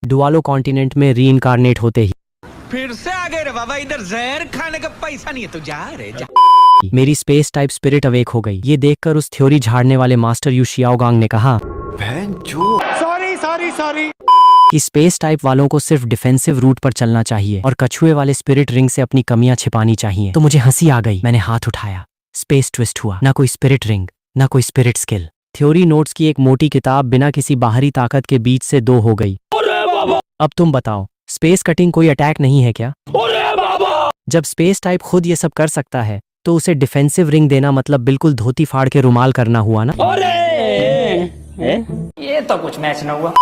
डुआलो continent में रीइंकार्नेट होते ही फिर से आ गए रे बाबा, इधर जहर खाने का पैसा नहीं है तो जा रे जा। मेरी स्पेस टाइप स्पिरिट अवेक हो गई। ये देखकर उस थ्योरी झाड़ने वाले मास्टर यू शियाओगांग ने कहा, सॉरी कि स्पेस टाइप वालों को सिर्फ डिफेंसिव रूट पर चलना चाहिए और कछुए वाले स्पिरिट रिंग से अपनी कमियां छिपानी चाहिए। तो मुझे हंसी आ गई। मैंने हाथ उठाया, स्पेस ट्विस्ट हुआ। ना कोई स्पिरिट रिंग, ना कोई स्पिरिट स्किल। थ्योरी नोट्स की एक मोटी किताब बिना किसी बाहरी ताकत के बीच से दो हो गई। अब तुम बताओ, स्पेस कटिंग कोई अटैक नहीं है क्या? जब स्पेस टाइप खुद ये सब कर सकता है तो उसे डिफेंसिव रिंग देना मतलब बिल्कुल धोती फाड़ के रुमाल करना हुआ ना। ये तो कुछ मैच न हुआ।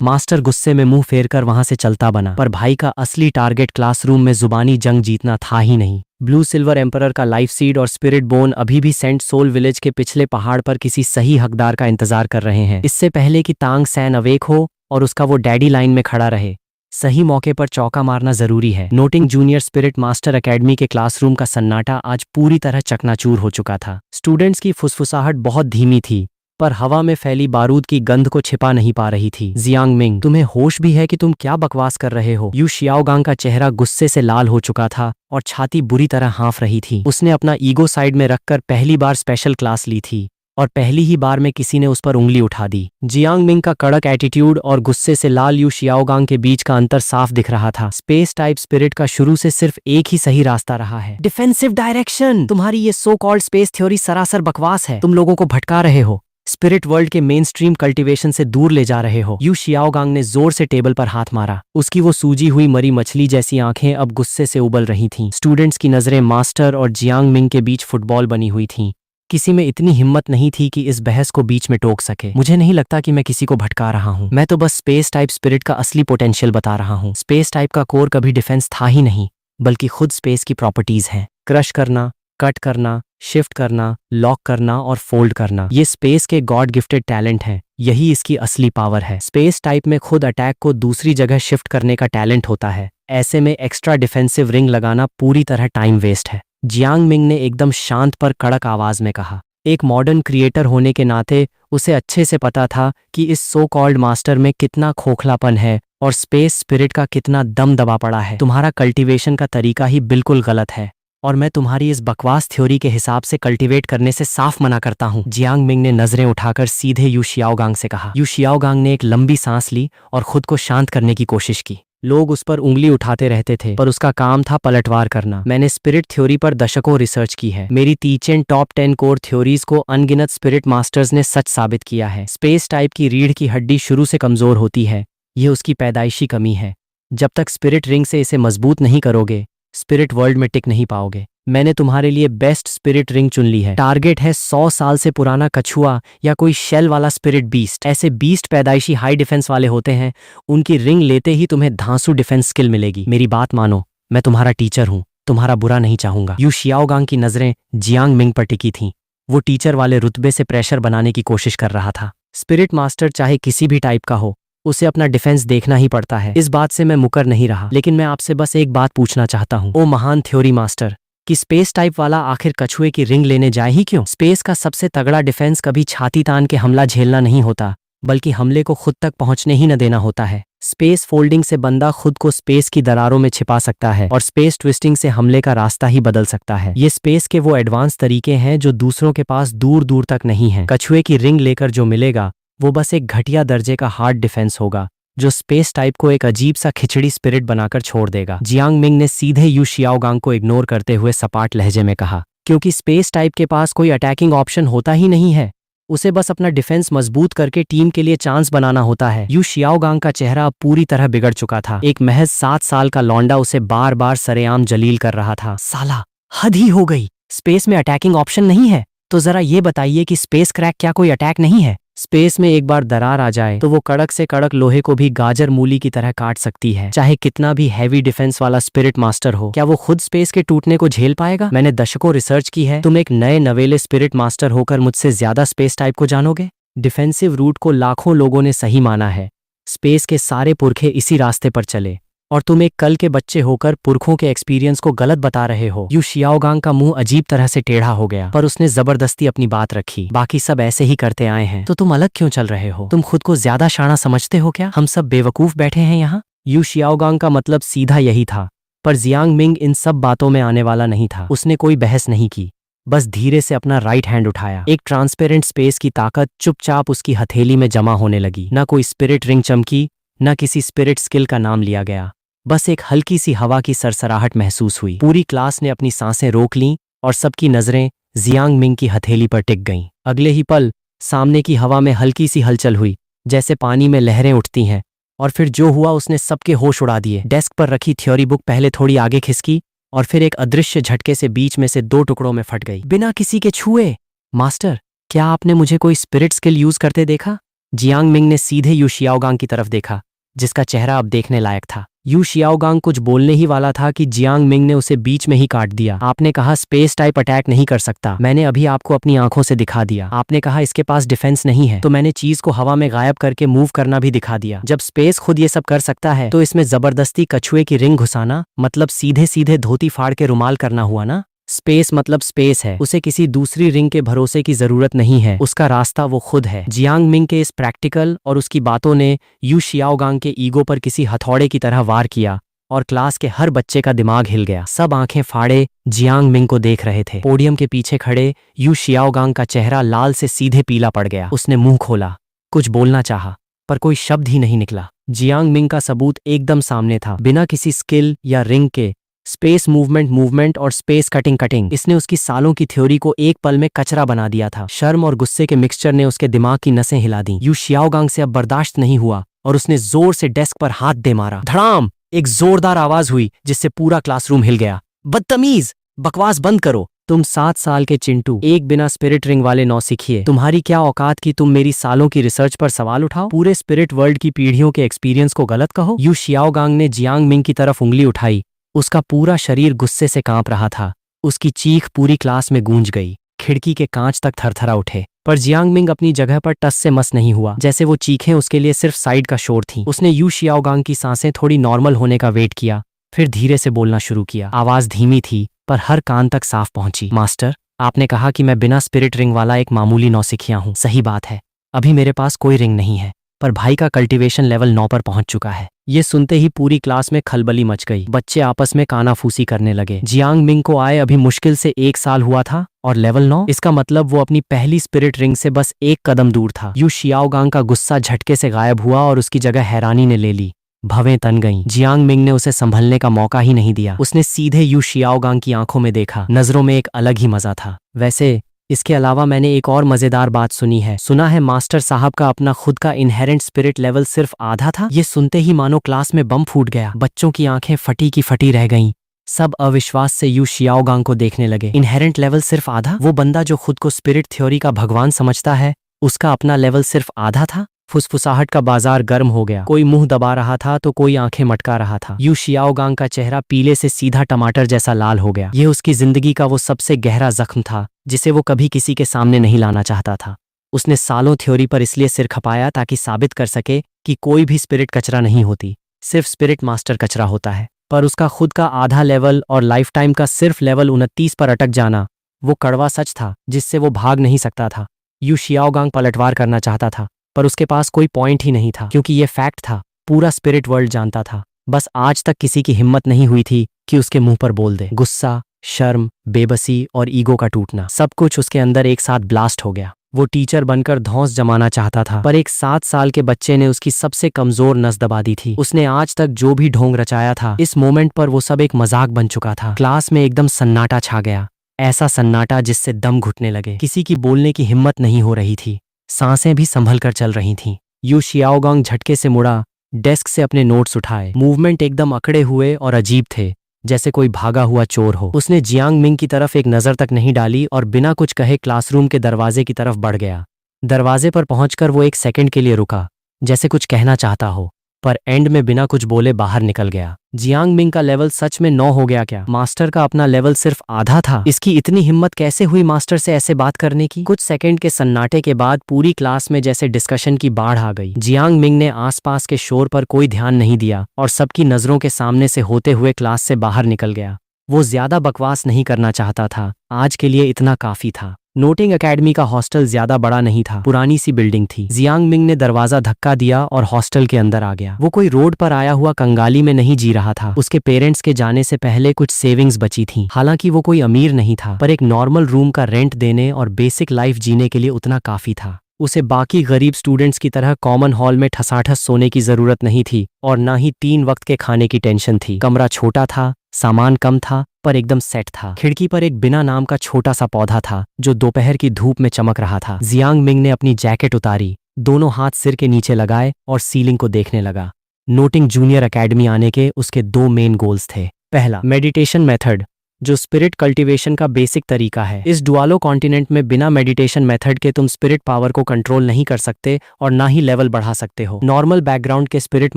मास्टर गुस्से में मुंह फेरकर वहां से चलता बना, पर भाई का असली टारगेट क्लासरूम में जुबानी जंग जीतना था ही नहीं। ब्लू सिल्वर एम्परर का लाइफ सीड और स्पिरिट बोन अभी भी सेंट सोल विलेज के पिछले पहाड़ पर किसी सही हकदार का इंतजार कर रहे हैं, इससे पहले कि तांग सैन अवेक हो और उसका वो डैडी लाइन में खड़ा रहे। सही मौके पर चौका मारना जरूरी है। Noting junior spirit master academy के क्लासरूम का सन्नाटा आज पूरी तरह चकनाचूर हो चुका था। स्टूडेंट्स की फुसफुसाहट बहुत धीमी थी, पर हवा में फैली बारूद की गंध को छिपा नहीं पा रही थी। जियांग मिंग, तुम्हें होश भी है कि तुम क्या बकवास कर रहे हो? यू शियाओगांग का चेहरा गुस्से से लाल हो चुका था और छाती बुरी तरह हाँफ रही थी। उसने अपना ईगो साइड में रखकर पहली बार स्पेशल क्लास ली थी और पहली ही बार में किसी ने उस पर उंगली उठा दी। जियांग मिंग का कड़क एटीट्यूड और गुस्से से लाल यू शियाओगांग के बीच का अंतर साफ दिख रहा था। स्पेस टाइप स्पिरिट का शुरू से सिर्फ एक ही सही रास्ता रहा है, डिफेंसिव डायरेक्शन। तुम्हारी ये सो कॉल्ड स्पेस थ्योरी सरासर बकवास है। तुम लोगों को भटका रहे हो, स्पिरिट वर्ल्ड के मेन स्ट्रीम कल्टीवेशन से दूर ले जा रहे हो। यू शियाओगांग ने जोर से टेबल पर हाथ मारा। उसकी वो सूजी हुई मरी मछली जैसी आंखें अब गुस्से से उबल रही थीं। स्टूडेंट्स की नजरें मास्टर और जियांग मिंग के बीच फुटबॉल बनी हुई थीं। किसी में इतनी हिम्मत नहीं थी कि इस बहस को बीच में टोक सके। मुझे नहीं लगता कि मैं किसी को भटका रहा हूँ। मैं तो बस स्पेस टाइप स्पिरिट का असली पोटेंशियल बता रहा हूँ। स्पेस टाइप का कोर कभी डिफेंस था ही नहीं, बल्कि खुद स्पेस की प्रॉपर्टीज हैं। क्रश करना, कट करना, शिफ्ट करना, लॉक करना और फोल्ड करना, ये स्पेस के गॉड गिफ्टेड टैलेंट हैं। यही इसकी असली पावर है। स्पेस टाइप में खुद अटैक को दूसरी जगह शिफ्ट करने का टैलेंट होता है। ऐसे में एक्स्ट्रा डिफेंसिव रिंग लगाना पूरी तरह टाइम वेस्ट है। जियांग मिंग ने एकदम शांत पर कड़क आवाज में कहा। एक मॉडर्न क्रिएटर होने के नाते उसे अच्छे से पता था कि इस सो कॉल्ड मास्टर में कितना खोखलापन है और स्पेस स्पिरिट का कितना दम दबा पड़ा है। तुम्हारा कल्टीवेशन का तरीका ही बिल्कुल गलत है और मैं तुम्हारी इस बकवास थ्योरी के हिसाब से कल्टीवेट करने से साफ मना करता हूँ। जियांग मिंग ने नजरें उठाकर सीधे यू शियाओगांग से कहा। यू शियाओगांग ने एक लंबी सांस ली और खुद को शांत करने की कोशिश की। लोग उस पर उंगली उठाते रहते थे, पर उसका काम था पलटवार करना। मैंने स्पिरिट थ्योरी पर दशकों रिसर्च की है। मेरी टीचेन टॉप 10 कोर थ्योरीज को अनगिनत स्पिरिट मास्टर्स ने सच साबित किया है। स्पेस टाइप की रीढ़ की हड्डी शुरू से कमजोर होती है, ये उसकी पैदाइशी कमी है। जब तक स्पिरिट रिंग से इसे मजबूत नहीं करोगे, स्पिरिट वर्ल्ड में टिक नहीं पाओगे। मैंने तुम्हारे लिए बेस्ट स्पिरिट रिंग चुन ली है। टारगेट है 100 साल से पुराना कछुआ या कोई शेल वाला स्पिरिट बीस्ट। ऐसे बीस्ट पैदाइशी हाई डिफेंस वाले होते हैं, उनकी रिंग लेते ही तुम्हें धांसू डिफेंस स्किल मिलेगी। मेरी बात मानो, मैं तुम्हारा टीचर हूँ, तुम्हारा बुरा नहीं चाहूंगा। यू शियाओगांग की नजरें जियांग मिंग पर टिकी थीं। वो टीचर वाले रुतबे से प्रेशर बनाने की कोशिश कर रहा था। स्पिरिट मास्टर चाहे किसी भी टाइप का हो, उसे अपना डिफेंस देखना ही पड़ता है। इस बात से मैं मुकर नहीं रहा, लेकिन मैं आपसे बस एक बात पूछना चाहता हूँ, ओ महान थ्योरी मास्टर, कि स्पेस टाइप वाला आखिर कछुए की रिंग लेने जाए ही क्यों? स्पेस का सबसे तगड़ा डिफेंस कभी छाती तान के हमला झेलना नहीं होता, बल्कि हमले को खुद तक पहुंचने ही न देना होता है। स्पेस फोल्डिंग से बंदा खुद को स्पेस की दरारों में छिपा सकता है और स्पेस ट्विस्टिंग से हमले का रास्ता ही बदल सकता है। ये स्पेस के वो एडवांस तरीके हैं जो दूसरों के पास दूर दूर तक नहीं है। कछुए की रिंग लेकर जो मिलेगा वो बस एक घटिया दर्जे का हार्ड डिफेंस होगा, जो स्पेस टाइप को एक अजीब सा खिचड़ी स्पिरिट बनाकर छोड़ देगा। जियांग मिंग ने सीधे यू शियाओगांग को इग्नोर करते हुए सपाट लहजे में कहा, क्योंकि स्पेस टाइप के पास कोई अटैकिंग ऑप्शन होता ही नहीं है। उसे बस अपना डिफेंस मजबूत करके टीम के लिए चांस बनाना होता है। यू शियाओगांग का चेहरा अब पूरी तरह बिगड़ चुका था। एक महज 7 साल का लौंडा उसे बार बार सरेआम जलील कर रहा था। साला, हद ही हो गई। स्पेस में अटैकिंग ऑप्शन नहीं है तो जरा ये बताइए कि स्पेस क्रैक क्या कोई अटैक नहीं है? स्पेस में एक बार दरार आ जाए तो वो कड़क से कड़क लोहे को भी गाजर मूली की तरह काट सकती है, चाहे कितना भी हैवी डिफेंस वाला स्पिरिट मास्टर हो। क्या वो खुद स्पेस के टूटने को झेल पाएगा? मैंने दशकों रिसर्च की है। तुम एक नए नवेले स्पिरिट मास्टर होकर मुझसे ज्यादा स्पेस टाइप को जानोगे? डिफेंसिव रूट को लाखों लोगों ने सही माना है। स्पेस के सारे पुरखे इसी रास्ते पर चले। और तुम एक कल के बच्चे होकर पुरखों के एक्सपीरियंस को गलत बता रहे हो। यू शियाओगांग का मुंह अजीब तरह से टेढ़ा हो गया, पर उसने जबरदस्ती अपनी बात रखी। बाकी सब ऐसे ही करते आए हैं, तो तुम अलग क्यों चल रहे हो? तुम खुद को ज्यादा शाना समझते हो क्या? हम सब बेवकूफ बैठे हैं यहाँ। यू शियाओगांग का मतलब सीधा यही था, पर जियांग मिंग इन सब बातों में आने वाला नहीं था। उसने कोई बहस नहीं की, बस धीरे से अपना राइट हैंड उठाया। एक ट्रांसपेरेंट स्पेस की ताकत चुपचाप उसकी हथेली में जमा होने लगी। ना कोई स्पिरिट रिंग चमकी, ना किसी स्पिरिट स्किल का नाम लिया गया। बस एक हल्की सी हवा की सरसराहट महसूस हुई। पूरी क्लास ने अपनी सांसें रोक लीं और सबकी नजरें जियांग मिंग की हथेली पर टिक गईं। अगले ही पल सामने की हवा में हल्की सी हलचल हुई, जैसे पानी में लहरें उठती हैं। और फिर जो हुआ उसने सबके होश उड़ा दिए। डेस्क पर रखी थ्योरी बुक पहले थोड़ी आगे खिसकी और फिर एक अदृश्य झटके से बीच में से 2 टुकड़ों में फट गई, बिना किसी के छुए। मास्टर, क्या आपने मुझे कोई स्पिरिट स्किल यूज करते देखा? जियांग मिंग ने सीधे यू शियाओगांग की तरफ देखा, जिसका चेहरा अब देखने लायक था। यू शियाओगांग कुछ बोलने ही वाला था कि जियांग मिंग ने उसे बीच में ही काट दिया। आपने कहा स्पेस टाइप अटैक नहीं कर सकता। मैंने अभी आपको अपनी आंखों से दिखा दिया। आपने कहा इसके पास डिफेंस नहीं है, तो मैंने चीज को हवा में गायब करके मूव करना भी दिखा दिया। जब स्पेस खुद ये सब कर सकता है, तो इसमें जबरदस्ती कछुए की रिंग घुसाना मतलब सीधे सीधे धोती फाड़ के रुमाल करना हुआ ना। स्पेस मतलब स्पेस है, उसे किसी दूसरी रिंग के भरोसे की जरूरत नहीं है। उसका रास्ता वो खुद है। जियांग मिंग के इस प्रैक्टिकल और उसकी बातों ने यू शियाओगांग के ईगो पर किसी हथौड़े की तरह वार किया और क्लास के हर बच्चे का दिमाग हिल गया। सब आंखें फाड़े जियांग मिंग को देख रहे थे। पोडियम के पीछे खड़े यू शियाओगांग का चेहरा लाल से सीधे पीला पड़ गया। उसने मुंह खोला, कुछ बोलना चाहा, पर कोई शब्द ही नहीं निकला। जियांग मिंग का सबूत एकदम सामने था, बिना किसी स्किल या रिंग के। स्पेस मूवमेंट और स्पेस कटिंग। इसने उसकी सालों की थ्योरी को एक पल में कचरा बना दिया था। शर्म और गुस्से के मिक्सचर ने उसके दिमाग की नसें हिला दी। यू शियाओगांग से अब बर्दाश्त नहीं हुआ और उसने जोर से डेस्क पर हाथ दे मारा। धड़ाम! एक जोरदार आवाज हुई जिससे पूरा क्लासरूम हिल गया। बदतमीज! बकवास बंद करो। तुम 7 साल के चिंटू, एक बिना स्पिरिट रिंग वाले नौसिखिए। तुम्हारी क्या औकात की तुम मेरी सालों की रिसर्च पर सवाल उठाओ? पूरे स्पिरिट वर्ल्ड की पीढ़ियों के एक्सपीरियंस को गलत कहो? यू शियाओगांग ने जियांग मिंग की तरफ उंगली उठाई। उसका पूरा शरीर गुस्से से कांप रहा था। उसकी चीख पूरी क्लास में गूंज गई। खिड़की के कांच तक थरथरा उठे। पर जियांग मिंग अपनी जगह पर टस से मस नहीं हुआ, जैसे वो चीखें उसके लिए सिर्फ साइड का शोर थी। उसने यू शियाओगांग की सांसें थोड़ी नॉर्मल होने का वेट किया, फिर धीरे से बोलना शुरू किया। आवाज धीमी थी, पर हर कान तक साफ पहुंची। मास्टर, आपने कहा कि मैं बिना स्पिरिट रिंग वाला एक मामूली नौसिखिया हूं। सही बात है, अभी मेरे पास कोई रिंग नहीं है, पर भाई का कल्टीवेशन लेवल 9 पर पहुंच चुका है। ये सुनते ही पूरी क्लास में खलबली मच गई। बच्चे आपस में कानाफूसी करने लगे। जियांग मिंग को आए अभी मुश्किल से 1 साल हुआ था और लेवल 9, इसका मतलब वो अपनी पहली स्पिरिट रिंग से बस 1 कदम दूर था। यू शियाओगांग का गुस्सा झटके से गायब हुआ और उसकी जगह हैरानी ने ले ली। भवें तन गईं। जियांग मिंग ने उसे संभलने का मौका ही नहीं दिया। उसने सीधे यू शियाओगांग की आंखों में देखा। नजरों में एक अलग ही मजा था। वैसे इसके अलावा मैंने एक और मजेदार बात सुनी है। सुना है मास्टर साहब का अपना खुद का इनहेरेंट स्पिरिट लेवल सिर्फ आधा था। ये सुनते ही मानो क्लास में बम फूट गया। बच्चों की आंखें फटी की फटी रह गईं। सब अविश्वास से यू शियाओगांग को देखने लगे। इनहेरेंट लेवल सिर्फ आधा? वो बंदा जो खुद को स्पिरिट थ्योरी का भगवान समझता है, उसका अपना लेवल सिर्फ आधा था? फुसफुसाहट का बाजार गर्म हो गया। कोई मुंह दबा रहा था तो कोई आंखें मटका रहा था। यू शियाओगांग का चेहरा पीले से सीधा टमाटर जैसा लाल हो गया। ये उसकी जिंदगी का वो सबसे गहरा जख्म था, जिसे वो कभी किसी के सामने नहीं लाना चाहता था। उसने सालों थ्योरी पर इसलिए सिर खपाया ताकि साबित कर सके कि कोई भी स्पिरिट कचरा नहीं होती, सिर्फ स्पिरिट मास्टर कचरा होता है। पर उसका खुद का आधा लेवल और लाइफ टाइम का सिर्फ लेवल 29 पर अटक जाना, वो कड़वा सच था जिससे वो भाग नहीं सकता था। यू शियाओगांग पलटवार करना चाहता था, पर उसके पास कोई पॉइंट ही नहीं था, क्योंकि ये फैक्ट था, पूरा स्पिरिट वर्ल्ड जानता था। बस आज तक किसी की हिम्मत नहीं हुई थी कि उसके मुंह पर बोल दे। गुस्सा, शर्म, बेबसी और ईगो का टूटना, सब कुछ उसके अंदर एक साथ ब्लास्ट हो गया। वो टीचर बनकर धौंस जमाना चाहता था, पर एक 7 साल के बच्चे ने उसकी सबसे कमजोर नस दबा दी थी। उसने आज तक जो भी ढोंग रचाया था, इस मोमेंट पर वो सब एक मजाक बन चुका था। क्लास में एकदम सन्नाटा छा गया, ऐसा सन्नाटा जिससे दम घुटने लगे। किसी की बोलने की हिम्मत नहीं हो रही थी, सांसें भी संभल कर चल रही थीं। यू शियाओगांग झटके से मुड़ा, डेस्क से अपने नोट्स उठाए। मूवमेंट एकदम अकड़े हुए और अजीब थे, जैसे कोई भागा हुआ चोर हो। उसने जियांग मिंग की तरफ एक नजर तक नहीं डाली और बिना कुछ कहे क्लासरूम के दरवाजे की तरफ बढ़ गया। दरवाजे पर पहुंचकर वो 1 सेकंड के लिए रुका, जैसे कुछ कहना चाहता हो, पर एंड में बिना कुछ बोले बाहर निकल गया। जियांग मिंग का लेवल सच में 9 हो गया क्या? मास्टर का अपना लेवल सिर्फ आधा था। इसकी इतनी हिम्मत कैसे हुई मास्टर से ऐसे बात करने की? कुछ सेकंड के सन्नाटे के बाद पूरी क्लास में जैसे डिस्कशन की बाढ़ आ गई। जियांग मिंग ने आसपास के शोर पर कोई ध्यान नहीं दिया और सबकी नजरों के सामने से होते हुए क्लास से बाहर निकल गया। वो ज्यादा बकवास नहीं करना चाहता था, आज के लिए इतना काफी था। नोटिंग एकेडमी का हॉस्टल ज्यादा बड़ा नहीं था, पुरानी सी बिल्डिंग थी। जियांग मिंग ने दरवाजा धक्का दिया और हॉस्टल के अंदर आ गया। वो कोई रोड पर आया हुआ कंगाली में नहीं जी रहा था। उसके पेरेंट्स के जाने से पहले कुछ सेविंग्स बची थीं। हालांकि वो कोई अमीर नहीं था, पर एक नॉर्मल रूम का रेंट देने और बेसिक लाइफ जीने के लिए उतना काफी था। उसे बाकी गरीब स्टूडेंट्स की तरह कॉमन हॉल में ठसाठस सोने की जरूरत नहीं थी और ना ही 3 वक्त के खाने की टेंशन थी। कमरा छोटा था, सामान कम था, पर एकदम सेट था। खिड़की पर एक बिना नाम का छोटा सा पौधा था जो दोपहर की धूप में चमक रहा था। जियांग मिंग ने अपनी जैकेट उतारी, दोनों हाथ सिर के नीचे लगाए और सीलिंग को देखने लगा। नोटिंग जूनियर एकेडमी आने के उसके 2 मेन गोल्स थे। पहला, मेडिटेशन मेथड, जो स्पिरिट कल्टीवेशन का बेसिक तरीका है। इस डुआलो कॉन्टिनेंट में बिना मेडिटेशन मेथड के तुम स्पिरिट पावर को कंट्रोल नहीं कर सकते और ना ही लेवल बढ़ा सकते हो। नॉर्मल बैकग्राउंड के स्पिरिट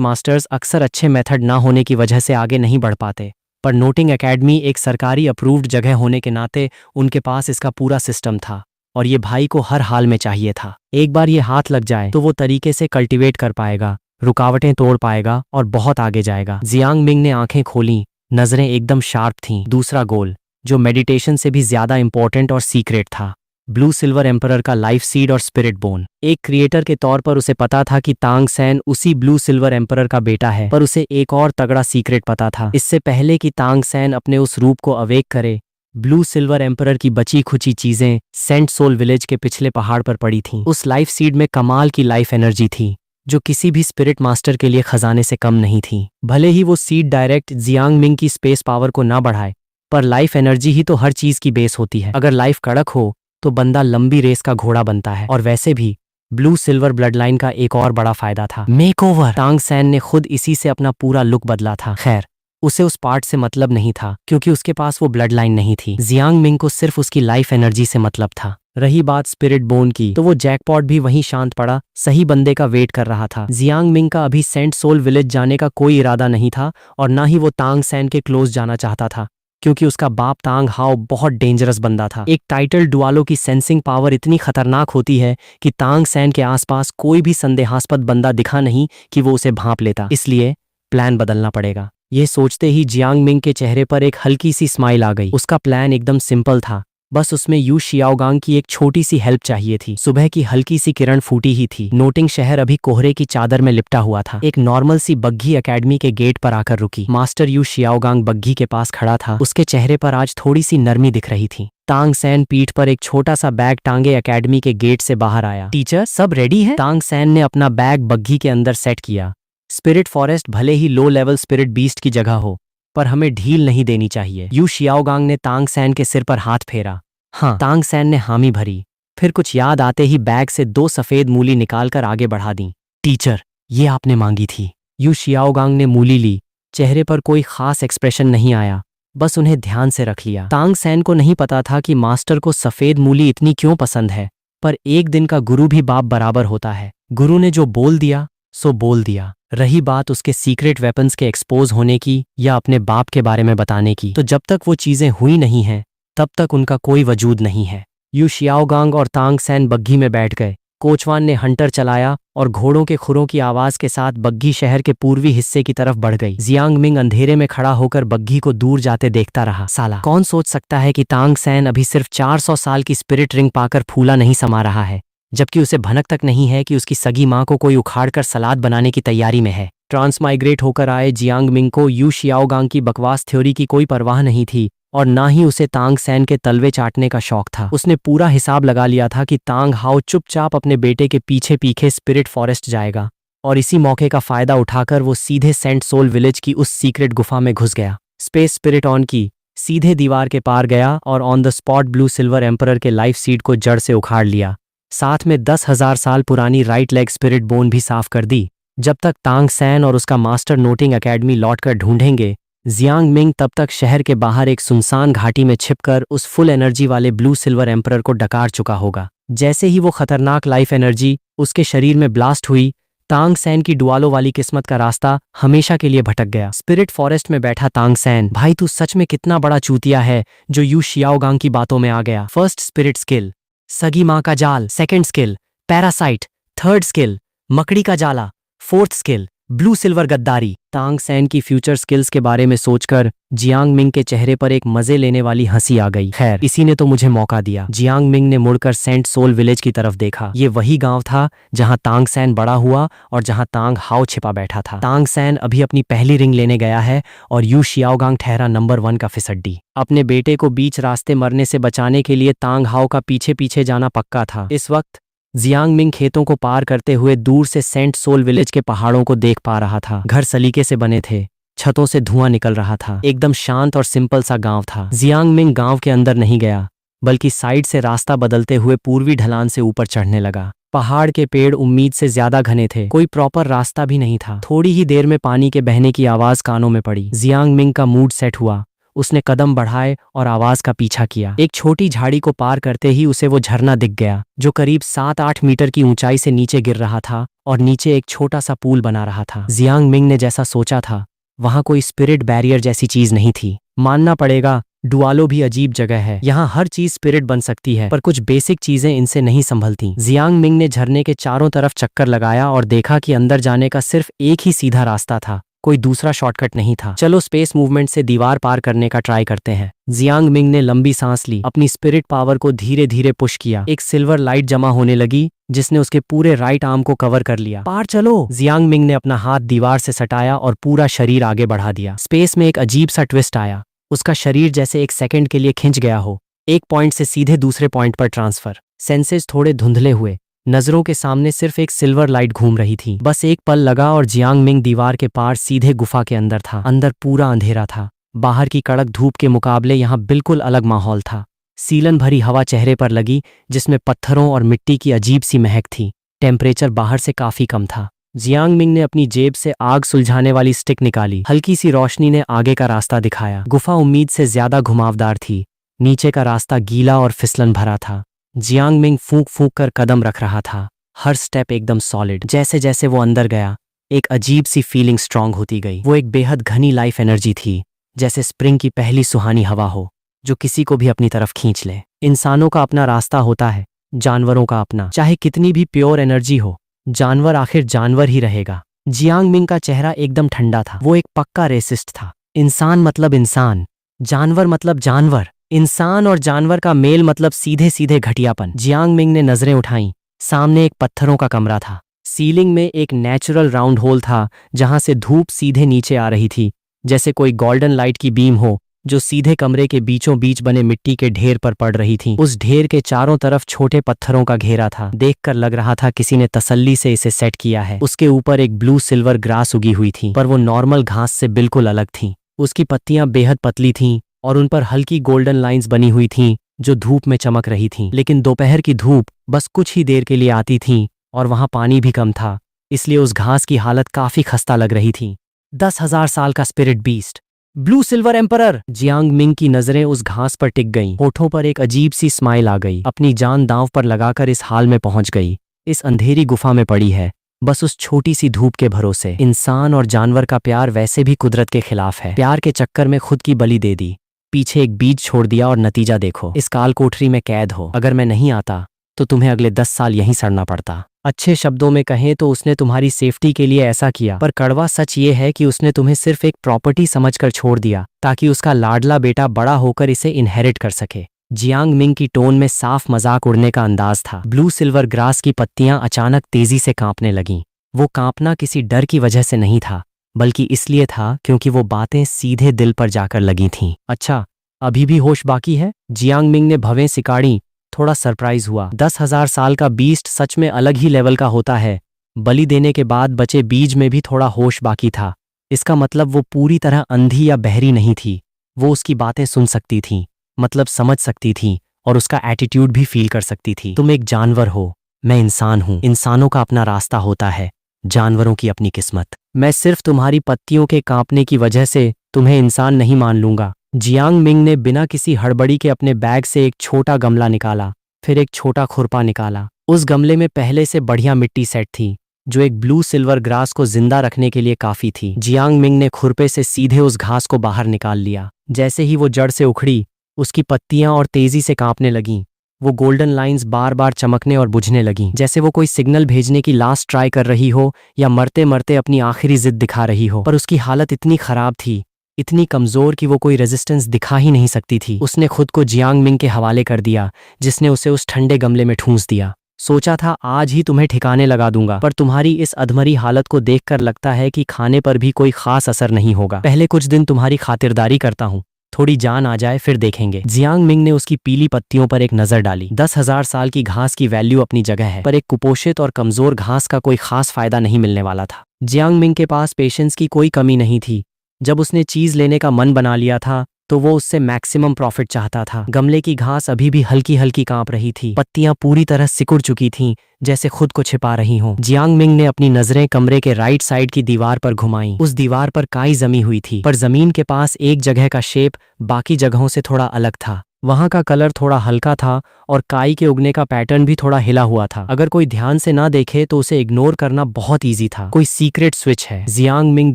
मास्टर्स अक्सर अच्छे मेथड ना होने की वजह से आगे नहीं बढ़ पाते, पर नोटिंग एकेडमी एक सरकारी अप्रूव्ड जगह होने के नाते उनके पास इसका पूरा सिस्टम था और ये भाई को हर हाल में चाहिए था। एक बार ये हाथ लग जाए तो वो तरीके से कल्टीवेट कर पाएगा, रुकावटें तोड़ पाएगा और बहुत आगे जाएगा। जियांग मिंग ने आंखें खोलीं, नजरें एकदम शार्प थीं। दूसरा गोल, जो मेडिटेशन से भी ज्यादा इंपॉर्टेंट और सीक्रेट था, ब्लू सिल्वर एम्परर का लाइफ सीड और स्पिरिट बोन। एक क्रिएटर के तौर पर उसे पता था कि तांग सैन उसी ब्लू सिल्वर एम्परर का बेटा है, पर उसे एक और तगड़ा सीक्रेट पता था। इससे पहले कि तांग सैन अपने उस रूप को अवेक करे, ब्लू सिल्वर एम्परर की बची खुची चीजें सेंट सोल विलेज के पिछले पहाड़ पर पड़ी थीं। उस लाइफ सीड में कमाल की लाइफ एनर्जी थी जो किसी भी स्पिरिट मास्टर के लिए खजाने से कम नहीं थी। भले ही वो सीड डायरेक्ट जियांग मिंग की स्पेस पावर को ना बढ़ाए, पर लाइफ एनर्जी ही तो हर चीज की बेस होती है। अगर लाइफ कड़क हो तो बंदा लंबी रेस का घोड़ा बनता है। और वैसे भी ब्लू सिल्वर ब्लड लाइन का एक और बड़ा फायदा था, मेकओवर। तांग सैन ने खुद इसी से अपना पूरा लुक बदला था। खैर, उसे उस पार्ट से मतलब नहीं था क्योंकि उसके पास वो ब्लड लाइन नहीं थी। जियांग मिंग को सिर्फ उसकी लाइफ एनर्जी से मतलब था। रही बात स्पिरिट बोन की, तो वो जैकपॉट भी वहीं शांत पड़ा, सही बंदे का वेट कर रहा था। जियांग मिंग का अभी सेंट सोल विलेज जाने का कोई इरादा नहीं था और ना ही वो तांग सैन के क्लोज जाना चाहता था, क्योंकि उसका बाप तांग हाओ बहुत डेंजरस बंदा था। एक टाइटल डुआलो की सेंसिंग पावर इतनी खतरनाक होती है कि तांग सैन के आसपास कोई भी संदेहास्पद बंदा दिखा नहीं कि वो उसे भांप लेता। इसलिए प्लान बदलना पड़ेगा। ये सोचते ही जियांग मिंग के चेहरे पर एक हल्की सी स्माइल आ गई। उसका प्लान एकदम सिंपल था, बस उसमें यू शियाओगांग की एक छोटी सी हेल्प चाहिए थी। सुबह की हल्की सी किरण फूटी ही थी। नोटिंग शहर अभी कोहरे की चादर में लिपटा हुआ था। एक नॉर्मल सी बग्घी एकेडमी के गेट पर आकर रुकी। मास्टर यू शियाओगांग बग्घी के पास खड़ा था। उसके चेहरे पर आज थोड़ी सी नरमी दिख रही थी। तांग सैन पीठ पर एक छोटा सा बैग टांगे एकेडमी के गेट से बाहर आया। टीचर, सब रेडी है? तांग सैन ने अपना बैग बग्घी के अंदर सेट किया। स्पिरिट फॉरेस्ट भले ही लो लेवल स्पिरिट बीस्ट की जगह हो, पर हमें ढील नहीं देनी चाहिए। यू शियाओगांग ने तांग सैन के सिर पर हाथ फेरा। हाँ, तांग सैन ने हामी भरी, फिर कुछ याद आते ही बैग से 2 सफेद मूली निकालकर आगे बढ़ा दी। टीचर, ये आपने मांगी थी। यू शियाओगांग ने मूली ली। चेहरे पर कोई खास एक्सप्रेशन नहीं आया, बस उन्हें ध्यान से रख लिया। तांग सैन को नहीं पता था कि मास्टर को सफेद मूली इतनी क्यों पसंद है, पर एक दिन का गुरु भी बाप बराबर होता है। गुरु ने जो बोल दिया सो बोल दिया। रही बात उसके सीक्रेट वेपन्स के एक्सपोज होने की या अपने बाप के बारे में बताने की, तो जब तक वो चीजें हुई नहीं हैं तब तक उनका कोई वजूद नहीं है। यू शियाओगांग और तांग सैन बग्घी में बैठ गए। कोचवान ने हंटर चलाया और घोड़ों के खुरों की आवाज के साथ बग्घी शहर के पूर्वी हिस्से की तरफ बढ़ गई। जियांग मिंग अंधेरे में खड़ा होकर बग्घी को दूर जाते देखता रहा। साला, कौन सोच सकता है कि तांग सैन अभी सिर्फ 400 साल की स्पिरिट रिंग पाकर फूला नहीं समा रहा है, जबकि उसे भनक तक नहीं है कि उसकी सगी माँ को कोई उखाड़कर सलाद बनाने की तैयारी में है। ट्रांसमाइग्रेट होकर आए जियांग मिंग को यू शियाओगांग की बकवास थ्योरी की कोई परवाह नहीं थी और ना ही उसे तांग सैन के तलवे चाटने का शौक था। उसने पूरा हिसाब लगा लिया था कि तांग हाओ चुपचाप अपने बेटे के पीछे पीछे स्पिरिट फॉरेस्ट जाएगा और इसी मौके का फायदा उठाकर वो सीधे सेंट सोल विलेज की उस सीक्रेट गुफा में घुस गया। स्पेस स्पिरिट ऑन की, सीधे दीवार के पार गया और on the spot blue silver emperor के लाइफ सीड को जड़ से उखाड़ लिया। साथ में 10,000 साल पुरानी राइट लेग स्पिरिट बोन भी साफ कर दी। जब तक तांग सैन और उसका मास्टर नोटिंग एकेडमी लौटकर ढूंढेंगे, जियांग मिंग तब तक शहर के बाहर एक सुनसान घाटी में छिपकर उस फुल एनर्जी वाले ब्लू सिल्वर एम्परर को डकार चुका होगा। जैसे ही वो खतरनाक लाइफ एनर्जी उसके शरीर में ब्लास्ट हुई, तांग सैन की डुआलो वाली किस्मत का रास्ता हमेशा के लिए भटक गया। स्पिरिट फॉरेस्ट में बैठा तांग सैन, भाई तू सच में कितना बड़ा चूतिया है जो यू शियाओगांग की बातों में आ गया। फर्स्ट स्पिरिट स्किल सगी माँ का जाल, second skill parasite, third skill मकड़ी का जाला, फोर्थ स्किल ब्लू सिल्वर गद्दारी। तांग सैन की फ्यूचर स्किल्स के बारे में सोचकर जियांग मिंग के चेहरे पर एक मजे लेने वाली हंसी आ गई। खैर, इसी ने तो मुझे मौका दिया। जियांग मिंग ने मुड़कर सेंट सोल विलेज की तरफ देखा। ये वही गांव था जहां तांग सैन बड़ा हुआ और जहां तांग हाओ छिपा बैठा था। तांग सैन अभी अपनी पहली रिंग लेने गया है और यू शियाओगांग ठहरा नंबर 1 का फिसड्डी। अपने बेटे को बीच रास्ते मरने से बचाने के लिए तांग हाओ का पीछे पीछे जाना पक्का था। इस वक्त जियांग मिंग खेतों को पार करते हुए दूर से सेंट सोल विलेज के पहाड़ों को देख पा रहा था। घर सलीके से बने थे, छतों से धुआं निकल रहा था। एकदम शांत और सिंपल सा गांव था। जियांग मिंग गांव के अंदर नहीं गया, बल्कि साइड से रास्ता बदलते हुए पूर्वी ढलान से ऊपर चढ़ने लगा। पहाड़ के पेड़ उम्मीद से ज्यादा घने थे, कोई प्रॉपर रास्ता भी नहीं था। थोड़ी ही देर में पानी के बहने की आवाज कानों में पड़ी। जियांग मिंग का मूड सेट हुआ। उसने कदम बढ़ाए और आवाज का पीछा किया। एक छोटी झाड़ी को पार करते ही उसे वो झरना दिख गया जो करीब 7-8 मीटर की ऊंचाई से नीचे गिर रहा था और नीचे एक छोटा सा पूल बना रहा था। जियांग मिंग ने जैसा सोचा था वहां कोई स्पिरिट बैरियर जैसी चीज नहीं थी। मानना पड़ेगा, डुआलो भी अजीब जगह है। यहाँ हर चीज स्पिरिट बन सकती है, पर कुछ बेसिक चीजें इनसे नहीं संभलती। जियांग मिंग ने झरने के चारों तरफ चक्कर लगाया और देखा कि अंदर जाने का सिर्फ एक ही सीधा रास्ता था, कोई दूसरा शॉर्टकट नहीं था। चलो स्पेस मूवमेंट से दीवार पार करने का ट्राई करते हैं। जियांग मिंग ने लंबी सांस ली, अपनी स्पिरिट पावर को धीरे धीरे पुश किया। एक सिल्वर लाइट जमा होने लगी जिसने उसके पूरे राइट आर्म को कवर कर लिया। पार चलो। जियांग मिंग ने अपना हाथ दीवार से सटाया और पूरा शरीर आगे बढ़ा दिया। स्पेस में एक अजीब सा ट्विस्ट आया। उसका शरीर जैसे एक सेकंड के लिए खिंच गया हो, एक पॉइंट से सीधे दूसरे पॉइंट पर ट्रांसफर। सेंसेस थोड़े धुंधले हुए, नजरों के सामने सिर्फ एक सिल्वर लाइट घूम रही थी। बस एक पल लगा और जियांग मिंग दीवार के पार सीधे गुफा के अंदर था। अंदर पूरा अंधेरा था। बाहर की कड़क धूप के मुकाबले यहाँ बिल्कुल अलग माहौल था। सीलन भरी हवा चेहरे पर लगी जिसमें पत्थरों और मिट्टी की अजीब सी महक थी। टेम्परेचर बाहर से काफी कम था। जियांग मिंग ने अपनी जेब से आग सुलझाने वाली स्टिक निकाली। हल्की सी रोशनी ने आगे का रास्ता दिखाया। गुफा उम्मीद से ज्यादा घुमावदार थी। नीचे का रास्ता गीला और फिसलन भरा था। जियांग मिंग फूंक फूंक कर कदम रख रहा था, हर स्टेप एकदम सॉलिड। जैसे जैसे वो अंदर गया, एक अजीब सी फीलिंग स्ट्रांग होती गई। वो एक बेहद घनी लाइफ एनर्जी थी, जैसे स्प्रिंग की पहली सुहानी हवा हो जो किसी को भी अपनी तरफ खींच ले। इंसानों का अपना रास्ता होता है, जानवरों का अपना। चाहे कितनी भी प्योर एनर्जी हो, जानवर आखिर जानवर ही रहेगा। जियांग मिंग का चेहरा एकदम ठंडा था। वो एक पक्का रेसिस्ट था। इंसान मतलब इंसान, जानवर मतलब जानवर। इंसान और जानवर का मेल मतलब सीधे सीधे घटियापन। जियांग मिंग ने नजरें उठाईं। सामने एक पत्थरों का कमरा था। सीलिंग में एक नेचुरल राउंड होल था जहां से धूप सीधे नीचे आ रही थी, जैसे कोई गोल्डन लाइट की बीम हो जो सीधे कमरे के बीचों बीच बने मिट्टी के ढेर पर पड़ रही थी। उस ढेर के चारों तरफ छोटे पत्थरों का घेरा था। देखकर लग रहा था किसी ने तसल्ली से इसे सेट किया है। उसके ऊपर एक ब्लू सिल्वर ग्रास उगी हुई थी, पर वो नॉर्मल घास से बिल्कुल अलग थी। उसकी पत्तियां बेहद पतली थीं और उन पर हल्की गोल्डन लाइंस बनी हुई थीं जो धूप में चमक रही थीं। लेकिन दोपहर की धूप बस कुछ ही देर के लिए आती थी और वहां पानी भी कम था, इसलिए उस घास की हालत काफी खस्ता लग रही थी। 10,000 साल का spirit beast, blue silver emperor. Jiang Ming की नजरें उस घास पर टिक गईं। होठों पर एक अजीब सी स्माइल आ गई। अपनी जान दांव पर लगाकर इस हाल में पहुंच गई। इस अंधेरी गुफा में पड़ी है, बस उस छोटी सी धूप के भरोसे। इंसान और जानवर का प्यार वैसे भी कुदरत के खिलाफ है। प्यार के चक्कर में खुद की बलि दे दी, पीछे एक बीज छोड़ दिया और नतीजा देखो। इस काल कोठरी में कैद हो। अगर मैं नहीं आता तो तुम्हें अगले 10 साल यहीं सड़ना पड़ता। अच्छे शब्दों में कहें तो उसने तुम्हारी सेफ्टी के लिए ऐसा किया, पर कड़वा सच ये है कि उसने तुम्हें सिर्फ एक प्रॉपर्टी समझकर छोड़ दिया ताकि उसका लाडला बेटा बड़ा होकर इसे इनहेरिट कर सके। जियांग मिंग की टोन में साफ मजाक उड़ने का अंदाज था। ब्लू सिल्वर ग्रास की पत्तियां अचानक तेजी से कांपने लगीं। वो कांपना किसी डर की वजह से नहीं था, बल्कि इसलिए था क्योंकि वो बातें सीधे दिल पर जाकर लगी थीं। अच्छा, अभी भी होश बाकी है? जियांग मिंग ने भवें सिकाड़ी। थोड़ा सरप्राइज हुआ। 10,000 साल का बीस्ट सच में अलग ही लेवल का होता है। बलि देने के बाद बचे बीज में भी थोड़ा होश बाकी था। इसका मतलब वो पूरी तरह अंधी या बहरी नहीं थी। वो उसकी बातें सुन सकती थी, मतलब समझ सकती थी, और उसका एटीट्यूड भी फील कर सकती थी। तुम एक जानवर हो, मैं इंसान हूं। इंसानों का अपना रास्ता होता है, जानवरों की अपनी किस्मत। मैं सिर्फ तुम्हारी पत्तियों के कांपने की वजह से तुम्हें इंसान नहीं मान लूंगा। जियांग मिंग ने बिना किसी हड़बड़ी के अपने बैग से एक छोटा गमला निकाला, फिर एक छोटा खुरपा निकाला। उस गमले में पहले से बढ़िया मिट्टी सेट थी, जो एक ब्लू सिल्वर ग्रास को जिंदा रखने के लिए काफी थी। जियांग मिंग ने खुरपे से सीधे उस घास को बाहर निकाल लिया। जैसे ही वो जड़ से उखड़ी, उसकी पत्तियां और तेजी से कांपने लगीं। वो गोल्डन लाइंस बार बार चमकने और बुझने लगीं, जैसे वो कोई सिग्नल भेजने की लास्ट ट्राई कर रही हो या मरते मरते अपनी आखिरी जिद दिखा रही हो। पर उसकी हालत इतनी खराब थी, इतनी कमजोर कि वो कोई रेजिस्टेंस दिखा ही नहीं सकती थी। उसने खुद को जियांग मिंग के हवाले कर दिया, जिसने उसे उस ठंडे गमले में ठूंस दिया। सोचा था आज ही तुम्हें ठिकाने लगा दूंगा, पर तुम्हारी इस अधमरी हालत को देखकर लगता है कि खाने पर भी कोई खास असर नहीं होगा। पहले कुछ दिन तुम्हारी खातिरदारी करता हूँ, थोड़ी जान आ जाए फिर देखेंगे। जियांग मिंग ने उसकी पीली पत्तियों पर एक नजर डाली। 10,000 साल की घास की वैल्यू अपनी जगह है, पर एक कुपोषित और कमजोर घास का कोई खास फायदा नहीं मिलने वाला था। जियांग मिंग के पास पेशेंस की कोई कमी नहीं थी। जब उसने चीज लेने का मन बना लिया था तो वो उससे मैक्सिमम प्रॉफिट चाहता था। गमले की घास अभी भी हल्की हल्की कांप रही थी, पत्तियां पूरी तरह सिकुड़ चुकी थीं, जैसे खुद को छिपा रही हों। जियांग मिंग ने अपनी नजरें कमरे के राइट साइड की दीवार पर घुमाईं। उस दीवार पर काई जमी हुई थी, पर जमीन के पास एक जगह का शेप बाकी जगहों से थोड़ा अलग था। वहां का कलर थोड़ा हल्का था और काई के उगने का पैटर्न भी थोड़ा हिला हुआ था। अगर कोई ध्यान से ना देखे तो उसे इग्नोर करना बहुत ईजी था। कोई सीक्रेट स्विच है। जियांग मिंग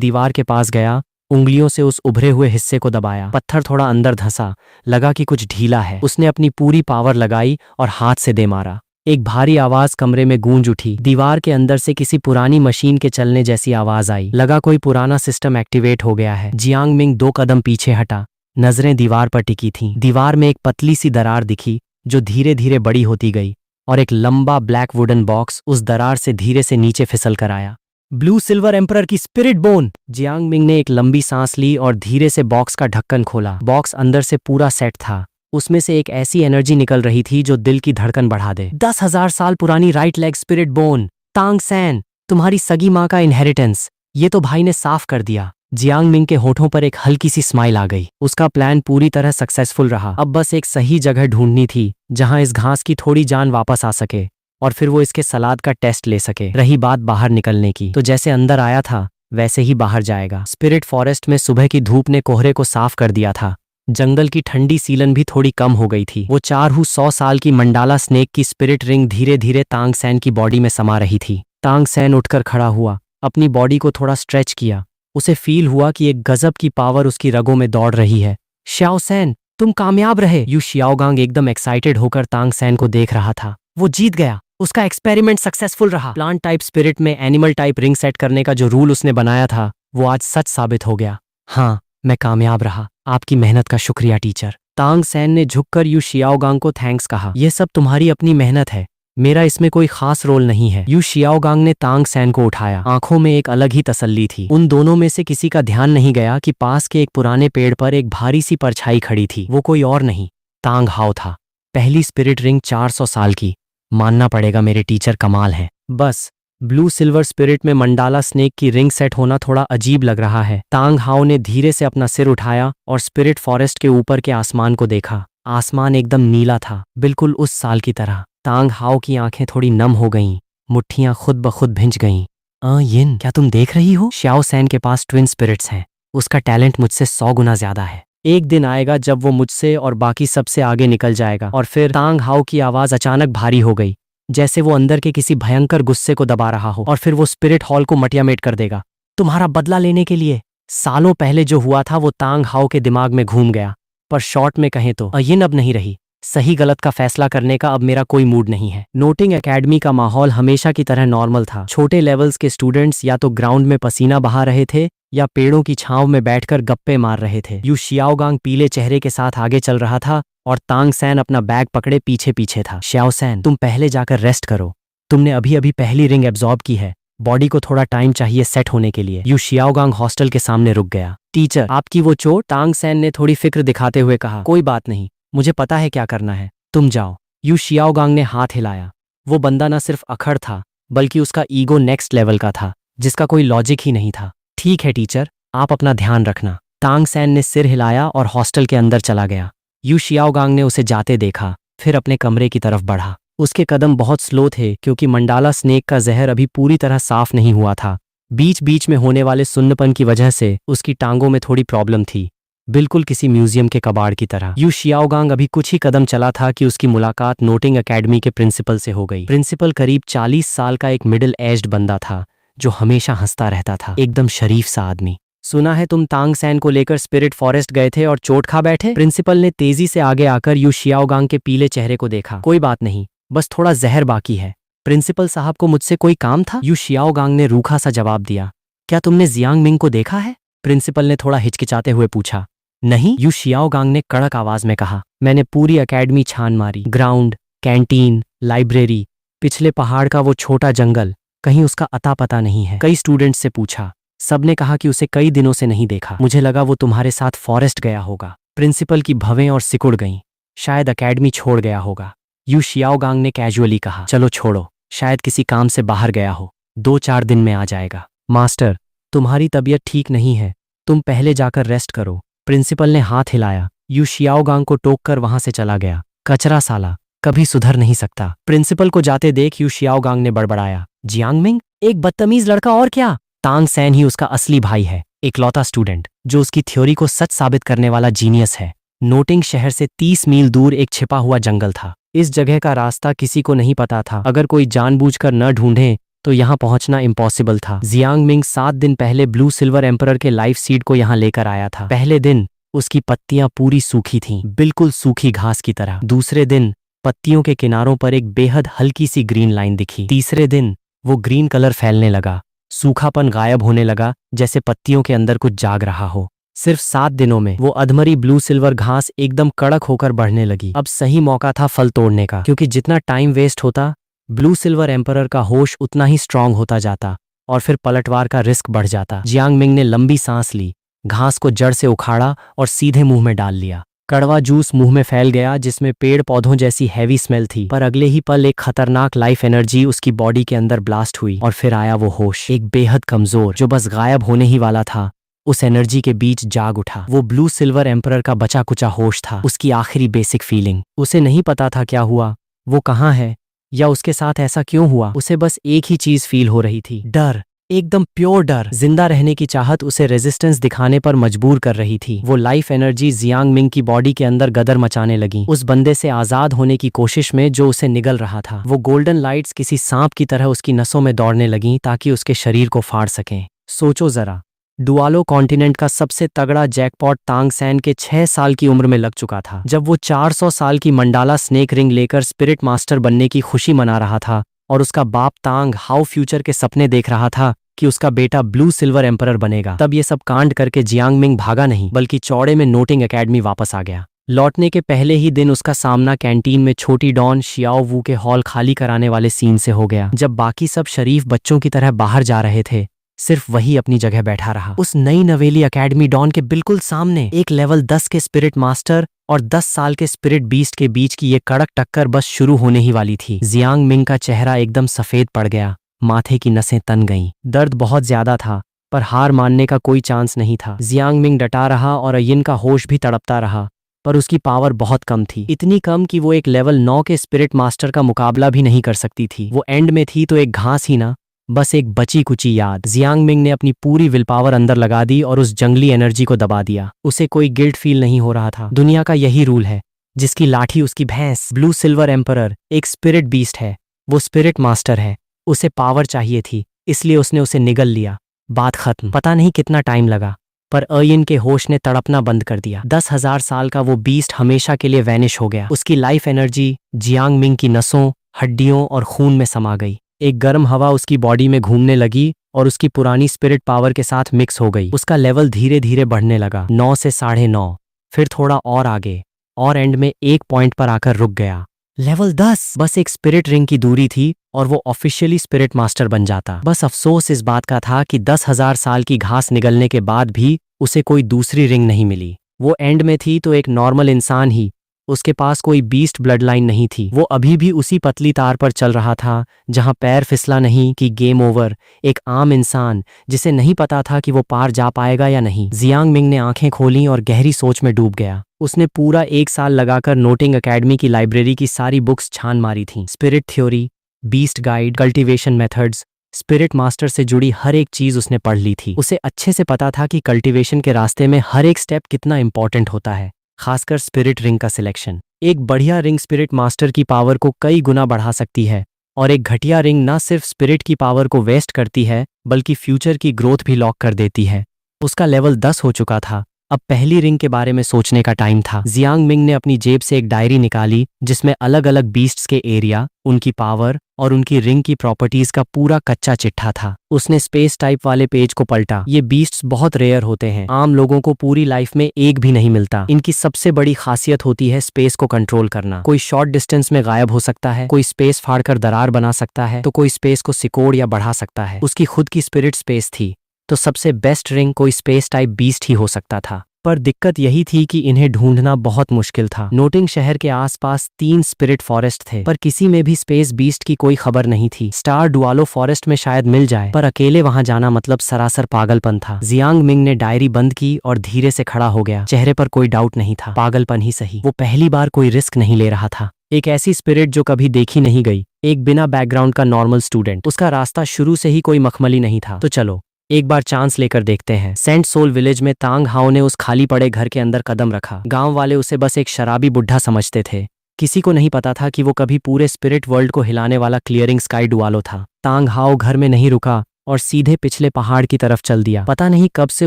दीवार के पास गया, उंगलियों से उस उभरे हुए हिस्से को दबाया। पत्थर थोड़ा अंदर धंसा, लगा कि कुछ ढीला है। उसने अपनी पूरी पावर लगाई और हाथ से दे मारा। एक भारी आवाज कमरे में गूंज उठी। दीवार के अंदर से किसी पुरानी मशीन के चलने जैसी आवाज आई। लगा कोई पुराना सिस्टम एक्टिवेट हो गया है। जियांग मिंग 2 कदम पीछे हटा, नजरें दीवार पर टिकी थीं। दीवार में एक पतली सी दरार दिखी जो धीरे धीरे बड़ी होती गई और एक लंबा ब्लैक वुडन बॉक्स उस दरार से धीरे से नीचे फिसल कर आया। ब्लू सिल्वर एम्परर की स्पिरिट बोन। जियांग मिंग ने एक लंबी सांस ली और धीरे से बॉक्स का ढक्कन खोला। बॉक्स अंदर से पूरा सेट था। उसमें से एक ऐसी एनर्जी निकल रही थी जो दिल की धड़कन बढ़ा दे। 10,000 साल पुरानी राइट लेग स्पिरिट बोन। तांग सैन, तुम्हारी सगी माँ का इनहेरिटेंस। ये तो भाई ने साफ कर दिया। जियांग मिंग के होठों पर एक हल्की सी स्माइल आ गई। उसका प्लान पूरी तरह सक्सेसफुल रहा। अब बस एक सही जगह ढूंढनी थी जहां इस घास की थोड़ी जान वापस आ सके और फिर वो इसके सलाद का टेस्ट ले सके। रही बात बाहर निकलने की, तो जैसे अंदर आया था वैसे ही बाहर जाएगा। स्पिरिट फॉरेस्ट में सुबह की धूप ने कोहरे को साफ कर दिया था। जंगल की ठंडी सीलन भी थोड़ी कम हो गई थी। वो 100 साल की मंडाला स्नेक की स्पिरिट रिंग धीरे धीरे तांग सैन की बॉडी में समा रही थी। तांग सैन उठकर खड़ा हुआ, अपनी बॉडी को थोड़ा स्ट्रेच किया। उसे फील हुआ कि एक गजब की पावर उसकी रगों में दौड़ रही है। श्याओ सैन, तुम कामयाब रहे। यू शियाओगांग एकदम एक्साइटेड होकर तांग सैन को देख रहा था। वो जीत गया, उसका एक्सपेरिमेंट सक्सेसफुल रहा। प्लांट टाइप स्पिरिट में एनिमल टाइप रिंग सेट करने का जो रूल उसने बनाया था वो आज सच साबित हो गया। हाँ, मैं कामयाब रहा। आपकी मेहनत का शुक्रिया टीचर। तांग सैन ने झुककर यू शियाओगांग को थैंक्स कहा। यह सब तुम्हारी अपनी मेहनत है, मेरा इसमें कोई खास रोल नहीं है। यू शियाओगांग ने तांग सैन को उठाया। आंखों में एक अलग ही तसल्ली थी। उन दोनों में से किसी का ध्यान नहीं गया कि पास के एक पुराने पेड़ पर एक भारी सी परछाई खड़ी थी। वो कोई और नहीं, तांग हाओ था। पहली स्पिरिट रिंग 400 साल की। मानना पड़ेगा, मेरे टीचर कमाल हैं। बस ब्लू सिल्वर स्पिरिट में मंडाला स्नेक की रिंग सेट होना थोड़ा अजीब लग रहा है। तांग हाओ ने धीरे से अपना सिर उठाया और स्पिरिट फॉरेस्ट के ऊपर के आसमान को देखा। आसमान एकदम नीला था, बिल्कुल उस साल की तरह। तांग हाओ की आंखें थोड़ी नम हो गईं, मुट्ठियां खुद ब खुद भिंच गईं। यिन, क्या तुम देख रही हो? श्याओ सैन के पास ट्विन स्पिरिट्स हैं। उसका टैलेंट मुझसे 100 गुना ज्यादा है। एक दिन आएगा जब वो मुझसे और बाकी सबसे आगे निकल जाएगा। और फिर तांग हाओ की आवाज अचानक भारी हो गई, जैसे वो अंदर के किसी भयंकर गुस्से को दबा रहा हो। और फिर वो स्पिरिट हॉल को मटियामेट कर देगा, तुम्हारा बदला लेने के लिए। सालों पहले जो हुआ था वो तांग हाओ के दिमाग में घूम गया। पर शॉर्ट में कहें तो यिन अब नहीं रही। सही गलत का फैसला करने का अब मेरा कोई मूड नहीं है। नोटिंग एकेडमी का माहौल हमेशा की तरह नॉर्मल था। छोटे लेवल्स के स्टूडेंट्स या तो ग्राउंड में पसीना बहा रहे थे या पेड़ों की छांव में बैठकर गप्पे मार रहे थे। यू शियाओगांग पीले चेहरे के साथ आगे चल रहा था और तांग सैन अपना बैग पकड़े पीछे पीछे था। श्याओ सैन, तुम पहले जाकर रेस्ट करो। तुमने अभी अभी पहली रिंग एब्जॉर्ब की है, बॉडी को थोड़ा टाइम चाहिए सेट होने के लिए। यू शियाओगांग हॉस्टल के सामने रुक गया। टीचर, आपकी वो चोट? तांग सैन ने थोड़ी फिक्र दिखाते हुए कहा। कोई बात नहीं, मुझे पता है क्या करना है, तुम जाओ। यू शियाओगांग ने हाथ हिलाया। वो बंदा न सिर्फ अखड़ था बल्कि उसका ईगो नेक्स्ट लेवल का था, जिसका कोई लॉजिक ही नहीं था। ठीक है टीचर, आप अपना ध्यान रखना। तांग सैन ने सिर हिलाया और हॉस्टल के अंदर चला गया। यू शियाओगांग ने उसे जाते देखा, फिर अपने कमरे की तरफ बढ़ा। उसके कदम बहुत स्लो थे क्योंकि मंडाला स्नेक का जहर अभी पूरी तरह साफ नहीं हुआ था। बीच बीच में होने वाले सुन्नपन की वजह से उसकी टांगों में थोड़ी प्रॉब्लम थी। बिल्कुल किसी म्यूजियम के कबाड़ की तरह। यू शियाओगांग अभी कुछ ही कदम चला था कि उसकी मुलाकात नोटिंग एकेडमी के प्रिंसिपल से हो गई। प्रिंसिपल करीब 40 साल का एक मिडिल एज्ड बंदा था जो हमेशा हंसता रहता था, एकदम शरीफ सा आदमी। सुना है तुम तांग सैन को लेकर स्पिरिट फॉरेस्ट गए थे और चोट खा बैठे? प्रिंसिपल ने तेजी से आगे आकर यू शियाओगांग के पीले चेहरे को देखा। कोई बात नहीं, बस थोड़ा जहर बाकी है। प्रिंसिपल साहब को मुझसे कोई काम था? यू शियाओगांग ने रूखा सा जवाब दिया। क्या तुमने जियांग मिंग को देखा है? प्रिंसिपल ने थोड़ा हिचकिचाते हुए पूछा। नहीं, यू शियाओगांग ने कड़क आवाज में कहा। मैंने पूरी एकेडमी छान मारी, ग्राउंड, कैंटीन, लाइब्रेरी, पिछले पहाड़ का वो छोटा जंगल, कहीं उसका अता पता नहीं है। कई स्टूडेंट्स से पूछा, सबने कहा कि उसे कई दिनों से नहीं देखा। मुझे लगा वो तुम्हारे साथ फॉरेस्ट गया होगा। प्रिंसिपल की भवें और सिकुड़ गईं। शायद एकेडमी छोड़ गया होगा। यू शियाओगांग ने कैजुअली कहा। चलो छोड़ो, शायद किसी काम से बाहर गया हो, 2-4 दिन में आ जाएगा। मास्टर, तुम्हारी तबीयत ठीक नहीं है, तुम पहले जाकर रेस्ट करो। प्रिंसिपल ने हाथ हिलाया। यू शियाओगांग को टोक कर वहां से चला गया। कचरा साला, कभी सुधर नहीं सकता। प्रिंसिपल को जाते देख यू शियाओगांग ने बड़बड़ाया। जियांग मिंग, एक बदतमीज लड़का और क्या? तांग सैन ही उसका असली भाई है, इकलौता स्टूडेंट जो उसकी थ्योरी को सच साबित करने वाला जीनियस है। नोटिंग शहर से 30 मील दूर एक छिपा हुआ जंगल था। इस जगह का रास्ता किसी को नहीं पता था। अगर कोई जानबूझकर न ढूंढे तो यहाँ पहुंचना इम्पॉसिबल था। जियांग मिंग 7 दिन पहले ब्लू सिल्वर एम्परर के लाइफ सीड को यहाँ लेकर आया था। पहले दिन उसकी पत्तियां पूरी सूखी थीं, बिल्कुल सूखी घास की तरह। दूसरे दिन पत्तियों के किनारों पर एक बेहद हल्की सी ग्रीन लाइन दिखी। तीसरे दिन वो ग्रीन कलर फैलने लगा, सूखापन गायब होने लगा, जैसे पत्तियों के अंदर कुछ जाग रहा हो। सिर्फ 7 दिनों में वो अधमरी ब्लू सिल्वर घास एकदम कड़क होकर बढ़ने लगी। अब सही मौका था फल तोड़ने का, क्योंकि जितना टाइम वेस्ट होता, ब्लू सिल्वर एम्परर का होश उतना ही स्ट्रांग होता जाता और फिर पलटवार का रिस्क बढ़ जाता। जियांग मिंग ने लंबी सांस ली, घास को जड़ से उखाड़ा और सीधे मुंह में डाल लिया। कड़वा जूस मुंह में फैल गया, जिसमें पेड़ पौधों जैसी हैवी स्मेल थी। पर अगले ही पल एक खतरनाक लाइफ एनर्जी उसकी बॉडी के अंदर ब्लास्ट हुई और फिर आया वो होश, एक बेहद कमजोर जो बस गायब होने ही वाला था। उस एनर्जी के बीच जाग उठा वो ब्लू सिल्वर एम्परर का बचा कुचा होश था, उसकी आखिरी बेसिक फीलिंग। उसे नहीं पता था क्या हुआ, वो कहाँ है, या उसके साथ ऐसा क्यों हुआ। उसे बस एक ही चीज फील हो रही थी, डर, एकदम प्योर डर। जिंदा रहने की चाहत उसे रेजिस्टेंस दिखाने पर मजबूर कर रही थी। वो लाइफ एनर्जी जियांग मिंग की बॉडी के अंदर गदर मचाने लगी, उस बंदे से आजाद होने की कोशिश में जो उसे निगल रहा था। वो गोल्डन लाइट्स किसी सांप की तरह उसकी नसों में दौड़ने लगीं ताकि उसके शरीर को फाड़ सकें। सोचो जरा, डुआलो कॉन्टिनेंट का सबसे तगड़ा जैकपॉट तांग सैन के 6 साल की उम्र में लग चुका था, जब वो 400 साल की मंडाला स्नेक रिंग लेकर स्पिरिट मास्टर बनने की खुशी मना रहा था, और उसका बाप तांग हाउ फ्यूचर के सपने देख रहा था कि उसका बेटा ब्लू सिल्वर एम्परर बनेगा। तब ये सब कांड करके जियांग मिंग भागा नहीं, बल्कि चौड़े में नोटिंग एकेडमी वापस आ गया। लौटने के पहले ही दिन उसका सामना कैंटीन में छोटी डॉन शियाओ वू के हॉल खाली कराने वाले सीन से हो गया। जब बाकी सब शरीफ बच्चों की तरह बाहर जा रहे थे, सिर्फ वही अपनी जगह बैठा रहा। उस नई नवेली एकेडमी डॉन के बिल्कुल सामने एक लेवल 10 के स्पिरिट मास्टर और 10 साल के स्पिरिट बीस्ट के बीच की ये कड़क टक्कर बस शुरू होने ही वाली थी। जियांग मिंग का चेहरा एकदम सफेद पड़ गया, माथे की नसें तन गईं। दर्द बहुत ज्यादा था, पर हार मानने का कोई चांस नहीं था। जियांग मिंग डटा रहा और अयिन का होश भी तड़पता रहा, पर उसकी पावर बहुत कम थी, इतनी कम कि वो एक लेवल 9 के स्पिरिट मास्टर का मुकाबला भी नहीं कर सकती थी। वो एंड में थी तो एक घास ही ना, बस एक बची कुची याद। जियांग मिंग ने अपनी पूरी विल पावर अंदर लगा दी और उस जंगली एनर्जी को दबा दिया। उसे कोई गिल्ट फील नहीं हो रहा था। दुनिया का यही रूल है, जिसकी लाठी उसकी भैंस। ब्लू सिल्वर एम्परर एक स्पिरिट बीस्ट है, वो स्पिरिट मास्टर है। उसे पावर चाहिए थी, इसलिए उसने उसे निगल लिया। बात खत्म। पता नहीं कितना टाइम लगा, पर अयिन के होश ने तड़पना बंद कर दिया। 10,000 साल का वो बीस्ट हमेशा के लिए वैनिश हो गया। उसकी लाइफ एनर्जी जियांग मिंग की नसों, हड्डियों और खून में समा गई। एक गर्म हवा उसकी बॉडी में घूमने लगी और उसकी पुरानी स्पिरिट पावर के साथ मिक्स हो गई। उसका लेवल धीरे धीरे बढ़ने लगा, 9 से 9.5, फिर थोड़ा और आगे, और एंड में एक पॉइंट पर आकर रुक गया। लेवल 10 बस एक स्पिरिट रिंग की दूरी थी और वो ऑफिशियली स्पिरिट मास्टर बन जाता। बस अफसोस इस बात का था कि 10,000 साल की घास निगलने के बाद भी उसे कोई दूसरी रिंग नहीं मिली। वो एंड में थी तो एक नॉर्मल इंसान ही, उसके पास कोई बीस्ट ब्लड लाइन नहीं थी। वो अभी भी उसी पतली तार पर चल रहा था जहां पैर फिसला नहीं कि गेम ओवर। एक आम इंसान जिसे नहीं पता था कि वो पार जा पाएगा या नहीं। जियांग मिंग ने आंखें खोलीं और गहरी सोच में डूब गया। उसने पूरा 1 साल लगाकर नोटिंग एकेडमी की लाइब्रेरी की सारी बुक्स छान मारी थीं। Spirit theory, beast guide, cultivation methods, spirit master से जुड़ी हर एक चीज उसने पढ़ ली थी। उसे अच्छे से पता था कि कल्टीवेशन के रास्ते में हर एक स्टेप कितना इंपॉर्टेंट होता है, खासकर स्पिरिट रिंग का सिलेक्शन। एक बढ़िया रिंग स्पिरिट मास्टर की पावर को कई गुना बढ़ा सकती है, और एक घटिया रिंग न सिर्फ स्पिरिट की पावर को वेस्ट करती है बल्कि फ्यूचर की ग्रोथ भी लॉक कर देती है। उसका लेवल 10 हो चुका था। अब पहली रिंग के बारे में सोचने का टाइम था। जियांग मिंग ने अपनी जेब से एक डायरी निकाली जिसमें अलग अलग बीस्ट्स के एरिया, उनकी पावर और उनकी रिंग की प्रॉपर्टीज का पूरा कच्चा चिट्ठा था। उसने स्पेस टाइप वाले पेज को पलटा। ये बीस्ट्स बहुत रेयर होते हैं, आम लोगों को पूरी लाइफ में एक भी नहीं मिलता। इनकी सबसे बड़ी खासियत होती है स्पेस को कंट्रोल करना। कोई शॉर्ट डिस्टेंस में गायब हो सकता है, कोई स्पेस फाड़कर दरार बना सकता है, तो कोई स्पेस को सिकोड़ या बढ़ा सकता है। उसकी खुद की स्पिरिट स्पेस थी, तो सबसे बेस्ट रिंग कोई स्पेस टाइप बीस्ट ही हो सकता था। पर दिक्कत यही थी कि इन्हें ढूंढना बहुत मुश्किल था। नोटिंग शहर के आसपास 3 स्पिरिट फॉरेस्ट थे, पर किसी में भी स्पेस बीस्ट की कोई खबर नहीं थी। स्टार डुआलो फॉरेस्ट में शायद मिल जाए, पर अकेले वहां जाना मतलब सरासर पागलपन था। जियांग मिंग ने डायरी बंद की और धीरे से खड़ा हो गया। चेहरे पर कोई डाउट नहीं था, पागलपन ही सही। वो पहली बार कोई रिस्क नहीं ले रहा था। एक ऐसी स्पिरिट जो कभी देखी नहीं गई, एक बिना बैकग्राउंड का नॉर्मल स्टूडेंट। उसका रास्ता शुरू से ही कोई मखमली नहीं था। तो चलो एक बार चांस लेकर देखते हैं। सेंट सोल विलेज में तांग हाओ ने उस खाली पड़े घर के अंदर कदम रखा। गांव वाले उसे बस एक शराबी बुढ़ा समझते थे। किसी को नहीं पता था कि वो कभी पूरे स्पिरिट वर्ल्ड को हिलाने वाला क्लियरिंग स्काई डुआलो था। तांग हाओ घर में नहीं रुका और सीधे पिछले पहाड़ की तरफ चल दिया। पता नहीं कब से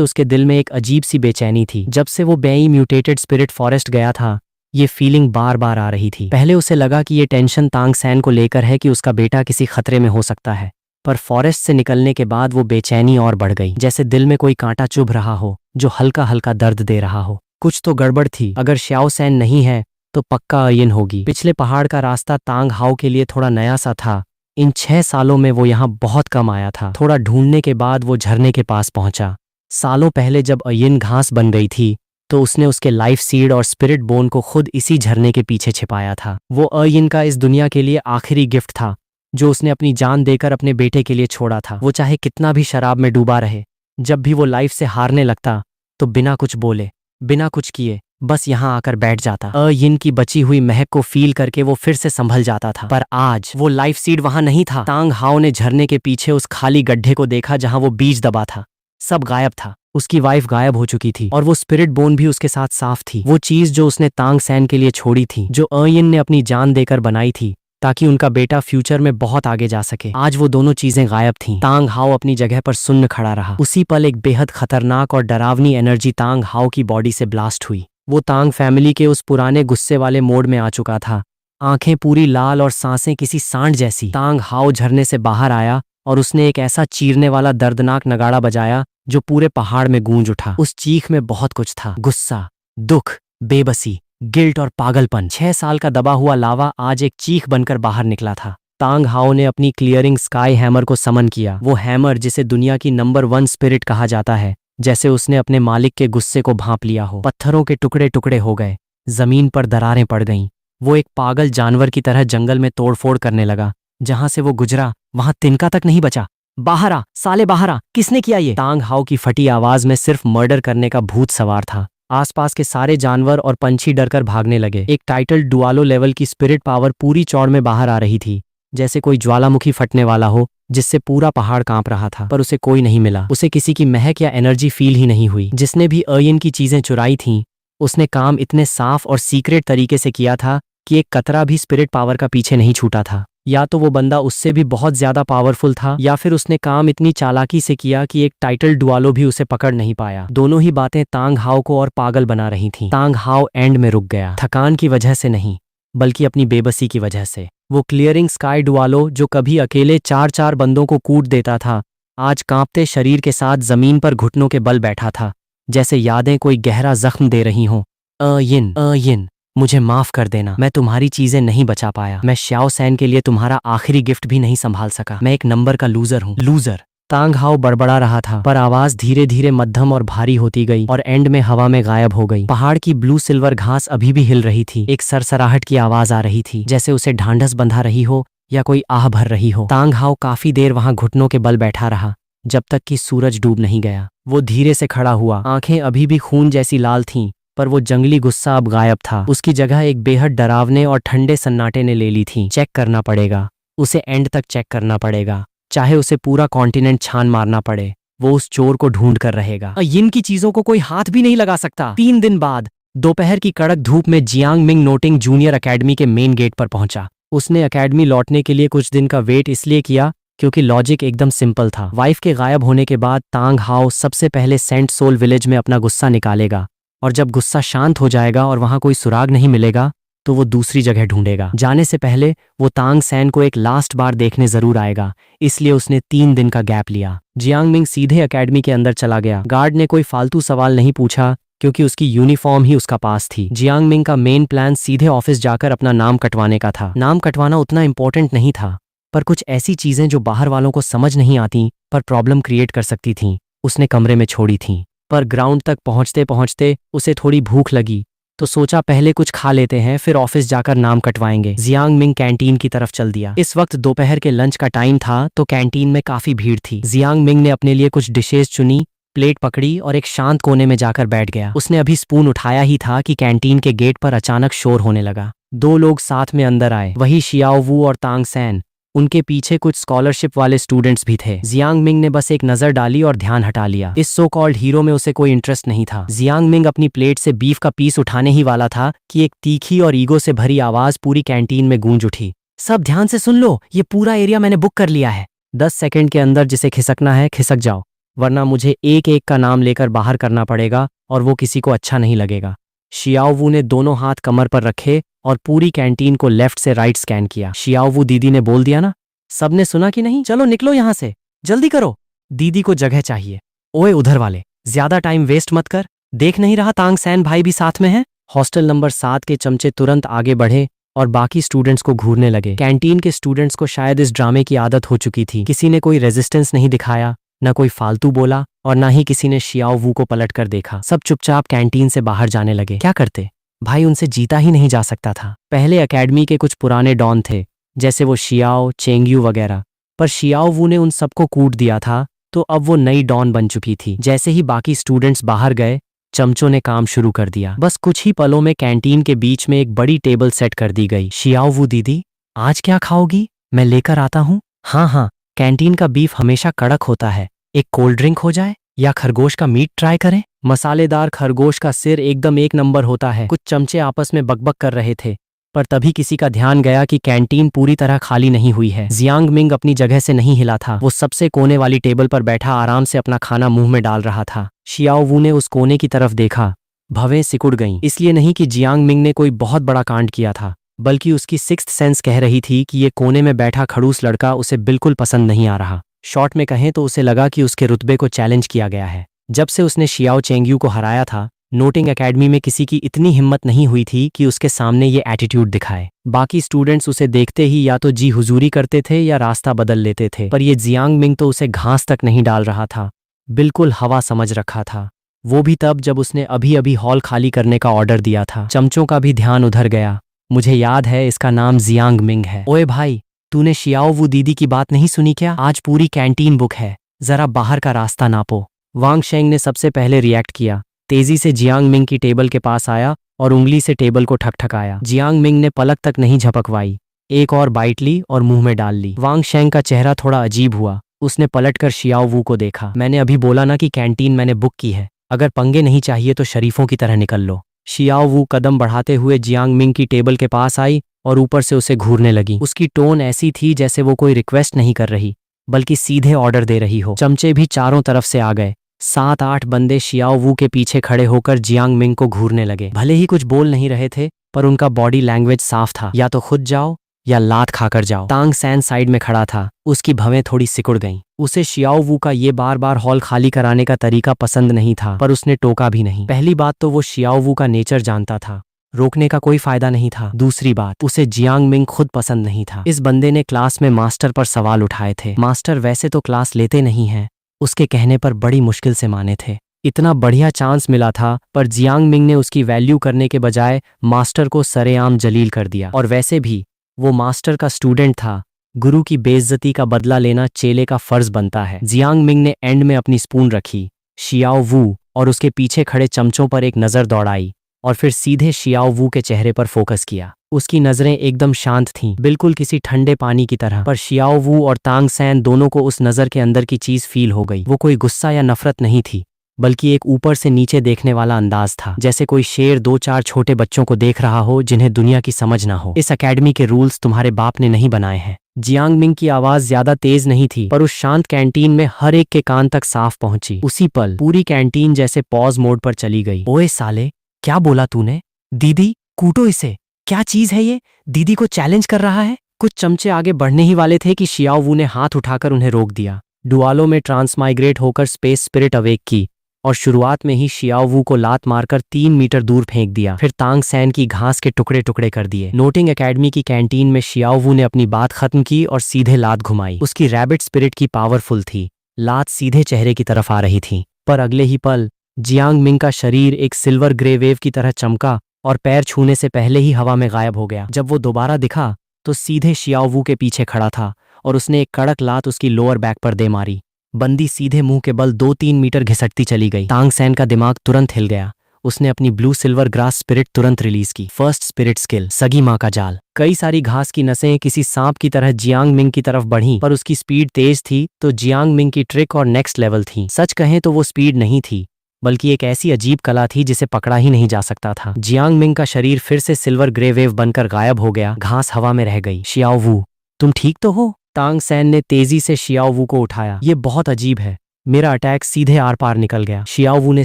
उसके दिल में एक अजीब सी बेचैनी थी। जब से वो बेई म्यूटेटेड स्पिरिट फॉरेस्ट गया था, ये फीलिंग बार बार आ रही थी। पहले उसे लगा कि ये टेंशन तांग सैन को लेकर है कि उसका बेटा किसी खतरे में हो सकता है, पर फॉरेस्ट से निकलने के बाद वो बेचैनी और बढ़ गई, जैसे दिल में कोई कांटा चुभ रहा हो जो हल्का हल्का दर्द दे रहा हो। कुछ तो गड़बड़ थी। अगर श्याओ सैन नहीं है तो पक्का अयिन होगी। पिछले पहाड़ का रास्ता तांग हाओ के लिए थोड़ा नया सा था। इन 6 सालों में वो यहाँ बहुत कम आया था। थोड़ा ढूंढने के बाद वो झरने के पास पहुंचा। सालों पहले जब अयिन घास बन गई थी तो उसने उसके लाइफ सीड और स्पिरिट बोन को खुद इसी झरने के पीछे छिपाया था। वो अयिन का इस दुनिया के लिए आखिरी गिफ्ट था जो उसने अपनी जान देकर अपने बेटे के लिए छोड़ा था। वो चाहे कितना भी शराब में डूबा रहे, जब भी वो लाइफ से हारने लगता तो बिना कुछ बोले, बिना कुछ किए बस यहाँ आकर बैठ जाता। अयिन की बची हुई महक को फील करके वो फिर से संभल जाता था। पर आज वो लाइफ सीड वहां नहीं था। तांग हाओ ने झरने के पीछे उस खाली गड्ढे को देखा जहां वो बीज दबा था। सब गायब था। उसकी वाइफ गायब हो चुकी थी और वो स्पिरिट बोन भी उसके साथ साफ थी। वो चीज जो उसने तांग सैन के लिए छोड़ी थी, जो अयिन ने अपनी जान देकर बनाई थी ताकि उनका बेटा फ्यूचर में बहुत आगे जा सके, आज वो दोनों चीजें गायब थीं। तांग हाओ अपनी जगह पर सुन्न खड़ा रहा। उसी पल एक बेहद खतरनाक और डरावनी एनर्जी तांग हाओ की बॉडी से ब्लास्ट हुई। वो तांग फैमिली के उस पुराने गुस्से वाले मोड में आ चुका था। आंखें पूरी लाल और सांसें किसी सांड जैसी। तांग हाओ झरने से बाहर आया और उसने एक ऐसा चीरने वाला दर्दनाक नगाड़ा बजाया जो पूरे पहाड़ में गूंज उठा। उस चीख में बहुत कुछ था, गुस्सा, दुख, बेबसी, गिल्ट और पागलपन। 6 साल का दबा हुआ लावा आज एक चीख बनकर बाहर निकला था। तांग हाओ ने अपनी क्लियरिंग स्काई हैमर को समन किया। वो हैमर जिसे दुनिया की नंबर 1 स्पिरिट कहा जाता है, जैसे उसने अपने मालिक के गुस्से को भांप लिया हो। पत्थरों के टुकड़े टुकड़े हो गए, जमीन पर दरारें पड़ गईं। वो एक पागल जानवर की तरह जंगल में तोड़फोड़ करने लगा। जहां से वो गुजरा वहां तिनका तक नहीं बचा। बाहर आ साले, बाहर आ, किसने किया ये? तांग हाओ की फटी आवाज में सिर्फ मर्डर करने का भूत सवार था। आसपास के सारे जानवर और पंछी डरकर भागने लगे। एक टाइटल डुआलो लेवल की स्पिरिट पावर पूरी चौड़ में बाहर आ रही थी, जैसे कोई ज्वालामुखी फटने वाला हो जिससे पूरा पहाड़ कांप रहा था। पर उसे कोई नहीं मिला। उसे किसी की महक या एनर्जी फील ही नहीं हुई। जिसने भी अयिन की चीजें चुराई थीं, उसने काम इतने साफ और सीक्रेट तरीके से किया था कि एक कतरा भी स्पिरिट पावर का पीछे नहीं छूटा था। या तो वो बंदा उससे भी बहुत ज्यादा पावरफुल था, या फिर उसने काम इतनी चालाकी से किया कि एक टाइटल डुआलो भी उसे पकड़ नहीं पाया। दोनों ही बातें तांग हाओ को और पागल बना रही थीं। तांग हाओ एंड में रुक गया, थकान की वजह से नहीं बल्कि अपनी बेबसी की वजह से। वो क्लियरिंग स्काई डुआलो जो कभी अकेले 4-4 बंदों को कूट देता था, आज कांपते शरीर के साथ जमीन पर घुटनों के बल बैठा था, जैसे यादें कोई गहरा जख्म दे रही हों। अयिन, मुझे माफ कर देना, मैं तुम्हारी चीजें नहीं बचा पाया। मैं श्याओ सैन के लिए तुम्हारा आखिरी गिफ्ट भी नहीं संभाल सका। मैं एक नंबर का लूजर हूँ, लूजर। तांग हाओ बड़बड़ा रहा था, पर आवाज धीरे धीरे मध्यम और भारी होती गई और एंड में हवा में गायब हो गई। पहाड़ की ब्लू सिल्वर घास अभी भी हिल रही थी। एक सरसराहट की आवाज आ रही थी, जैसे उसे ढांढस बंधा रही हो या कोई आह भर रही हो। तांग हाओ काफी देर वहां घुटनों के बल बैठा रहा, जब तक कि सूरज डूब नहीं गया। वो धीरे से खड़ा हुआ। आंखें अभी भी खून जैसी लाल थीं, पर वो जंगली गुस्सा अब गायब था। उसकी जगह एक बेहद डरावने और ठंडे सन्नाटे ने ले ली थी। चेक करना पड़ेगा, उसे एंड तक चेक करना पड़ेगा। चाहे उसे पूरा कॉन्टिनेंट छान मारना पड़े, वो उस चोर को ढूंढ कर रहेगा। यिन की चीजों को कोई हाथ भी नहीं लगा सकता। 3 दिन बाद दोपहर की कड़क धूप में Jiang Ming noting junior academy के मेन गेट पर पहुंचा। उसने एकेडमी लौटने के लिए कुछ दिन का वेट इसलिए किया क्योंकि लॉजिक एकदम सिंपल था। वाइफ के गायब होने के बाद तांग हाओ सबसे पहले सेंट सोल विलेज में अपना गुस्सा निकालेगा, और जब गुस्सा शांत हो जाएगा और वहां कोई सुराग नहीं मिलेगा तो वो दूसरी जगह ढूंढेगा। जाने से पहले वो तांग सैन को एक लास्ट बार देखने जरूर आएगा, इसलिए उसने 3 दिन का गैप लिया। जियांग मिंग सीधे एकेडमी के अंदर चला गया। गार्ड ने कोई फालतू सवाल नहीं पूछा क्योंकि उसकी यूनिफॉर्म ही उसका पास थी। जियांग मिंग का मेन प्लान सीधे ऑफिस जाकर अपना नाम कटवाने का था। नाम कटवाना उतना इंपॉर्टेंट नहीं था, पर कुछ ऐसी चीजें जो बाहर वालों को समझ नहीं आती पर प्रॉब्लम क्रिएट कर सकती थीं, उसने कमरे में छोड़ी थीं। पर ग्राउंड तक पहुंचते पहुंचते उसे थोड़ी भूख लगी, तो सोचा पहले कुछ खा लेते हैं, फिर ऑफिस जाकर नाम कटवाएंगे। जियांग मिंग कैंटीन की तरफ चल दिया। इस वक्त दोपहर के लंच का टाइम था, तो कैंटीन में काफी भीड़ थी। जियांग मिंग ने अपने लिए कुछ डिशेज चुनी, प्लेट पकड़ी और एक शांत कोने में जाकर बैठ गया। उसने अभी स्पून उठाया ही था कि कैंटीन के गेट पर अचानक शोर होने लगा। 2 लोग साथ में अंदर आए, वही शियाओ वू और तांग सैन। उनके पीछे कुछ स्कॉलरशिप वाले स्टूडेंट्स भी थे। जियांग मिंग ने बस एक नजर डाली और ध्यान हटा लिया। इस सो कॉल्ड हीरो में उसे कोई इंटरेस्ट नहीं था। जियांग मिंग अपनी प्लेट से बीफ का पीस उठाने ही वाला था कि एक तीखी और ईगो से भरी आवाज पूरी कैंटीन में गूंज उठी। सब ध्यान से सुन लो, ये पूरा एरिया मैंने बुक कर लिया है। 10 सेकंड के अंदर जिसे खिसकना है खिसक जाओ, वरना मुझे एक एक का नाम लेकर बाहर करना पड़ेगा और वो किसी को अच्छा नहीं लगेगा। शियाओ वू ने दोनों हाथ कमर पर रखे और पूरी कैंटीन को लेफ्ट से राइट स्कैन किया। शियाओ वू दीदी ने बोल दिया ना, सबने सुना कि नहीं? चलो निकलो यहां से, जल्दी करो, दीदी को जगह चाहिए। ओए उधर वाले, ज्यादा टाइम वेस्ट मत कर, देख नहीं रहा तांग सैन भाई भी साथ में है? हॉस्टल नंबर 7 के चमचे तुरंत आगे बढ़े और बाकी स्टूडेंट्स को घूरने लगे। कैंटीन के स्टूडेंट्स को शायद इस ड्रामे की आदत हो चुकी थी। किसी ने कोई रेजिस्टेंस नहीं दिखाया, न कोई फालतू बोला और ना ही किसी ने शियाओ वू को पलट कर देखा। सब चुपचाप कैंटीन से बाहर जाने लगे। क्या करते भाई, उनसे जीता ही नहीं जा सकता था। पहले एकेडमी के कुछ पुराने डॉन थे, जैसे वो शियाओ, चेंगयू वगैरह, पर शियाओ वू ने उन सबको कूट दिया था, तो अब वो नई डॉन बन चुकी थी। जैसे ही बाकी स्टूडेंट्स बाहर गए, चमचों ने काम शुरू कर दिया। बस कुछ ही पलों में कैंटीन के बीच में एक बड़ी टेबल सेट कर दी गई। शियाओ वू दीदी, आज क्या खाओगी? मैं लेकर आता हूँ। हाँ हाँ, कैंटीन का बीफ हमेशा कड़क होता है। एक कोल्ड ड्रिंक हो जाए या खरगोश का मीट ट्राई करें? मसालेदार खरगोश का सिर एकदम एक नंबर होता है। कुछ चमचे आपस में बकबक कर रहे थे, पर तभी किसी का ध्यान गया कि कैंटीन पूरी तरह खाली नहीं हुई है। जियांग मिंग अपनी जगह से नहीं हिला था। वो सबसे कोने वाली टेबल पर बैठा आराम से अपना खाना मुंह में डाल रहा था। शियाओ वू ने उस कोने की तरफ देखा। भवें सिकुड़ गईं। इसलिए नहीं कि जियांग मिंग ने कोई बहुत बड़ा कांड किया था, बल्कि उसकी सिक्स्थ सेंस कह रही थी कि ये कोने में बैठा खड़ूस लड़का उसे बिल्कुल पसंद नहीं आ रहा। शॉर्ट में कहें तो उसे लगा कि उसके रुतबे को चैलेंज किया गया है। जब से उसने शियाओ चेंगयू को हराया था, नोटिंग एकेडमी में किसी की इतनी हिम्मत नहीं हुई थी कि उसके सामने ये एटीट्यूड दिखाए। बाकी स्टूडेंट्स उसे देखते ही या तो जी हुजूरी करते थे या रास्ता बदल लेते थे, पर ये जियांग मिंग तो उसे घास तक नहीं डाल रहा था, बिल्कुल हवा समझ रखा था। वो भी तब जब उसने अभी अभी हॉल खाली करने का ऑर्डर दिया था। चमचों का भी ध्यान उधर गया। मुझे याद है, इसका नाम जियांग मिंग है। ओए भाई, तूने शियाओ वू दीदी की बात नहीं सुनी क्या? आज पूरी कैंटीन बुक है, जरा बाहर का रास्ता नापो। वांग शेंग ने सबसे पहले रिएक्ट किया। तेजी से जियांग मिंग की टेबल के पास आया और उंगली से टेबल को ठकठकाया। जियांग मिंग ने पलक तक नहीं झपकवाई, एक और बाइट ली और मुंह में डाल ली। वांग शेंग का चेहरा थोड़ा अजीब हुआ। उसने पलटकर शियाओ वू को देखा। मैंने अभी बोला ना कि कैंटीन मैंने बुक की है, अगर पंगे नहीं चाहिए तो शरीफों की तरह निकल लो। शियाओ वू कदम बढ़ाते हुए जियांग मिंग की टेबल के पास आई और ऊपर से उसे घूरने लगी। उसकी टोन ऐसी थी जैसे वो कोई रिक्वेस्ट नहीं कर रही, बल्कि सीधे ऑर्डर दे रही हो। चमचे भी चारों तरफ से आ गए। 7-8 बंदे शियाओ वू के पीछे खड़े होकर जियांग मिंग को घूरने लगे। भले ही कुछ बोल नहीं रहे थे, पर उनका बॉडी लैंग्वेज साफ था, या तो खुद जाओ या लात खाकर जाओ। तांग सैन साइड में खड़ा था। उसकी भवें थोड़ी सिकुड़ गईं। उसे शियाओ वू का ये बार बार हॉल खाली कराने का तरीका पसंद नहीं था, पर उसने टोका भी नहीं। पहली बात तो वो शियाओ वू का नेचर जानता था, रोकने का कोई फायदा नहीं था। दूसरी बात, उसे जियांग मिंग खुद पसंद नहीं था। इस बंदे ने क्लास में मास्टर पर सवाल उठाए थे। मास्टर वैसे तो क्लास लेते नहीं हैं, उसके कहने पर बड़ी मुश्किल से माने थे। इतना बढ़िया चांस मिला था, पर जियांग मिंग ने उसकी वैल्यू करने के बजाय मास्टर को सरेआम जलील कर दिया। और वैसे भी वो मास्टर का स्टूडेंट था। गुरु की बेइज्जती का बदला लेना चेले का फर्ज बनता है। जियांग मिंग ने एंड में अपनी स्पून रखी, शियाओ वू और उसके पीछे खड़े चमचों पर एक नजर दौड़ाई और फिर सीधे शियाओ वू के चेहरे पर फोकस किया। उसकी नजरें एकदम शांत थीं, बिल्कुल किसी ठंडे पानी की तरह। पर शियाओ वू और तांग सैन दोनों को उस नजर के अंदर की चीज फील हो गई। वो कोई गुस्सा या नफरत नहीं थी, बल्कि एक ऊपर से नीचे देखने वाला अंदाज था, जैसे कोई शेर दो चार छोटे बच्चों को देख रहा हो जिन्हें दुनिया की समझ ना हो। इस एकेडमी के रूल्स तुम्हारे बाप ने नहीं बनाए हैं। जियांग मिंग की आवाज ज्यादा तेज नहीं थी, पर उस शांत कैंटीन में हर एक के कान तक साफ पहुंची। उसी पल पूरी कैंटीन जैसे पॉज मोड पर चली गई। ओए साले, क्या बोला तूने? दीदी, कूटो इसे। क्या चीज है ये? दीदी को चैलेंज कर रहा है। कुछ चमचे आगे बढ़ने ही वाले थे कि शियाओ वू ने हाथ उठाकर उन्हें रोक दिया। डुआलो में ट्रांसमाइग्रेट होकर स्पेस स्पिरिट अवेक की और शुरुआत में ही शियाओ वू को लात मारकर 3 मीटर दूर फेंक दिया। फिर तांग सैन की घास के टुकड़े टुकड़े कर दिए। नोटिंग एकेडमी की कैंटीन में शियाओ वू ने अपनी बात खत्म की और सीधे लात घुमाई। उसकी रैबिट स्पिरिट की पावरफुल थी। लात सीधे चेहरे की तरफ आ रही थी, पर अगले ही पल जियांग मिंग का शरीर एक सिल्वर ग्रे वेव की तरह चमका और पैर छूने से पहले ही हवा में गायब हो गया। जब वो दोबारा दिखा तो सीधे शियाओ वू के पीछे खड़ा था और उसने एक कड़क लात उसकी लोअर बैक पर दे मारी। बंदी सीधे मुंह के बल 2-3 मीटर घिसटती चली गई। तांग सैन का दिमाग तुरंत हिल गया। उसने अपनी ब्लू सिल्वर ग्रास स्पिरिट तुरंत रिलीज की। फर्स्ट स्पिरिट स्किल, सगी माँ का जाल। कई सारी घास की नसें किसी सांप की तरह जियांग मिंग की तरफ बढ़ीं, पर उसकी स्पीड तेज थी तो जियांग मिंग की ट्रिक और नेक्स्ट लेवल थी। सच कहें तो वो स्पीड नहीं थी, बल्कि एक ऐसी अजीब कला थी जिसे पकड़ा ही नहीं जा सकता था। जियांग मिंग का शरीर फिर से सिल्वर ग्रे वेव बनकर गायब हो गया। घास हवा में रह गई। शियाओ वू, तुम ठीक तो हो? तांग सैन ने तेजी से शियाओ वू को उठाया। ये बहुत अजीब है, मेरा अटैक सीधे आर पार निकल गया। शियाओ वू ने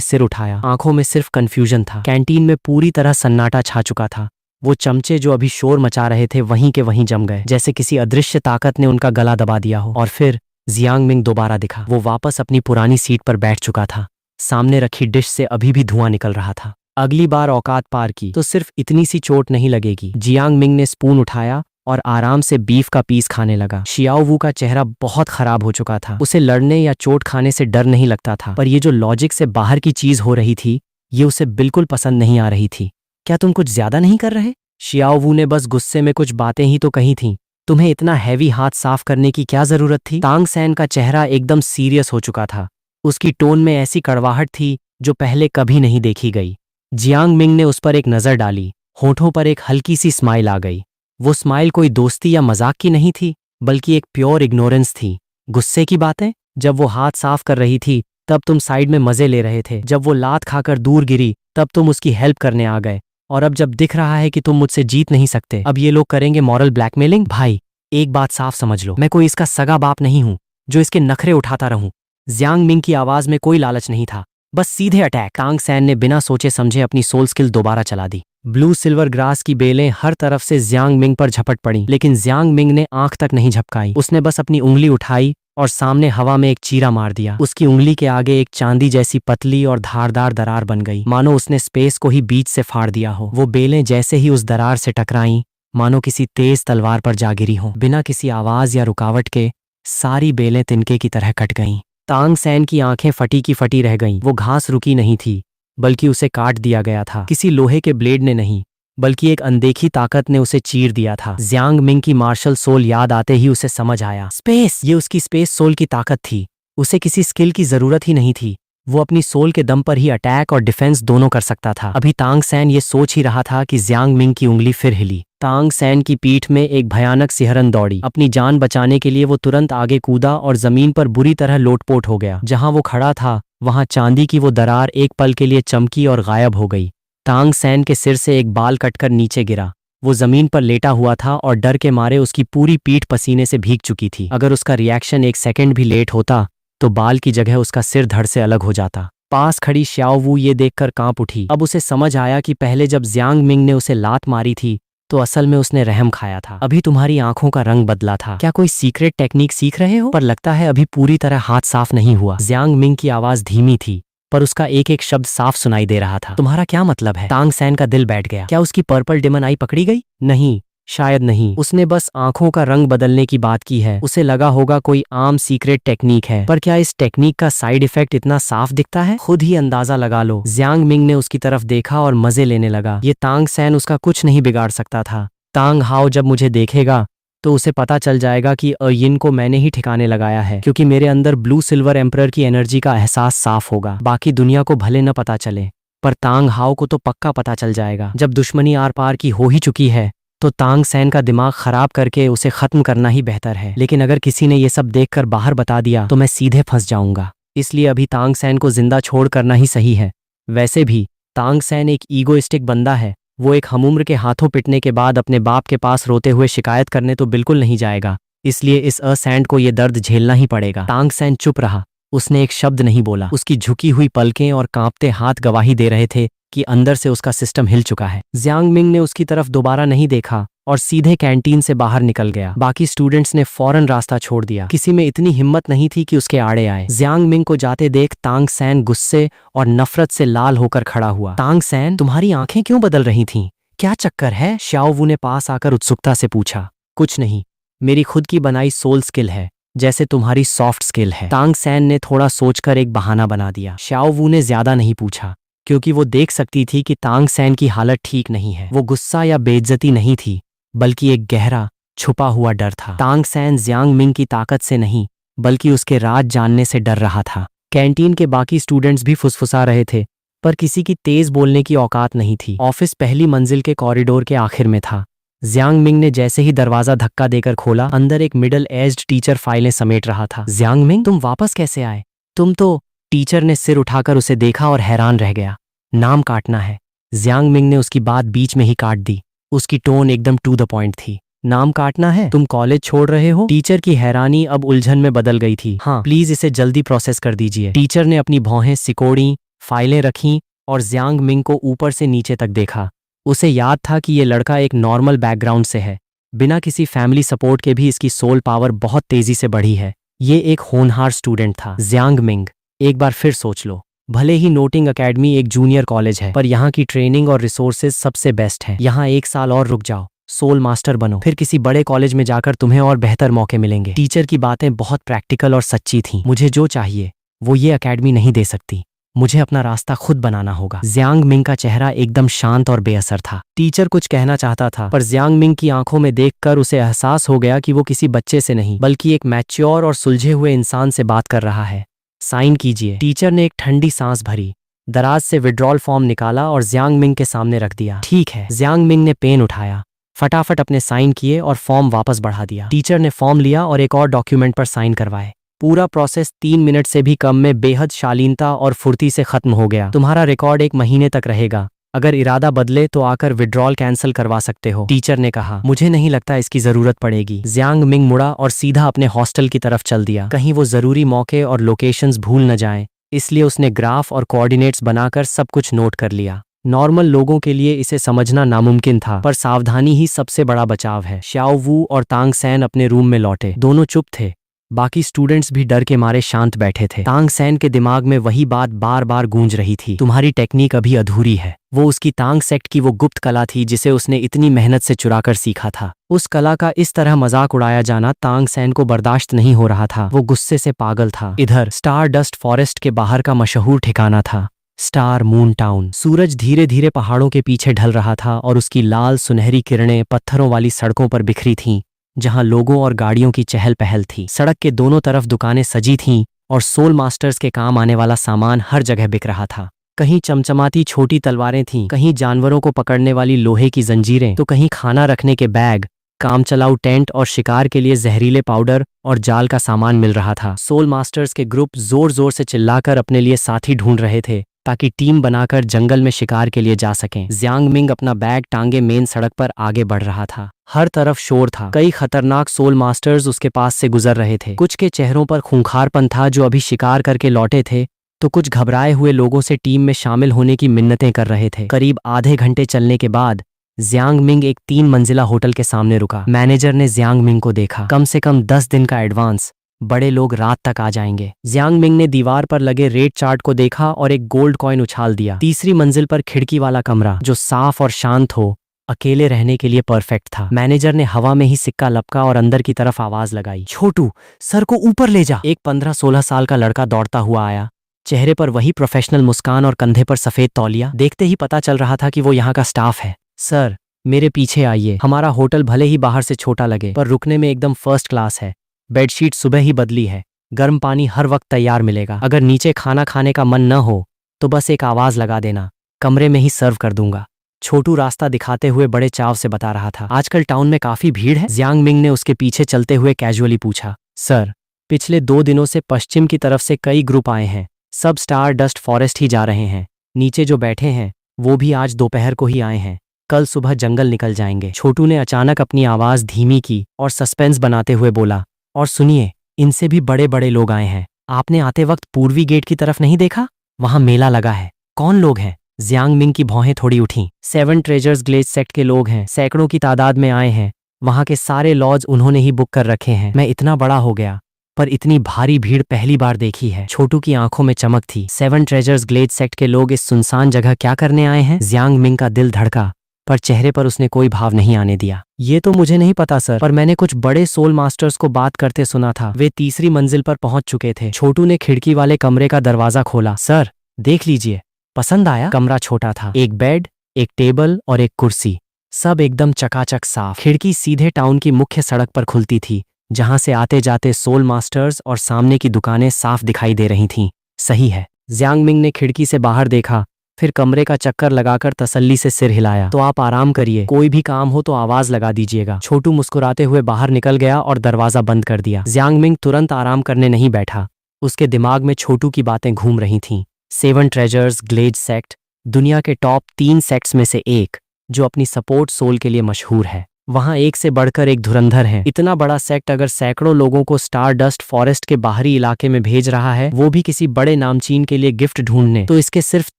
सिर उठाया। आंखों में सिर्फ कंफ्यूजन था। कैंटीन में पूरी तरह सन्नाटा छा चुका था। वो चमचे जो अभी शोर मचा रहे थे वहीं के वहीं जम गए, जैसे किसी अदृश्य ताकत ने उनका गला दबा दिया हो। और फिर जियांग मिंग दोबारा दिखा। वो वापस अपनी पुरानी सीट पर बैठ चुका था। सामने रखी डिश से अभी भी धुआं निकल रहा था। अगली बार औकात पार की तो सिर्फ इतनी सी चोट नहीं लगेगी। जियांग मिंग ने स्पून उठाया और आराम से बीफ का पीस खाने लगा। शियाओ वू का चेहरा बहुत खराब हो चुका था। उसे लड़ने या चोट खाने से डर नहीं लगता था, पर ये जो लॉजिक से बाहर की चीज हो रही थी, ये उसे बिल्कुल पसंद नहीं आ रही थी। क्या तुम कुछ ज्यादा नहीं कर रहे? शियाओ वू ने बस गुस्से में कुछ बातें ही तो कही थीं। तुम्हें इतना हैवी हाथ साफ करने की क्या जरूरत थी? तांग सैन का चेहरा एकदम सीरियस हो चुका था। उसकी टोन में ऐसी कड़वाहट थी जो पहले कभी नहीं देखी गई। जियांग मिंग ने उस पर एक नजर डाली। होठों पर एक हल्की सी स्माइल आ गई। वो स्माइल कोई दोस्ती या मजाक की नहीं थी, बल्कि एक प्योर इग्नोरेंस थी। गुस्से की बातें? जब वो हाथ साफ कर रही थी तब तुम साइड में मजे ले रहे थे। जब वो लात खाकर दूर गिरी तब तुम उसकी हेल्प करने आ गए। और अब जब दिख रहा है कि तुम मुझसे जीत नहीं सकते, अब ये लोग करेंगे मॉरल ब्लैकमेलिंग। भाई, एक बात साफ समझ लो, मैं कोई इसका सगा बाप नहीं हूं जो इसके नखरे उठाता रहूं। जियांग मिंग की आवाज में कोई लालच नहीं था, बस सीधे अटैक। तांग सैन ने बिना सोचे समझे अपनी सोल स्किल दोबारा चला दी। ब्लू सिल्वर ग्रास की बेलें हर तरफ से जियांग मिंग पर झपट पड़ी, लेकिन जियांग मिंग ने आंख तक नहीं झपकाई। उसने बस अपनी उंगली उठाई और सामने हवा में एक चीरा मार दिया। उसकी उंगली के आगे एक चांदी जैसी पतली और धारदार दरार बन गई, मानो उसने स्पेस को ही बीच से फाड़ दिया हो। वो बेलें जैसे ही उस दरार से टकराईं, मानो किसी तेज तलवार पर जा गिरी हो। बिना किसी आवाज या रुकावट के सारी बेलें तिनके की तरह कट गईं। तांग सैन की आंखें फटी की फटी रह गईं। वो घास रुकी नहीं थी, बल्कि उसे काट दिया गया था। किसी लोहे के ब्लेड ने नहीं, बल्कि एक अनदेखी ताकत ने उसे चीर दिया था। जियांग मिंग की मार्शल सोल याद आते ही उसे समझ आया, स्पेस! ये उसकी स्पेस सोल की ताकत थी। उसे किसी स्किल की जरूरत ही नहीं थी। वो अपनी सोल के दम पर ही अटैक और डिफेंस दोनों कर सकता था। अभी तांग सैन ये सोच ही रहा था कि जियांग मिंग की उंगली फिर हिली। तांग सैन की पीठ में एक भयानक सिहरन दौड़ी। अपनी जान बचाने के लिए वो तुरंत आगे कूदा और जमीन पर बुरी तरह लोटपोट हो गया। जहां वो खड़ा था वहां चांदी की वो दरार एक पल के लिए चमकी और गायब हो गई। तांग सैन के सिर से एक बाल कटकर नीचे गिरा। वो जमीन पर लेटा हुआ था और डर के मारे उसकी पूरी पीठ पसीने से भीग चुकी थी। अगर उसका रिएक्शन एक सेकंड भी लेट होता तो बाल की जगह उसका सिर धड़ से अलग हो जाता। पास खड़ी शियाओ वू ये देखकर कांप उठी। अब उसे समझ आया कि पहले जब जियांग मिंग ने उसे लात मारी थी तो असल में उसने रहम खाया था। अभी तुम्हारी आंखों का रंग बदला था। क्या कोई सीक्रेट टेक्निक सीख रहे हो? पर लगता है अभी पूरी तरह हाथ साफ नहीं हुआ। जियांग मिंग की आवाज धीमी थी, पर उसका एक एक शब्द साफ सुनाई दे रहा था। तुम्हारा क्या मतलब है? तांग सैन का दिल बैठ गया। क्या उसकी पर्पल डिमन आई पकड़ी गई? नहीं, शायद नहीं। उसने बस आंखों का रंग बदलने की बात की है। उसे लगा होगा कोई आम सीक्रेट टेक्निक है, पर क्या इस टेक्निक का साइड इफेक्ट इतना साफ दिखता है? खुद ही अंदाजा लगा लो। जियांग मिंग ने उसकी तरफ देखा और मजे लेने लगा। ये तांग सैन उसका कुछ नहीं बिगाड़ सकता था। तांग हाओ जब मुझे देखेगा तो उसे पता चल जाएगा कि अयिन को मैंने ही ठिकाने लगाया है, क्योंकि मेरे अंदर ब्लू सिल्वर एम्परर की एनर्जी का एहसास साफ होगा। बाकी दुनिया को भले न पता चले, पर तांग हाओ को तो पक्का पता चल जाएगा। जब दुश्मनी आर पार की हो ही चुकी है तो तांग सैन का दिमाग खराब करके उसे खत्म करना ही बेहतर है। लेकिन अगर किसी ने ये सब देखकर बाहर बता दिया तो मैं सीधे फंस जाऊंगा, इसलिए अभी तांग सैन को जिंदा छोड़ करना ही सही है। वैसे भी तांग सैन एक ईगोइस्टिक बंदा है, वो एक हमउम्र के हाथों पिटने के बाद अपने बाप के पास रोते हुए शिकायत करने तो बिल्कुल नहीं जाएगा, इसलिए इस सैंड को ये दर्द झेलना ही पड़ेगा। तांग सैन चुप रहा, उसने एक शब्द नहीं बोला। उसकी झुकी हुई पलकें और कांपते हाथ गवाही दे रहे थे कि अंदर से उसका सिस्टम हिल चुका है। जियांग मिंग ने उसकी तरफ दोबारा नहीं देखा और सीधे कैंटीन से बाहर निकल गया। बाकी स्टूडेंट्स ने फौरन रास्ता छोड़ दिया, किसी में इतनी हिम्मत नहीं थी कि उसके आड़े आए। जियांग मिंग को जाते देख तांग सैन गुस्से और नफरत से लाल होकर खड़ा हुआ। तांग सैन, तुम्हारी आंखें क्यों बदल रही थीं? क्या चक्कर है? शाओ वू ने पास आकर उत्सुकता से पूछा। कुछ नहीं, मेरी खुद की बनाई सोल स्किल है, जैसे तुम्हारी सॉफ्ट स्किल है। तांग सैन ने थोड़ा सोचकर एक बहाना बना दिया। शाओ वू ने ज्यादा नहीं पूछा, क्योंकि वो देख सकती थी कि तांग सैन की हालत ठीक नहीं है। वो गुस्सा या बेइज्जती नहीं थी, बल्कि एक गहरा छुपा हुआ डर था। तांग सैन जियांग मिंग की ताकत से नहीं, बल्कि उसके राज जानने से डर रहा था। कैंटीन के बाकी स्टूडेंट्स भी फुसफुसा रहे थे, पर किसी की तेज बोलने की औकात नहीं थी। ऑफिस पहली मंजिल के कॉरिडोर के आखिर में था। जियांग मिंग ने जैसे ही दरवाजा धक्का देकर खोला, अंदर एक मिडल एज्ड टीचर फाइलें समेट रहा था। जियांग मिंग, तुम वापस कैसे आए? तुम तो... टीचर ने सिर उठाकर उसे देखा और हैरान रह गया। नाम काटना है। जियांग मिंग ने उसकी बात बीच में ही काट दी। उसकी टोन एकदम टू द पॉइंट थी। नाम काटना है? तुम कॉलेज छोड़ रहे हो? टीचर की हैरानी अब उलझन में बदल गई थी। हाँ, प्लीज इसे जल्दी प्रोसेस कर दीजिए। टीचर ने अपनी भौहें सिकोड़ी, फाइलें रखीं और जियांग मिंग को ऊपर से नीचे तक देखा। उसे याद था कि ये लड़का एक नॉर्मल बैकग्राउंड से है, बिना किसी फैमिली सपोर्ट के भी इसकी सोल पावर बहुत तेजी से बढ़ी है। ये एक होनहार स्टूडेंट था। जियांग मिंग, एक बार फिर सोच लो। भले ही नोटिंग एकेडमी एक जूनियर कॉलेज है, पर यहाँ की ट्रेनिंग और रिसोर्सेज सबसे बेस्ट हैं। यहाँ एक साल और रुक जाओ, सोल मास्टर बनो, फिर किसी बड़े कॉलेज में जाकर तुम्हें और बेहतर मौके मिलेंगे। टीचर की बातें बहुत प्रैक्टिकल और सच्ची थीं। मुझे जो चाहिए वो ये एकेडमी नहीं दे सकती, मुझे अपना रास्ता खुद बनाना होगा। जियांग मिंग का चेहरा एकदम शांत और बेअसर था। टीचर कुछ कहना चाहता था, पर जियांग मिंग की आंखों में देखकर उसे एहसास हो गया कि वो किसी बच्चे से नहीं, बल्कि एक मैच्योर और सुलझे हुए इंसान से बात कर रहा है। साइन कीजिए। टीचर ने एक ठंडी सांस भरी, दराज से विड्रॉल फॉर्म निकाला और जियांग मिंग के सामने रख दिया। ठीक है। जियांग मिंग ने पेन उठाया, फटाफट अपने साइन किए और फॉर्म वापस बढ़ा दिया। टीचर ने फॉर्म लिया और एक और डॉक्यूमेंट पर साइन करवाए। पूरा प्रोसेस 3 मिनट से भी कम में बेहद शालीनता और फुर्ती से खत्म हो गया। तुम्हारा रिकॉर्ड 1 महीने तक रहेगा, अगर इरादा बदले तो आकर विड्रॉल कैंसिल करवा सकते हो, टीचर ने कहा। मुझे नहीं लगता इसकी जरूरत पड़ेगी। जियांग मिंग मुड़ा और सीधा अपने हॉस्टल की तरफ चल दिया। कहीं वो जरूरी मौके और लोकेशंस भूल न जाएं, इसलिए उसने ग्राफ और कोऑर्डिनेट्स बनाकर सब कुछ नोट कर लिया। नॉर्मल लोगों के लिए इसे समझना नामुमकिन था, पर सावधानी ही सबसे बड़ा बचाव है। शाओ वू और तांग सैन अपने रूम में लौटे। दोनों चुप थे, बाकी स्टूडेंट्स भी डर के मारे शांत बैठे थे। तांग सैन के दिमाग में वही बात बार बार गूंज रही थी, तुम्हारी टेक्निक अभी अधूरी है। वो उसकी तांग सेक्ट की वो गुप्त कला थी जिसे उसने इतनी मेहनत से चुराकर सीखा था। उस कला का इस तरह मजाक उड़ाया जाना तांग सैन को बर्दाश्त नहीं हो रहा था। वो गुस्से से पागल था। इधर स्टार डस्ट फॉरेस्ट के बाहर का मशहूर ठिकाना था, स्टार मून टाउन। सूरज धीरे धीरे पहाड़ों के पीछे ढल रहा था और उसकी लाल सुनहरी किरणें पत्थरों वाली सड़कों पर बिखरी थीं, जहां लोगों और गाड़ियों की चहल पहल थी। सड़क के दोनों तरफ दुकानें सजी थीं और सोल मास्टर्स के काम आने वाला सामान हर जगह बिक रहा था। कहीं चमचमाती छोटी तलवारें थीं, कहीं जानवरों को पकड़ने वाली लोहे की जंजीरें, तो कहीं खाना रखने के बैग, कामचलाऊ टेंट और शिकार के लिए जहरीले पाउडर और जाल का सामान मिल रहा था। सोल मास्टर्स के ग्रुप जोर जोर से चिल्लाकर अपने लिए साथी ढूंढ रहे थे, ताकि टीम बनाकर जंगल में शिकार के लिए जा सकें। जियांग मिंग अपना बैग टांगे मेन सड़क पर आगे बढ़ रहा था। हर तरफ शोर था, कई खतरनाक सोल मास्टर्स उसके पास से गुजर रहे थे। कुछ के चेहरों पर खूंखारपन था, जो अभी शिकार करके लौटे थे, तो कुछ घबराए हुए लोगों से टीम में शामिल होने की मिन्नतें कर रहे थे। करीब आधे घंटे चलने के बाद जियांग मिंग एक 3 मंजिला होटल के सामने रुका। मैनेजर ने जियांग मिंग को देखा। कम से कम 10 दिन का एडवांस, बड़े लोग रात तक आ जाएंगे। जियांग मिंग ने दीवार पर लगे रेट चार्ट को देखा और एक गोल्ड कॉइन उछाल दिया। तीसरी मंजिल पर खिड़की वाला कमरा, जो साफ और शांत हो, अकेले रहने के लिए परफेक्ट था। मैनेजर ने हवा में ही सिक्का लपका और अंदर की तरफ आवाज लगाई, छोटू, सर को ऊपर ले जा। एक 15-16 साल का लड़का दौड़ता हुआ आया, चेहरे पर वही प्रोफेशनल मुस्कान और कंधे पर सफेद तौलिया। देखते ही पता चल रहा था कि वो यहाँ का स्टाफ है। सर, मेरे पीछे आइए। हमारा होटल भले ही बाहर से छोटा लगे, पर रुकने में एकदम फर्स्ट क्लास है। बेडशीट सुबह ही बदली है, गर्म पानी हर वक्त तैयार मिलेगा। अगर नीचे खाना खाने का मन न हो तो बस एक आवाज लगा देना, कमरे में ही सर्व कर दूंगा। छोटू रास्ता दिखाते हुए बड़े चाव से बता रहा था। आजकल टाउन में काफी भीड़ है? जियांग मिंग ने उसके पीछे चलते हुए कैजुअली पूछा। सर, पिछले 2 दिनों से पश्चिम की तरफ से कई ग्रुप आए हैं। सब स्टार डस्ट फॉरेस्ट ही जा रहे हैं। नीचे जो बैठे हैं वो भी आज दोपहर को ही आए हैं। कल सुबह जंगल निकल जाएंगे। छोटू ने अचानक अपनी आवाज धीमी की और सस्पेंस बनाते हुए बोला, और सुनिए, इनसे भी बड़े बड़े लोग आए हैं। आपने आते वक्त पूर्वी गेट की तरफ नहीं देखा? वहां मेला लगा है। कौन लोग हैं? जियांग मिंग की भौहें थोड़ी उठी। 7 ट्रेजर्स ग्लेज सेक्ट के लोग हैं। सैकड़ों की तादाद में आए हैं। वहां के सारे लॉज उन्होंने ही बुक कर रखे हैं। मैं इतना बड़ा हो गया पर इतनी भारी भीड़ पहली बार देखी है। छोटू की आंखों में चमक थी। 7 ट्रेजर्स ग्लेज सेक्ट के लोग इस सुनसान जगह क्या करने आए हैं? जियांग मिंग का दिल धड़का पर चेहरे पर उसने कोई भाव नहीं आने दिया। ये तो मुझे नहीं पता सर, पर मैंने कुछ बड़े सोल मास्टर्स को बात करते सुना था। वे तीसरी मंजिल पर पहुंच चुके थे। छोटू ने खिड़की वाले कमरे का दरवाजा खोला। सर, देख लीजिए। पसंद आया? कमरा छोटा था। एक बेड, एक टेबल और एक कुर्सी, सब एकदम चकाचक साफ। खिड़की सीधे टाउन की मुख्य सड़क पर खुलती थी, जहां से आते जाते सोल मास्टर्स और सामने की दुकानें साफ दिखाई दे रही थीं। सही है। जियांग मिंग ने खिड़की से बाहर देखा, फिर कमरे का चक्कर लगाकर तसल्ली से सिर हिलाया। तो आप आराम करिए, कोई भी काम हो तो आवाज लगा दीजिएगा। छोटू मुस्कुराते हुए बाहर निकल गया और दरवाजा बंद कर दिया। जियांग मिंग तुरंत आराम करने नहीं बैठा। उसके दिमाग में छोटू की बातें घूम रही थीं। 7 ट्रेजर्स ग्लेज सेक्ट दुनिया के टॉप 3 सेक्ट्स में से एक, जो अपनी सपोर्ट सोल के लिए मशहूर है। वहां एक से बढ़कर एक धुरंधर है। इतना बड़ा सेक्ट अगर सैकड़ों लोगों को स्टार डस्ट फॉरेस्ट के बाहरी इलाके में भेज रहा है, वो भी किसी बड़े नामचीन के लिए गिफ्ट ढूंढने, तो इसके सिर्फ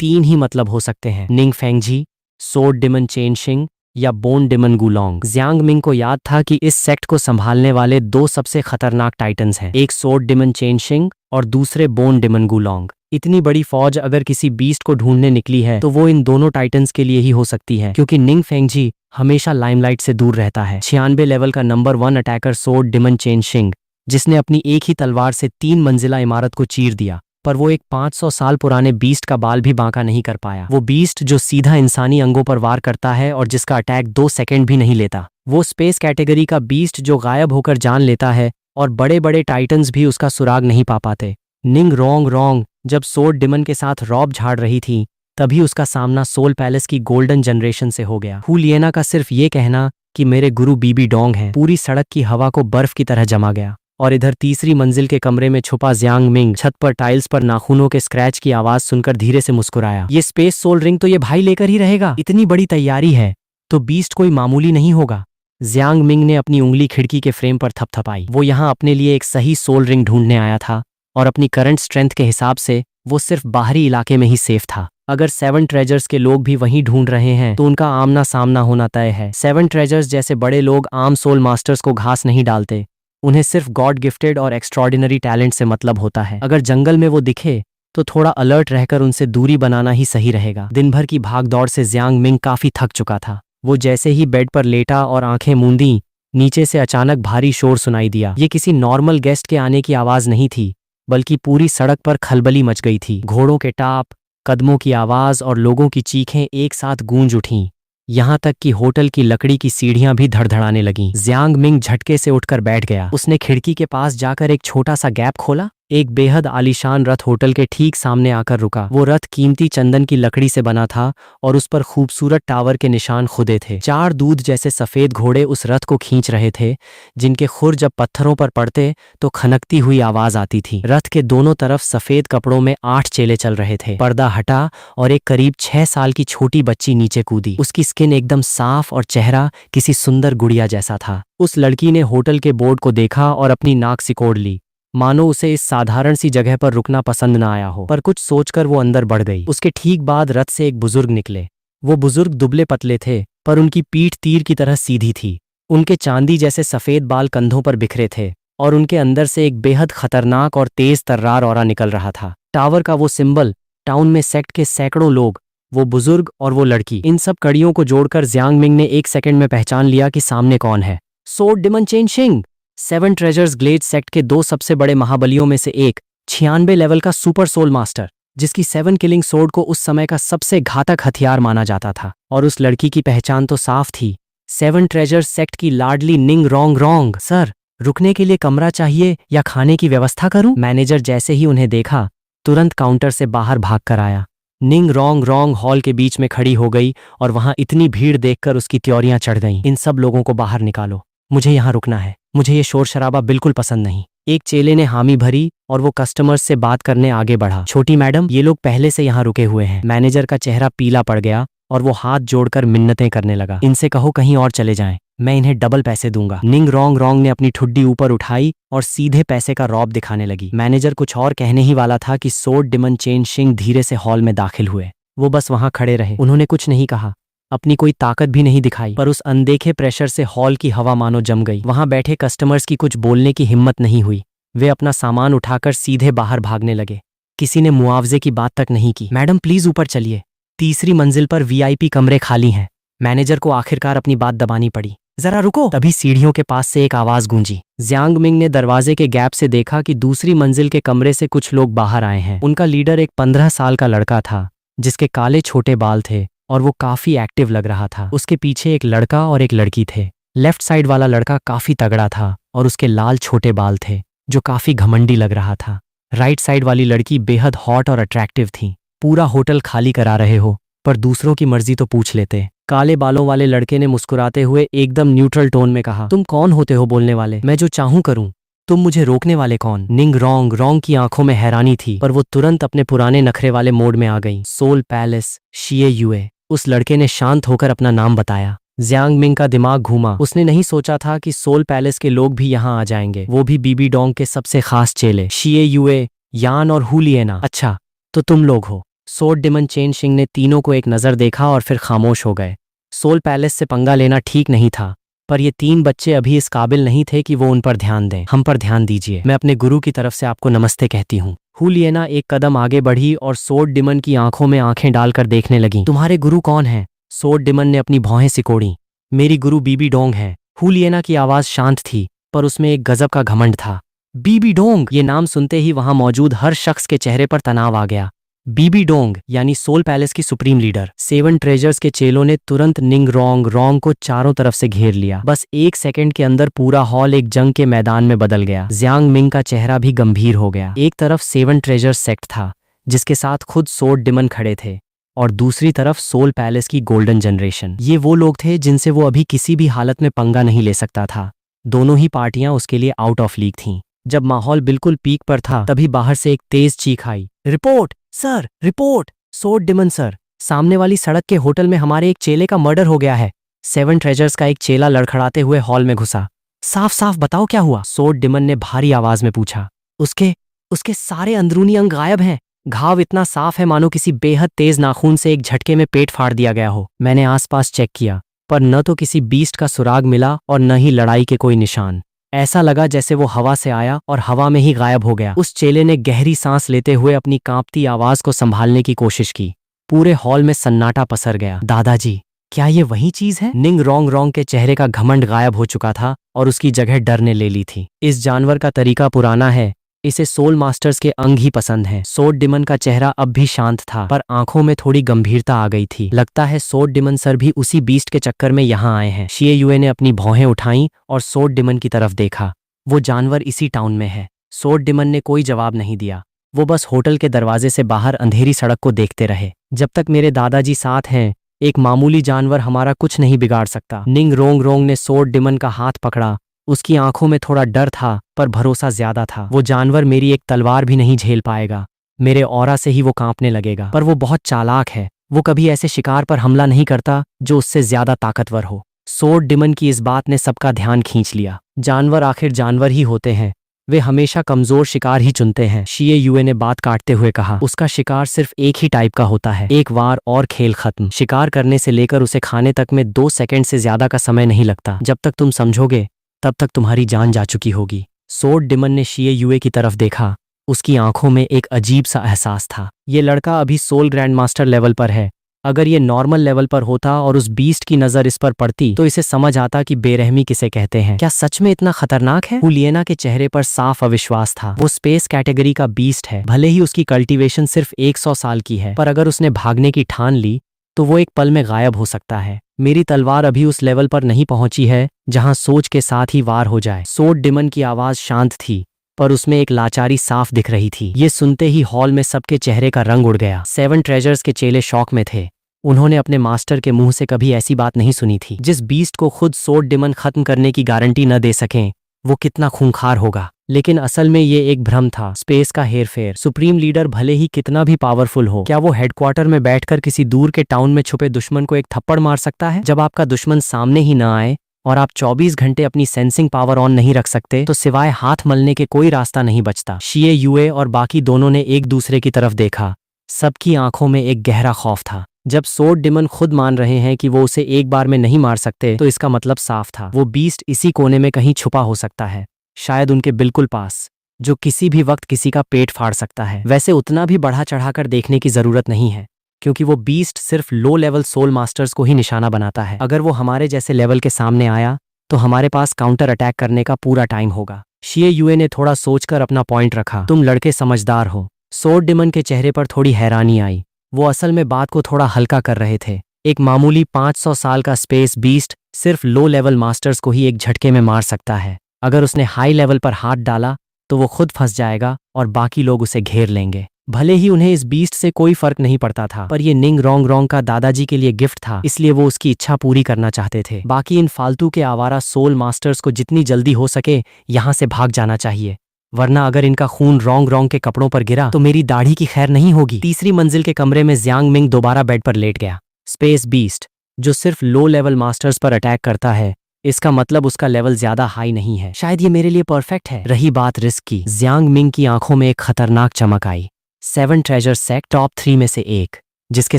3 ही मतलब हो सकते हैं, निंग फेंगजी, सोड डिमन चेनशिंग या बोन डिमन गुलोंग। जियांग मिंग को याद था कि इस सेक्ट को संभालने वाले 2 सबसे खतरनाक टाइटन्स हैं, एक सोड डिमन चेनशिंग और दूसरे बोन डिमन गुलोंग। इतनी बड़ी फौज अगर किसी बीस्ट को ढूंढने निकली है तो वो इन दोनों टाइटन्स के लिए ही हो सकती है, क्योंकि निंग फेंगजी हमेशा लाइमलाइट से दूर रहता है। 96 लेवल का नंबर 1 अटैकर सोड डिमन चेनशिंग, जिसने अपनी एक ही तलवार से 3 मंजिला इमारत को चीर दिया, पर वो एक 500 साल पुराने बीस्ट का बाल भी बांका नहीं कर पाया। वो बीस्ट जो सीधा इंसानी अंगों पर वार करता है और जिसका अटैक 2 सेकंड भी नहीं लेता। वो स्पेस कैटेगरी का बीस्ट जो गायब होकर जान लेता है और बड़े बड़े टाइटन्स भी उसका सुराग नहीं पा पाते। निंग रोंग जब सोड डिमन के साथ रॉब झाड़ रही थी, तभी उसका सामना सोल पैलेस की गोल्डन जनरेशन से हो गया। हुलियना का सिर्फ ये कहना कि मेरे गुरु बीबी डोंग हैं, पूरी सड़क की हवा को बर्फ की तरह जमा गया। और इधर तीसरी मंजिल के कमरे में छुपा जियांग मिंग छत पर टाइल्स पर नाखूनों के स्क्रैच की आवाज सुनकर धीरे से मुस्कुराया। ये स्पेस सोल रिंग तो ये भाई लेकर ही रहेगा। इतनी बड़ी तैयारी है तो बीस्ट कोई मामूली नहीं होगा। जियांग मिंग ने अपनी उंगली खिड़की के फ्रेम पर थपथपाई। वो यहाँ अपने लिए एक सही सोल रिंग ढूंढने आया था और अपनी करंट स्ट्रेंथ के हिसाब से वो सिर्फ बाहरी इलाके में ही सेफ था। अगर 7 ट्रेजर्स के लोग भी वहीं ढूंढ रहे हैं तो उनका आमना सामना होना तय है। 7 ट्रेजर्स जैसे बड़े लोग आम सोल मास्टर्स को घास नहीं डालते, उन्हें सिर्फ गॉड गिफ्टेड और एक्स्ट्रॉर्डिनरी टैलेंट से मतलब होता है। अगर जंगल में वो दिखे तो थोड़ा अलर्ट रहकर उनसे दूरी बनाना ही सही रहेगा। दिन भर की भागदौड़ से जियांग मिंग काफी थक चुका था। वो जैसे ही बेड पर लेटा और आंखें मूंदी, नीचे से अचानक भारी शोर सुनाई दिया। ये किसी नॉर्मल गेस्ट के आने की आवाज नहीं थी, बल्कि पूरी सड़क पर खलबली मच गई थी। घोड़ों के टाप, कदमों की आवाज और लोगों की चीखें एक साथ गूंज उठीं। यहां तक कि होटल की लकड़ी की सीढ़ियां भी धड़धड़ाने लगीं। जियांग मिंग झटके से उठकर बैठ गया। उसने खिड़की के पास जाकर एक छोटा सा गैप खोला। एक बेहद आलीशान रथ होटल के ठीक सामने आकर रुका। वो रथ कीमती चंदन की लकड़ी से बना था और उस पर खूबसूरत टावर के निशान खुदे थे। 4 दूध जैसे सफेद घोड़े उस रथ को खींच रहे थे, जिनके खुर जब पत्थरों पर पड़ते तो खनकती हुई आवाज आती थी। रथ के दोनों तरफ सफेद कपड़ों में 8 चेले चल रहे थे। पर्दा हटा और एक करीब 6 साल की छोटी बच्ची नीचे कूदी। उसकी स्किन एकदम साफ और चेहरा किसी सुंदर गुड़िया जैसा था। उस लड़की ने होटल के बोर्ड को देखा और अपनी नाक सिकोड़ ली, मानो उसे इस साधारण सी जगह पर रुकना पसंद न आया हो। पर कुछ सोचकर वो अंदर बढ़ गई। उसके ठीक बाद रथ से एक बुजुर्ग निकले। वो बुजुर्ग दुबले पतले थे, पर उनकी पीठ तीर की तरह सीधी थी। उनके चांदी जैसे सफेद बाल कंधों पर बिखरे थे और उनके अंदर से एक बेहद खतरनाक और तेज तर्रार ऑरा निकल रहा था। टावर का वो सिंबल, टाउन में सेक्ट के सैकड़ों लोग, वो बुजुर्ग और वो लड़की, इन सब कड़ियों को जोड़कर जियांग मिंग ने 1 सेकंड में पहचान लिया कि सामने कौन है। सोड डिमन चेनशिंग, 7 ट्रेजर्स ग्लेज सेक्ट के 2 सबसे बड़े महाबलियों में से एक, 96 लेवल का सुपर सोल मास्टर, जिसकी 7 किलिंग सोड को उस समय का सबसे घातक हथियार माना जाता था। और उस लड़की की पहचान तो साफ थी, 7 ट्रेजर्स सेक्ट की लाडली निंग रोंग। सर, रुकने के लिए कमरा चाहिए या खाने की व्यवस्था करूं? मैनेजर जैसे ही उन्हें देखा, तुरंत काउंटर से बाहर भाग कर आया। निंग रोंग रोंग हॉल के बीच में खड़ी हो गई और वहां इतनी भीड़ देखकर उसकी त्योरियां चढ़ गईं। इन सब लोगों को बाहर निकालो, मुझे यहाँ रुकना है, मुझे ये शोर शराबा बिल्कुल पसंद नहीं। एक चेले ने हामी भरी और वो कस्टमर्स से बात करने आगे बढ़ा। छोटी मैडम, ये लोग पहले से यहाँ रुके हुए हैं। मैनेजर का चेहरा पीला पड़ गया और वो हाथ जोड़कर मिन्नतें करने लगा। इनसे कहो कहीं और चले जाएं, मैं इन्हें डबल पैसे दूंगा। निंग रोंग रोंग ने अपनी ठुड्डी ऊपर उठाई और सीधे पैसे का रौब दिखाने लगी। मैनेजर कुछ और कहने ही वाला था कि सोड डिमन चेन शिंग धीरे से हॉल में दाखिल हुए। वो बस वहां खड़े रहे। उन्होंने कुछ नहीं कहा, अपनी कोई ताकत भी नहीं दिखाई, पर उस अनदेखे प्रेशर से हॉल की हवा मानो जम गई। वहां बैठे कस्टमर्स की कुछ बोलने की हिम्मत नहीं हुई। वे अपना सामान उठाकर सीधे बाहर भागने लगे। किसी ने मुआवजे की बात तक नहीं की। मैडम प्लीज ऊपर चलिए, तीसरी मंजिल पर वीआईपी कमरे खाली हैं। मैनेजर को आखिरकार अपनी बात दबानी पड़ी। जरा रुको। तभी सीढ़ियों के पास से एक आवाज गूंजी। जियांग मिंग ने दरवाजे के गैप से देखा कि दूसरी मंजिल के कमरे से कुछ लोग बाहर आए हैं। उनका लीडर एक 15 साल का लड़का था जिसके काले छोटे बाल थे और वो काफी एक्टिव लग रहा था। उसके पीछे एक लड़का और एक लड़की थे। लेफ्ट साइड वाला लड़का काफी तगड़ा था और उसके लाल छोटे बाल थे जो काफी घमंडी लग रहा था। राइट साइड वाली लड़की बेहद हॉट और अट्रैक्टिव थी। पूरा होटल खाली करा रहे हो पर दूसरों की मर्जी तो पूछ लेते। काले बालों वाले लड़के ने मुस्कुराते हुए एकदम न्यूट्रल टोन में कहा, तुम कौन होते हो बोलने वाले? मैं जो चाहूं करूं, तुम मुझे रोकने वाले कौन? निंग रोंग रोंग की आंखों में हैरानी थी पर वो तुरंत अपने पुराने नखरे वाले मोड में आ गई। सोल पैलेस, शिए युए। उस लड़के ने शांत होकर अपना नाम बताया। जियांग मिंग का दिमाग घूमा। उसने नहीं सोचा था कि सोल पैलेस के लोग भी यहाँ आ जाएंगे, वो भी बीबी डोंग के सबसे खास चेले शिए युए, यान और हुलियना। अच्छा तो तुम लोग हो। सोड डिमन चेन शिंग ने तीनों को एक नजर देखा और फिर खामोश हो गए। सोल पैलेस से पंगा लेना ठीक नहीं था पर ये 3 बच्चे अभी इस काबिल नहीं थे कि वो उन पर ध्यान दें। हम पर ध्यान दीजिए, मैं अपने गुरु की तरफ से आपको नमस्ते कहती हूँ। हुलियना एक कदम आगे बढ़ी और सोड डिमन की आंखों में आंखें डालकर देखने लगी। तुम्हारे गुरु कौन हैं? सोड डिमन ने अपनी भौहें सिकोड़ी। मेरी गुरु बीबी डोंग है। हुलियना की आवाज शांत थी पर उसमें एक गजब का घमंड था। Bibi Dong! ये नाम सुनते ही वहां मौजूद हर शख्स के चेहरे पर तनाव आ गया। बीबी डोंग यानी सोल पैलेस की सुप्रीम लीडर। 7 ट्रेजर्स के चेलों ने तुरंत निंग रोंग रोंग को चारों तरफ से घेर लिया। बस 1 सेकंड के अंदर पूरा हॉल एक जंग के मैदान में बदल गया। जियांग मिंग का चेहरा भी गंभीर हो गया। एक तरफ 7 ट्रेजर्स सेक्ट था जिसके साथ खुद सोड डिमन खड़े थे और दूसरी तरफ सोल पैलेस की गोल्डन जनरेशन। ये वो लोग थे जिनसे वो अभी किसी भी हालत में पंगा नहीं ले सकता था। दोनों ही पार्टियां उसके लिए आउट ऑफ लीग थीं। जब माहौल बिल्कुल पीक पर था तभी बाहर से एक तेज चीख आई। Report sir, report! Sword demon sir, सामने वाली सड़क के होटल में हमारे एक चेले का मर्डर हो गया है। 7 ट्रेजर्स का एक चेला लड़खड़ाते हुए हॉल में घुसा। साफ साफ बताओ क्या हुआ? सोड डिमन ने भारी आवाज में पूछा। उसके सारे अंदरूनी अंग गायब हैं। घाव इतना साफ है मानो किसी बेहद तेज नाखून से एक झटके में पेट फाड़ दिया गया हो। मैंने आसपास चेक किया पर न तो किसी बीस्ट का सुराग मिला और न ही लड़ाई के कोई निशान। ऐसा लगा जैसे वो हवा से आया और हवा में ही गायब हो गया। उस चेले ने गहरी सांस लेते हुए अपनी कांपती आवाज को संभालने की कोशिश की। पूरे हॉल में सन्नाटा पसर गया। दादाजी, क्या ये वही चीज है? निंग रोंग रोंग के चेहरे का घमंड गायब हो चुका था और उसकी जगह डर ने ले ली थी। इस जानवर का तरीका पुराना है, इसे सोल मास्टर्स के अंग ही पसंद हैं। सोड डिमन का चेहरा अब भी शांत था पर आंखों में थोड़ी गंभीरता आ गई थी। लगता है सोड डिमन सर भी उसी बीस्ट के चक्कर में यहाँ आए हैं। शिए युए ने अपनी भौहें उठाईं और सोड डिमन की तरफ देखा। वो जानवर इसी टाउन में है। सोड डिमन ने कोई जवाब नहीं दिया। वो बस होटल के दरवाजे से बाहर अंधेरी सड़क को देखते रहे। जब तक मेरे दादाजी साथ हैं, एक मामूली जानवर हमारा कुछ नहीं बिगाड़ सकता। निंग रोंग रोंग ने सोड डिमन का हाथ पकड़ा। उसकी आंखों में थोड़ा डर था पर भरोसा ज्यादा था। वो जानवर मेरी एक तलवार भी नहीं झेल पाएगा। मेरे ऑरा से ही वो कांपने लगेगा। पर वो बहुत चालाक है। वो कभी ऐसे शिकार पर हमला नहीं करता जो उससे ज्यादा ताकतवर हो। सोड डिमन की इस बात ने सबका ध्यान खींच लिया। जानवर आखिर जानवर ही होते हैं, वे हमेशा कमजोर शिकार ही चुनते हैं। शिए युए ने बात काटते हुए कहा, उसका शिकार सिर्फ एक ही टाइप का होता है। एक वार और खेल खत्म। शिकार करने से लेकर उसे खाने तक में 2 सेकंड से ज्यादा का समय नहीं लगता। जब तक तुम समझोगे तब तक तुम्हारी जान जा चुकी होगी। सोड डिमन ने शिए युए की तरफ देखा। उसकी आंखों में एक अजीब सा एहसास था। ये लड़का अभी सोल ग्रैंड मास्टर लेवल पर है। अगर ये नॉर्मल लेवल पर होता और उस बीस्ट की नजर इस पर पड़ती तो इसे समझ आता कि बेरहमी किसे कहते हैं। क्या सच में इतना खतरनाक है? हुलियना के चेहरे पर साफ अविश्वास था। वो स्पेस कैटेगरी का बीस्ट है। भले ही उसकी कल्टीवेशन सिर्फ 100 साल की है पर अगर उसने भागने की ठान ली तो वो एक पल में गायब हो सकता है। मेरी तलवार अभी उस लेवल पर नहीं पहुंची है जहां सोच के साथ ही वार हो जाए। सोड डिमन की आवाज शांत थी पर उसमें एक लाचारी साफ दिख रही थी। ये सुनते ही हॉल में सबके चेहरे का रंग उड़ गया। 7 ट्रेजर्स के चेले शॉक में थे। उन्होंने अपने मास्टर के मुंह से कभी ऐसी बात नहीं सुनी थी। जिस बीस्ट को खुद सोर्ड डिमन खत्म करने की गारंटी न दे सकें, वो कितना खूंखार होगा। लेकिन असल में ये एक भ्रम था, स्पेस का हेरफेर। सुप्रीम लीडर भले ही कितना भी पावरफुल हो, क्या वो हेडक्वार्टर में बैठकर किसी दूर के टाउन में छुपे दुश्मन को एक थप्पड़ मार सकता है? जब आपका दुश्मन सामने ही न आए और आप 24 घंटे अपनी सेंसिंग पावर ऑन नहीं रख सकते, तो सिवाय हाथ मलने के कोई रास्ता नहीं बचता। शिए, युए और बाकी दोनों ने एक दूसरे की तरफ देखा। सबकी आंखों में एक गहरा खौफ था। जब सोर्ड डिमन खुद मान रहे हैं कि वो उसे एक बार में नहीं मार सकते, तो इसका मतलब साफ था, वो बीस्ट इसी कोने में कहीं छुपा हो सकता है, शायद उनके बिल्कुल पास, जो किसी भी वक्त किसी का पेट फाड़ सकता है। वैसे उतना भी बढ़ा चढ़ाकर देखने की जरूरत नहीं है, क्योंकि वो बीस्ट सिर्फ लो लेवल सोल मास्टर्स को ही निशाना बनाता है। अगर वो हमारे जैसे लेवल के सामने आया, तो हमारे पास काउंटर अटैक करने का पूरा टाइम होगा। शिए युए ने थोड़ा सोचकर अपना पॉइंट रखा। तुम लड़के समझदार हो। सोर्ड डिमन के चेहरे पर थोड़ी हैरानी आई। वो असल में बात को थोड़ा हल्का कर रहे थे। एक मामूली 500 साल का स्पेस बीस्ट सिर्फ लो लेवल मास्टर्स को ही एक झटके में मार सकता है। अगर उसने हाई लेवल पर हाथ डाला तो वो खुद फंस जाएगा और बाकी लोग उसे घेर लेंगे। भले ही उन्हें इस बीस्ट से कोई फर्क नहीं पड़ता था, पर ये निंग रोंग रोंग का दादाजी के लिए गिफ्ट था, इसलिए वो उसकी इच्छा पूरी करना चाहते थे। बाकी इन फालतू के आवारा सोल मास्टर्स को जितनी जल्दी हो सके यहाँ से भाग जाना चाहिए, वरना अगर इनका खून रोंग रोंग के कपड़ों पर गिरा तो मेरी दाढ़ी की खैर नहीं होगी। तीसरी मंजिल के कमरे में जियांग मिंग दोबारा बेड पर लेट गया। स्पेस बीस्ट जो सिर्फ लो लेवल मास्टर्स पर अटैक करता है, इसका मतलब उसका लेवल ज्यादा हाई नहीं है। शायद ये मेरे लिए परफेक्ट है। रही बात रिस्क की, जियांग मिंग की आंखों में एक खतरनाक चमक आई। 7 ट्रेजर सेट टॉप 3 में से एक, जिसके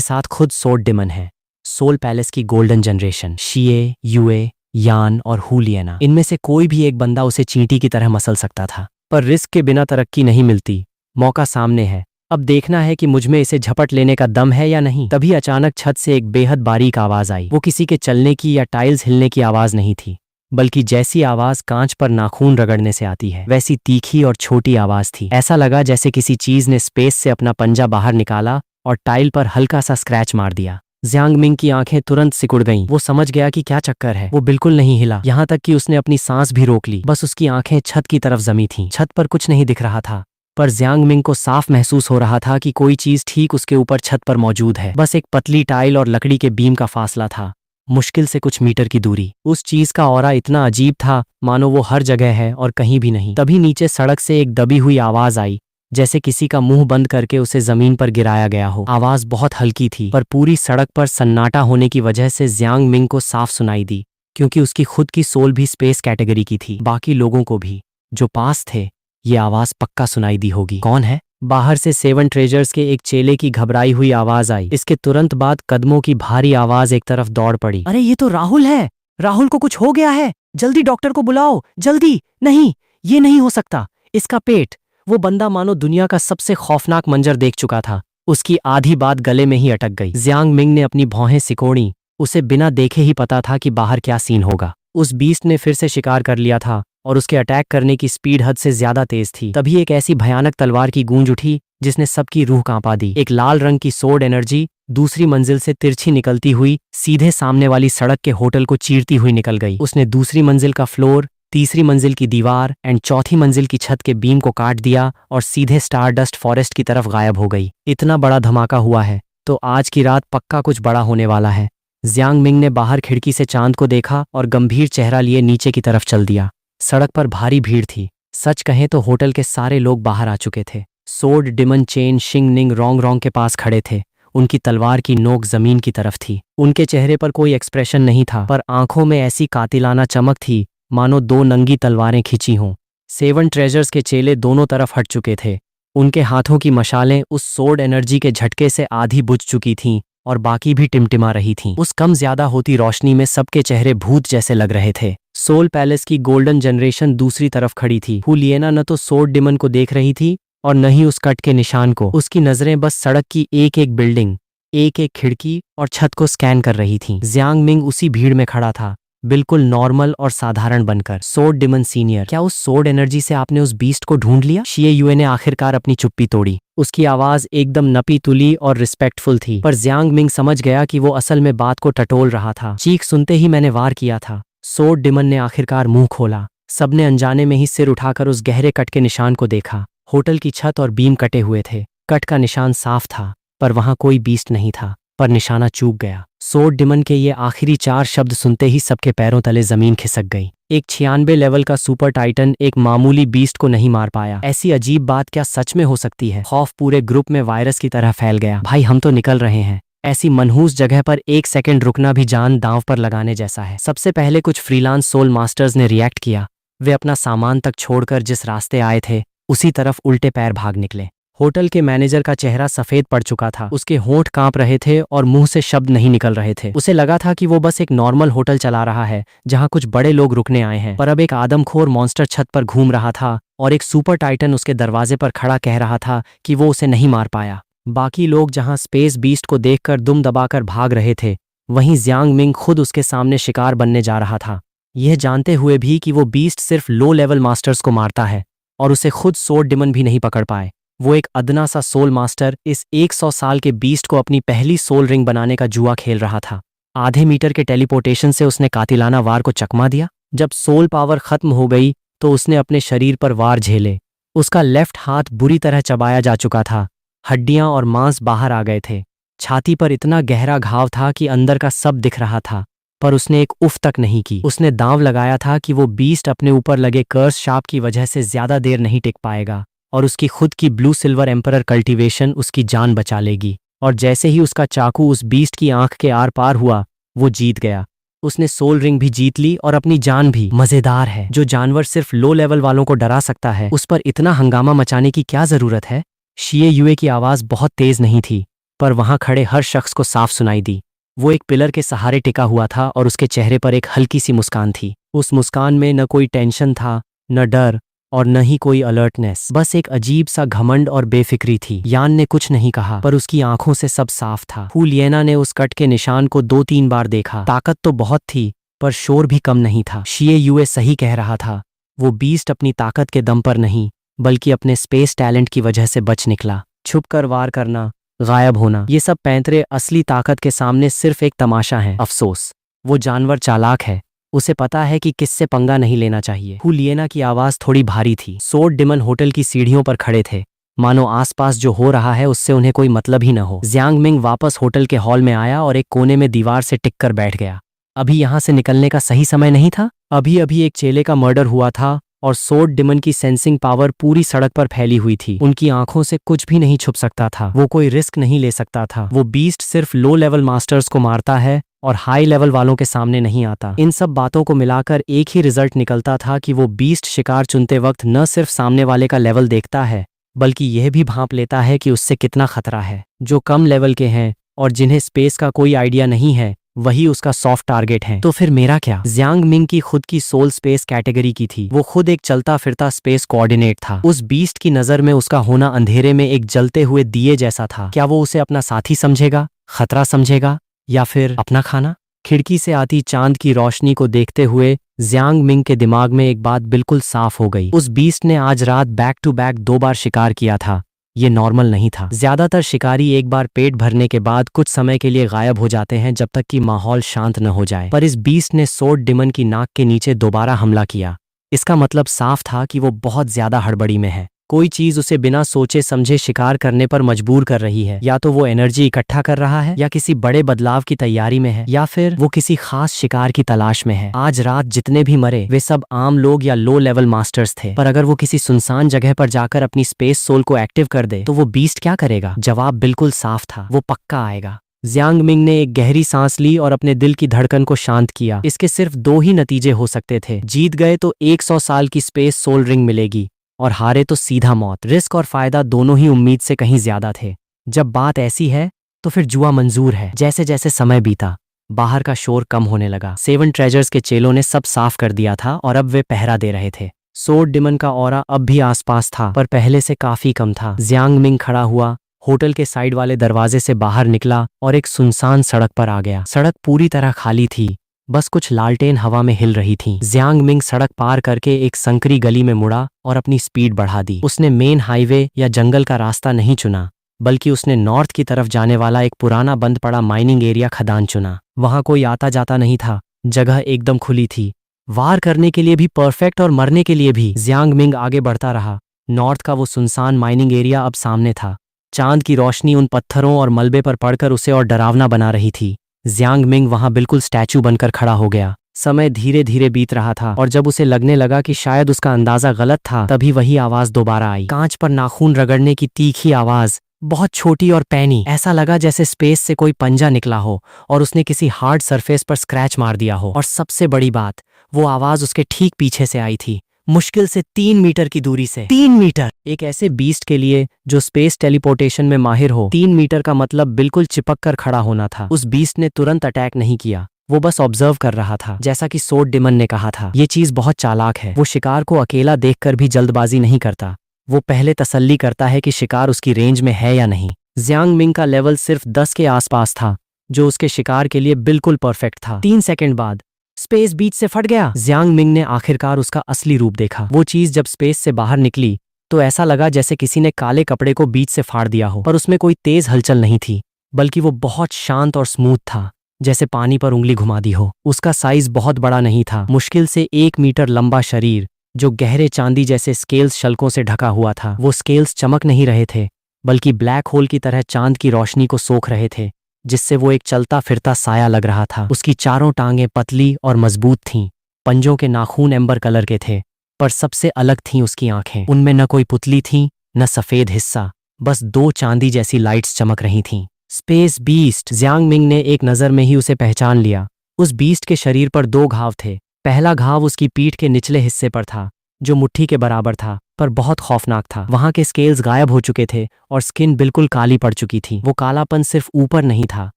साथ खुद सोर्ड डिमन है। सोल पैलेस की गोल्डन जनरेशन, शिए, युए, यान और हुलियना, इनमें से कोई भी एक बंदा उसे चींटी की तरह मसल सकता था। पर रिस्क के बिना तरक्की नहीं मिलती। मौका सामने है, अब देखना है कि मुझमें इसे झपट लेने का दम है या नहीं। तभी अचानक छत से एक बेहद बारीक आवाज आई। वो किसी के चलने की या टाइल्स हिलने की आवाज नहीं थी, बल्कि जैसी आवाज कांच पर नाखून रगड़ने से आती है, वैसी तीखी और छोटी आवाज थी। ऐसा लगा जैसे किसी चीज ने स्पेस से अपना पंजा बाहर निकाला और टाइल पर हल्का सा स्क्रैच मार दिया। जियांग मिंग की आंखें तुरंत सिकुड़ गईं। वो समझ गया कि क्या चक्कर है। वो बिल्कुल नहीं हिला, यहाँ तक कि उसने अपनी सांस भी रोक ली। बस उसकी आंखें छत की तरफ जमी थीं। छत पर कुछ नहीं दिख रहा था, पर जियांग मिंग को साफ महसूस हो रहा था कि कोई चीज ठीक उसके ऊपर छत पर मौजूद है। बस एक पतली टाइल और लकड़ी के बीम का फासला था, मुश्किल से कुछ मीटर की दूरी। उस चीज का ऑरा इतना अजीब था, मानो वो हर जगह है और कहीं भी नहीं। तभी नीचे सड़क से एक दबी हुई आवाज आई, जैसे किसी का मुंह बंद करके उसे जमीन पर गिराया गया हो। आवाज बहुत हल्की थी, पर पूरी सड़क पर सन्नाटा होने की वजह से जियांग मिंग को साफ सुनाई दी, क्योंकि उसकी खुद की सोल भी स्पेस कैटेगरी की थी। बाकी लोगों को भी, जो पास थे, ये आवाज पक्का सुनाई दी होगी। कौन है? बाहर से 7 ट्रेजर्स के एक चेले की घबराई हुई आवाज आई। इसके तुरंत बाद कदमों की भारी आवाज एक तरफ दौड़ पड़ी। अरे ये तो राहुल है। राहुल को कुछ हो गया है, जल्दी डॉक्टर को बुलाओ, जल्दी। नहीं, ये नहीं हो सकता। इसका पेट। वो बंदा मानो दुनिया का सबसे खौफनाक मंजर देख चुका था। उसकी आधी बात गले में ही अटक गई। जियांग मिंग ने अपनी भौहें सिकोड़ी। उसे बिना देखे ही पता था कि बाहर क्या सीन होगा। उस बीस्ट ने फिर से शिकार कर लिया था और उसके अटैक करने की स्पीड हद से ज्यादा तेज थी। तभी एक ऐसी भयानक तलवार की गूंज उठी जिसने सबकी रूह कांपा दी। एक लाल रंग की सोर्ड एनर्जी दूसरी मंजिल से तिरछी निकलती हुई सीधे सामने वाली सड़क के होटल को चीरती हुई निकल गई। उसने दूसरी मंजिल का फ्लोर, तीसरी मंजिल की दीवार एंड चौथी मंजिल की छत के बीम को काट दिया और सीधे स्टारडस्ट फॉरेस्ट की तरफ गायब हो गई। इतना बड़ा धमाका हुआ है तो आज की रात पक्का कुछ बड़ा होने वाला है। जियांग मिंग ने बाहर खिड़की से चांद को देखा और गंभीर चेहरा लिए नीचे की तरफ चल दिया। सड़क पर भारी भीड़ थी। सच कहें तो होटल के सारे लोग बाहर आ चुके थे। सोर्ड डिमन चेन शिंग निंग रोंग रोंग के पास खड़े थे। उनकी तलवार की नोक जमीन की तरफ थी। उनके चेहरे पर कोई एक्सप्रेशन नहीं था, पर आंखों में ऐसी कातिलाना चमक थी मानो 2 नंगी तलवारें खींची हों। 7 ट्रेजर्स के चेले दोनों तरफ हट चुके थे। उनके हाथों की मशालें उस सोर्ड एनर्जी के झटके से आधी बुझ चुकी थीं और बाकी भी टिमटिमा रही थीं। उस कम ज्यादा होती रोशनी में सबके चेहरे भूत जैसे लग रहे थे। सोल पैलेस की गोल्डन जनरेशन दूसरी तरफ खड़ी थी। हुलियना न तो सोर्ड डिमन को देख रही थी और न ही उस कट के निशान को। उसकी नजरें बस सड़क की एक एक बिल्डिंग, एक एक खिड़की और छत को स्कैन कर रही थीं। जियांग मिंग उसी भीड़ में खड़ा था, बिल्कुल नॉर्मल और साधारण बनकर। सोर्ड डिमन सीनियर, क्या उस सोर्ड एनर्जी से आपने उस बीस्ट को ढूंढ लिया? शिए युए ने आखिरकार अपनी चुप्पी तोड़ी। उसकी आवाज एकदम नपी तुली और रिस्पेक्टफुल थी, पर जियांग मिंग समझ गया कि वो असल में बात को टटोल रहा था। चीख सुनते ही मैंने वार किया था। सोर्ड डिमन ने आखिरकार मुंह खोला। सबने अनजाने में ही सिर उठाकर उस गहरे कट के निशान को देखा। होटल की छत और बीम कटे हुए थे। कट का निशान साफ था, पर वहां कोई बीस्ट नहीं था। पर निशाना चूक गया। सोड डिमन के ये आखिरी 4 शब्द सुनते ही सबके पैरों तले जमीन खिसक गई। एक 96 लेवल का सुपर टाइटन एक मामूली बीस्ट को नहीं मार पाया। ऐसी अजीब बात क्या सच में हो सकती है? खौफ पूरे ग्रुप में वायरस की तरह फैल गया। भाई हम तो निकल रहे हैं। ऐसी मनहूस जगह पर 1 सेकंड रुकना भी जान दांव पर लगाने जैसा है। सबसे पहले कुछ फ्रीलांस सोल मास्टर्स ने रिएक्ट किया। वे अपना सामान तक छोड़कर जिस रास्ते आए थे उसी तरफ उल्टे पैर भाग निकले। होटल के मैनेजर का चेहरा सफेद पड़ चुका था। उसके होंठ कांप रहे थे और मुंह से शब्द नहीं निकल रहे थे। उसे लगा था कि वो बस एक नॉर्मल होटल चला रहा है जहां कुछ बड़े लोग रुकने आए हैं, पर अब एक आदमखोर मॉन्स्टर छत पर घूम रहा था और एक सुपर टाइटन उसके दरवाजे पर खड़ा कह रहा था कि वो उसे नहीं मार पाया। बाकी लोग जहां स्पेस बीस्ट को देखकर दुम दबाकर भाग रहे थे, वहीं जियांग मिंग खुद उसके सामने शिकार बनने जा रहा था, यह जानते हुए भी कि वो बीस्ट सिर्फ लो लेवल मास्टर्स को मारता है और उसे खुद सोड डिमन भी नहीं पकड़ पाए। वो एक अदना सा सोल मास्टर इस 100 साल के बीस्ट को अपनी पहली सोल रिंग बनाने का जुआ खेल रहा था। आधे मीटर के टेलीपोर्टेशन से उसने कातिलाना वार को चकमा दिया। जब सोल पावर खत्म हो गई तो उसने अपने शरीर पर वार झेले। उसका लेफ्ट हाथ बुरी तरह चबाया जा चुका था। हड्डियां और मांस बाहर आ गए थे। छाती पर इतना गहरा घाव था कि अंदर का सब दिख रहा था, पर उसने एक उफ तक नहीं की। उसने दांव लगाया था कि वो बीस्ट अपने ऊपर लगे कर्स शाप की वजह से ज्यादा देर नहीं टिक पाएगा और उसकी खुद की ब्लू सिल्वर एम्परर कल्टीवेशन उसकी जान बचा लेगी। और जैसे ही उसका चाकू उस बीस्ट की आंख के आर पार हुआ, वो जीत गया। उसने सोल रिंग भी जीत ली और अपनी जान भी। मजेदार है, जो जानवर सिर्फ लो लेवल वालों को डरा सकता है, उस पर इतना हंगामा मचाने की क्या जरूरत है? शिए युए की आवाज बहुत तेज नहीं थी, पर वहां खड़े हर शख्स को साफ सुनाई दी। वो एक पिलर के सहारे टिका हुआ था और उसके चेहरे पर एक हल्की सी मुस्कान थी। उस मुस्कान में न कोई टेंशन था, न डर और न ही कोई अलर्टनेस, बस एक अजीब सा घमंड और बेफिक्री थी। यान ने कुछ नहीं कहा, पर उसकी आंखों से सब साफ था। हुलियना ने उस कट के निशान को 2-3 बार देखा। ताकत तो बहुत थी, पर शोर भी कम नहीं था। शिए युए सही कह रहा था। वो बीस्ट अपनी ताकत के दम पर नहीं, बल्कि अपने स्पेस टैलेंट की वजह से बच निकला। छुप कर वार करना, गायब होना, ये सब पैंतरे असली ताकत के सामने सिर्फ एक तमाशा है। अफसोस, वो जानवर चालाक है। उसे पता है कि किससे पंगा नहीं लेना चाहिए। हुलियना की आवाज थोड़ी भारी थी। सोड डिमन होटल की सीढ़ियों पर खड़े थे, मानो आसपास जो हो रहा है उससे उन्हें कोई मतलब ही न हो। जियांग मिंग वापस होटल के हॉल में आया और एक कोने में दीवार से टिक कर बैठ गया। अभी यहां से निकलने का सही समय नहीं था। अभी अभी एक चेले का मर्डर हुआ था और सोड डिमन की सेंसिंग पावर पूरी सड़क पर फैली हुई थी। उनकी आंखों से कुछ भी नहीं छुप सकता था। वो कोई रिस्क नहीं ले सकता था। वो बीस्ट सिर्फ लो लेवल मास्टर्स को मारता है और हाई लेवल वालों के सामने नहीं आता। इन सब बातों को मिलाकर एक ही रिजल्ट निकलता था कि वो बीस्ट शिकार चुनते वक्त न सिर्फ सामने वाले का लेवल देखता है, बल्कि यह भी भांप लेता है कि उससे कितना खतरा है। जो कम लेवल के हैं और जिन्हें स्पेस का कोई आइडिया नहीं है, वही उसका सॉफ्ट टारगेट है। तो फिर मेरा क्या? जियांग मिंग की खुद की सोल स्पेस कैटेगरी की थी। वो खुद एक चलता फिरता स्पेस कोऑर्डिनेट था। उस बीस्ट की नजर में उसका होना अंधेरे में एक जलते हुए दिए जैसा था। क्या वो उसे अपना साथी समझेगा, खतरा समझेगा, या फिर अपना खाना? खिड़की से आती चांद की रोशनी को देखते हुए जियांग मिंग के दिमाग में एक बात बिल्कुल साफ हो गई। उस बीस्ट ने आज रात बैक टू बैक 2 बार शिकार किया था। ये नॉर्मल नहीं था। ज्यादातर शिकारी एक बार पेट भरने के बाद कुछ समय के लिए गायब हो जाते हैं जब तक कि माहौल शांत न हो जाए, पर इस बीस्ट ने सोड डिमन की नाक के नीचे दोबारा हमला किया। इसका मतलब साफ था कि वो बहुत ज्यादा हड़बड़ी में है। कोई चीज उसे बिना सोचे समझे शिकार करने पर मजबूर कर रही है। या तो वो एनर्जी इकट्ठा कर रहा है, या किसी बड़े बदलाव की तैयारी में है, या फिर वो किसी खास शिकार की तलाश में है। आज रात जितने भी मरे वे सब आम लोग या लो लेवल मास्टर्स थे, पर अगर वो किसी सुनसान जगह पर जाकर अपनी स्पेस सोल को एक्टिव कर दे तो वो बीस्ट क्या करेगा? जवाब बिल्कुल साफ था, वो पक्का आएगा। जियांग मिंग ने एक गहरी सांस ली और अपने दिल की धड़कन को शांत किया। इसके सिर्फ 2 ही नतीजे हो सकते थे। जीत गए तो 100 साल की स्पेस सोल रिंग मिलेगी, और हारे तो सीधा मौत। रिस्क और फायदा दोनों ही उम्मीद से कहीं ज्यादा थे। जब बात ऐसी है तो फिर जुआ मंजूर है। जैसे जैसे समय बीता, बाहर का शोर कम होने लगा। 7 ट्रेजर्स के चेलों ने सब साफ कर दिया था और अब वे पहरा दे रहे थे। सोड डिमन का ऑरा अब भी आसपास था, पर पहले से काफी कम था। जियांग मिंग खड़ा हुआ, होटल के साइड वाले दरवाजे से बाहर निकला और एक सुनसान सड़क पर आ गया। सड़क पूरी तरह खाली थी, बस कुछ लालटेन हवा में हिल रही थीं। जियांग मिंग सड़क पार करके एक संकरी गली में मुड़ा और अपनी स्पीड बढ़ा दी। उसने मेन हाईवे या जंगल का रास्ता नहीं चुना, बल्कि उसने नॉर्थ की तरफ जाने वाला एक पुराना बंद पड़ा माइनिंग एरिया खदान चुना। वहां कोई आता जाता नहीं था, जगह एकदम खुली थी। वार करने के लिए भी परफेक्ट और मरने के लिए भी। जियांग मिंग आगे बढ़ता रहा। नॉर्थ का वो सुनसान माइनिंग एरिया अब सामने था। चांद की रोशनी उन पत्थरों और मलबे पर पड़कर उसे और डरावना बना रही थी। जियांग मिंग वहां बिल्कुल स्टैचू बनकर खड़ा हो गया। समय धीरे धीरे बीत रहा था और जब उसे लगने लगा कि शायद उसका अंदाजा गलत था, तभी वही आवाज दोबारा आई। कांच पर नाखून रगड़ने की तीखी आवाज, बहुत छोटी और पैनी। ऐसा लगा जैसे स्पेस से कोई पंजा निकला हो और उसने किसी हार्ड सरफेस पर स्क्रैच मार दिया हो। और सबसे बड़ी बात, वो आवाज उसके ठीक पीछे से आई थी, मुश्किल से 3 मीटर की दूरी से। 3 मीटर! एक ऐसे बीस्ट के लिए जो स्पेस टेलीपोर्टेशन में माहिर हो, 3 मीटर का मतलब बिल्कुल चिपक कर खड़ा होना था। उस बीस्ट ने तुरंत अटैक नहीं किया, वो बस ऑब्जर्व कर रहा था। जैसा कि सोड डिमन ने कहा था, ये चीज बहुत चालाक है। वो शिकार को अकेला देखकर भी जल्दबाजी नहीं करता। वो पहले तसल्ली करता है कि शिकार उसकी रेंज में है या नहीं। जियांग मिंग का लेवल सिर्फ 10 के आसपास था, जो उसके शिकार के लिए बिल्कुल परफेक्ट था। 3 सेकंड बाद स्पेस बीच से फट गया। जियांग मिंग ने आखिरकार उसका असली रूप देखा। वो चीज जब स्पेस से बाहर निकली तो ऐसा लगा जैसे किसी ने काले कपड़े को बीच से फाड़ दिया हो, पर उसमें कोई तेज हलचल नहीं थी, बल्कि वो बहुत शांत और स्मूथ था, जैसे पानी पर उंगली घुमा दी हो। उसका साइज बहुत बड़ा नहीं था, मुश्किल से 1 मीटर लंबा शरीर जो गहरे चांदी जैसे स्केल्स शल्कों से ढका हुआ था। वो स्केल्स चमक नहीं रहे थे, बल्कि ब्लैक होल की तरह चांद की रोशनी को सोख रहे थे, जिससे वो एक चलता फिरता साया लग रहा था। उसकी चारों टांगें पतली और मजबूत थीं, पंजों के नाखून एम्बर कलर के थे, पर सबसे अलग थीं उसकी आंखें। उनमें न कोई पुतली थी न सफेद हिस्सा, बस 2 चांदी जैसी लाइट्स चमक रही थीं। Space beast! जियांग मिंग ने एक नजर में ही उसे पहचान लिया। उस बीस्ट के शरीर पर 2 घाव थे। पहला घाव उसकी पीठ के निचले हिस्से पर था, जो मुट्ठी के बराबर था, पर बहुत खौफनाक था। वहां के स्केल्स गायब हो चुके थे और स्किन बिल्कुल काली पड़ चुकी थी। वो कालापन सिर्फ ऊपर नहीं था,